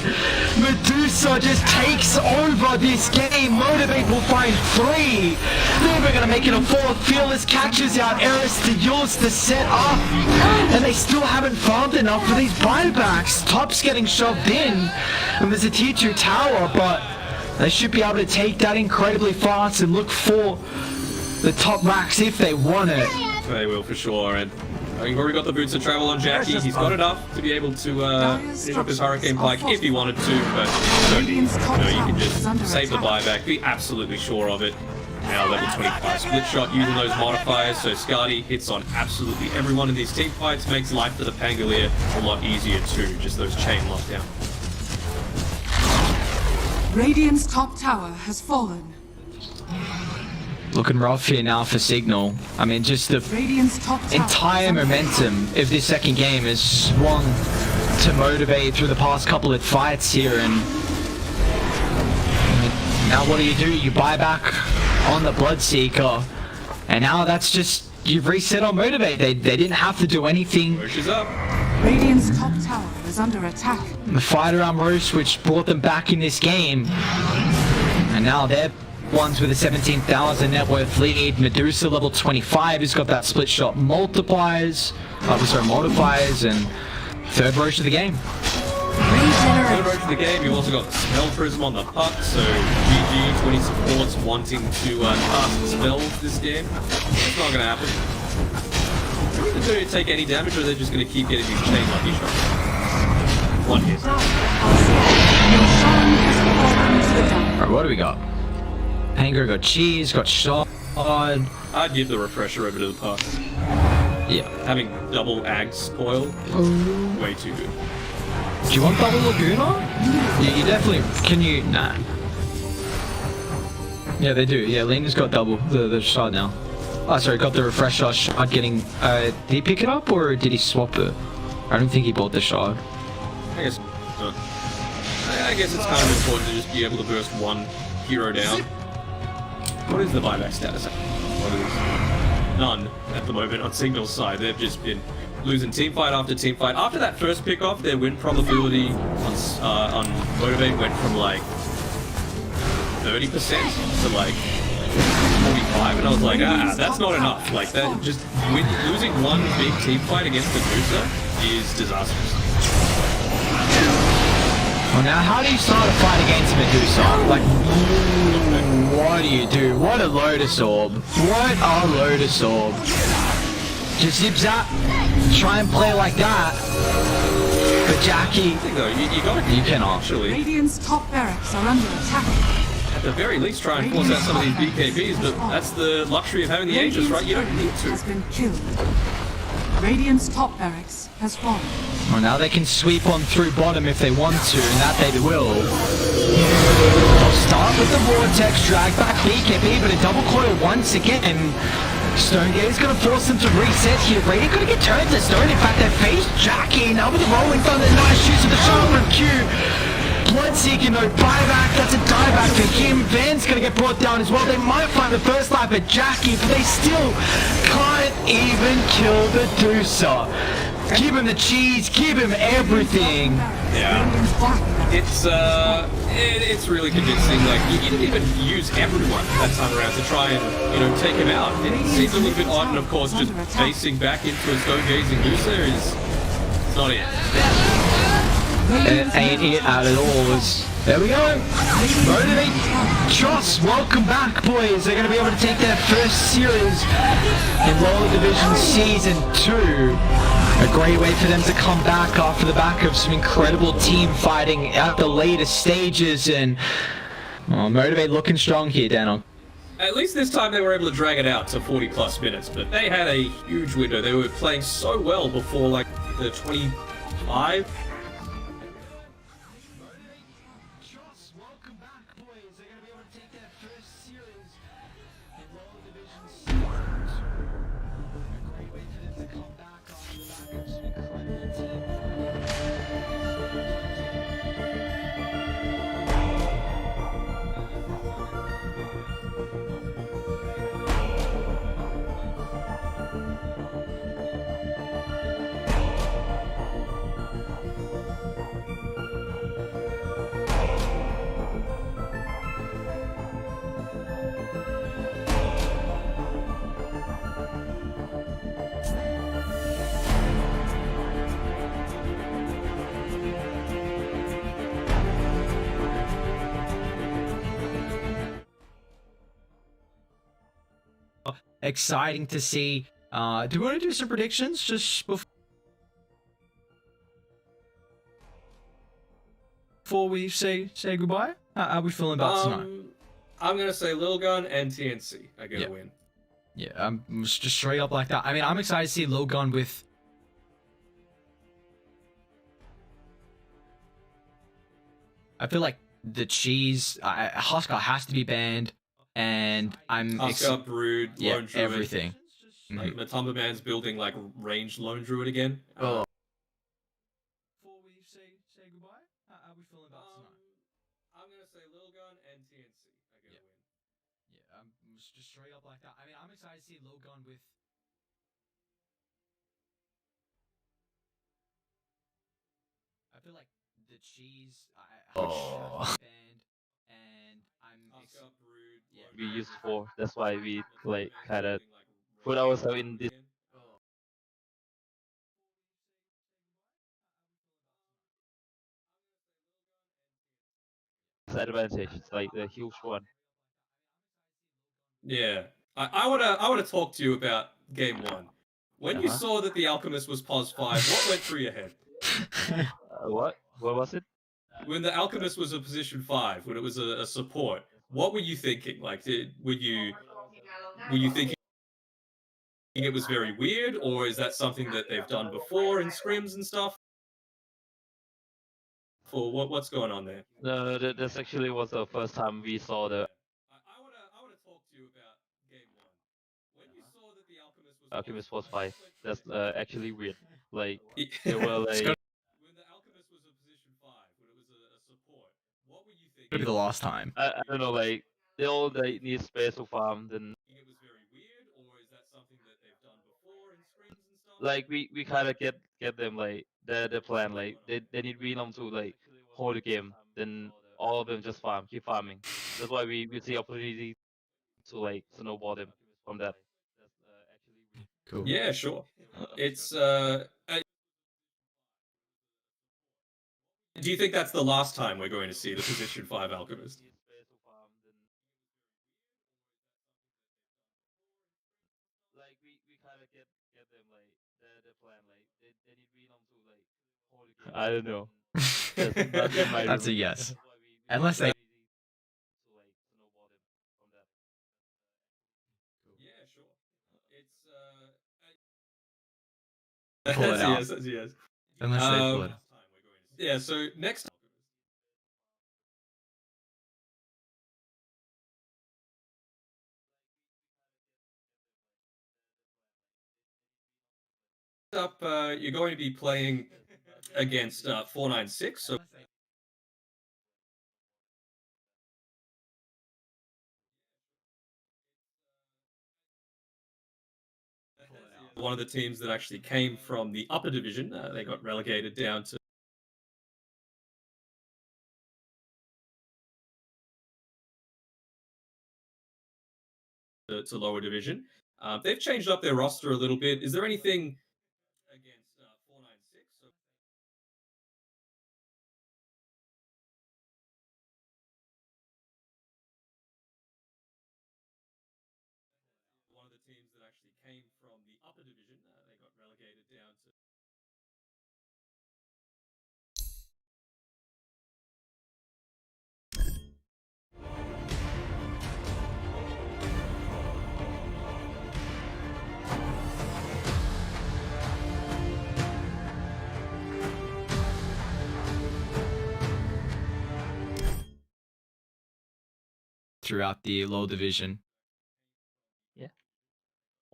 Medusa just takes over this game. Motivate will find 3. Then we're going to make it a 4th. Fearless catches out Eris to yours to set up. And they still haven't farmed enough for these buybacks. Top's getting shoved in. And there's a tier 2 tower, but they should be able to take that incredibly fast and look for the top racks if they want it. They will for sure, and you've already got the boots of travel on Jackie. He's got enough to be able to finish up his Hurricane Pike if he wanted to, but you can just save the buyback, be absolutely sure of it. Now level 25 split shot using those modifiers, so Skadi hits on absolutely everyone in these team fights, makes life for the Pangolier a lot easier too, just those chain lockdown. Radiant's top tower has fallen. Looking rough here now for Signal. I mean, just the Radiant's top tower entire is under momentum of this second game has swung to Motivate through the past couple of fights here, and now what do? You buy back on the Bloodseeker, and now that's just, you've reset on Motivate. They didn't have to do anything. Pushes up. Radiant's top tower is under attack. The fight around Roche, which brought them back in this game, and now they're ones with a 17,000 net worth lead. Medusa level 25 has got that split shot modifiers, and third Roche of the game. Third Roche of the game, you've also got the Spell Prism on the puck, so GG, 20 supports wanting to cast spells this game. It's not going to happen. Are they going to take any damage, or are they just going to keep getting these chain lucky shots? One hit. Alright, what do we got? Hanger got cheese, got shot. I'd give the refresher over to the puck. Yeah. Having double Ags coil, way too good. Do you want double Laguna? Yeah, you definitely... Can you... Nah. Yeah, they do. Yeah, Lena's got double the shot now. Oh, sorry, got the refresher shot getting... did he pick it up or did he swap it? I don't think he bought the shot. I guess not. I guess it's kind of important to just be able to burst one hero down. What is the buyback status? What is... None at the moment on Signal's side. They've just been losing team fight after team fight. After that first pick-off, their win probability on Motivate went from like 30% to like 45, and I was like, that's not enough. Like that, just losing one big team fight against Medusa is disastrous. Well, now how do you start a fight against Medusa? Like, what do you do? What a Lotus Orb. What a Lotus Orb. Just zip zap. Try and play like that. But Jackie, No, you got you cannot. Actually, Radiant's top barracks are under attack. at the very least, try and force out some of these BKBs, but that's the luxury of having the Aegis, right? You don't need has to. been killed. Radiant's top barracks has fallen. Well, now they can sweep on through bottom if they want to, and that they will. They'll start with the Vortex, drag back BKB, but a double coil once again. Stonegate's gonna force them to reset here. Radiant gonna get turned to stone. In fact, they face Jackie now with the Rolling Thunder. Nice use of the shot from Q. Bloodseeker, no buyback. That's a dieback for him. Van's gonna get brought down as well. They might find the first life at Jackie, but they still can't even kill the Deucer. Give him the cheese. Give him everything. Yeah. It's really convincing. Like, you didn't even use everyone that time around to try and, take him out. It seems a little bit odd, and of course, just facing back into a stone-gazing Deucer is not it. It ain't it at all. There we go. Motivate Trust. Welcome back, boys. They're going to be able to take their first series in Lower Division Season 2. A great way for them to come back after the back of some incredible team fighting at the later stages. And Motivate looking strong here, Daniel. At least this time they were able to drag it out to 40+ minutes, but they had a huge window. They were playing so well before, like, the 25. Exciting to see. Do we want to do some predictions just before we say goodbye? How are we feeling about tonight? I'm gonna say Lil Gun and TNC are gonna win. Yeah, just straight up like that. I mean, I'm excited to see Lil Gun with. I feel like the cheese Huskar has to be banned. And I'm Huskar, Brood, yeah, Lone Druid, everything. Like Matumba Man's building like ranged Lone Druid again. Before we say goodbye, how are we feeling about tonight? I'm gonna say Lil Gun and TNC are gonna win. Yeah, just straight up like that. I mean, I'm excited to see Lil Gun with. I feel like the cheese banned, and I'm. Huskar, Brood, Lone We Druid, used 4. That's why we like kind of put ourselves in this advantage. It's like the huge one. Yeah, I wanna talk to you about game 1. When you saw that the Alchemist was +5, what went through your head? What? What was it? When the Alchemist was a position 5, when it was a support, what were you thinking? Like, were you thinking it was very weird, or is that something that they've done before in scrims and stuff? Or what's going on there? No, this actually was the first time we saw the I wanna talk to you about game 1. When you saw that the Alchemist was 5. That's actually weird. Like it they were like when the Alchemist was a position 5, when it was a support, what were you thinking? Maybe the last time. I don't know, like they all need space to farm. Then It was very weird, or is that something that they've done before in scrims and stuff? like we kind of get them like the plan, like they need Venom to like hold the game. Then all of them just keep farming. That's why we see opportunity to like snowball them from that. Cool. Yeah, sure. It's do you think that's the last time we're going to see the position 5 Alchemist? Like we kind of get them like I don't know. That's in my That's a room. yes. Unless they Yeah, sure. It's pull it that's a out. yes. That's a yes. Unless they pull it. Yeah. So next up, you're going to be playing against 496. So one of the teams that actually came from the upper division. They got relegated down to lower division. They've changed up their roster a little bit. Is there anything against 496? So one of the teams that actually came from the upper division. They got relegated down Throughout the low division.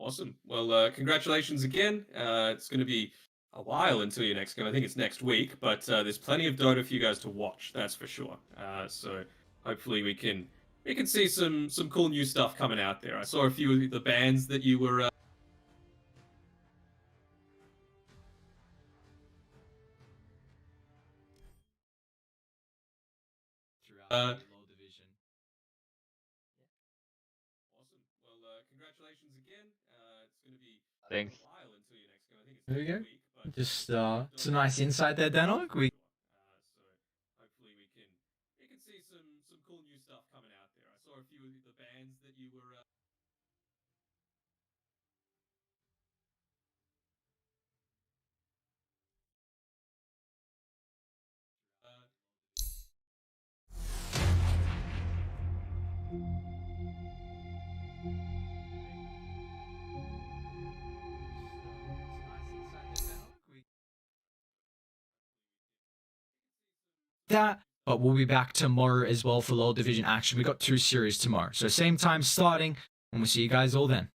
Awesome. Well, congratulations again. It's going to be a while until your next game. I think it's next week, but there's plenty of Dota for you guys to watch. That's for sure. So hopefully we can see some cool new stuff coming out there. I saw a few of the bands that you were. Throughout the low division. Awesome. Well, congratulations again. It's going to be Thanks. a while until your next game. I think it's There we next go. week, but Just some nice insight there, Danog. so hopefully we can see some cool new stuff coming out there. I saw a few of the bands that you were. That, but we'll be back tomorrow as well for low division action. We got 2 series tomorrow, so same time starting, and we'll see you guys all then.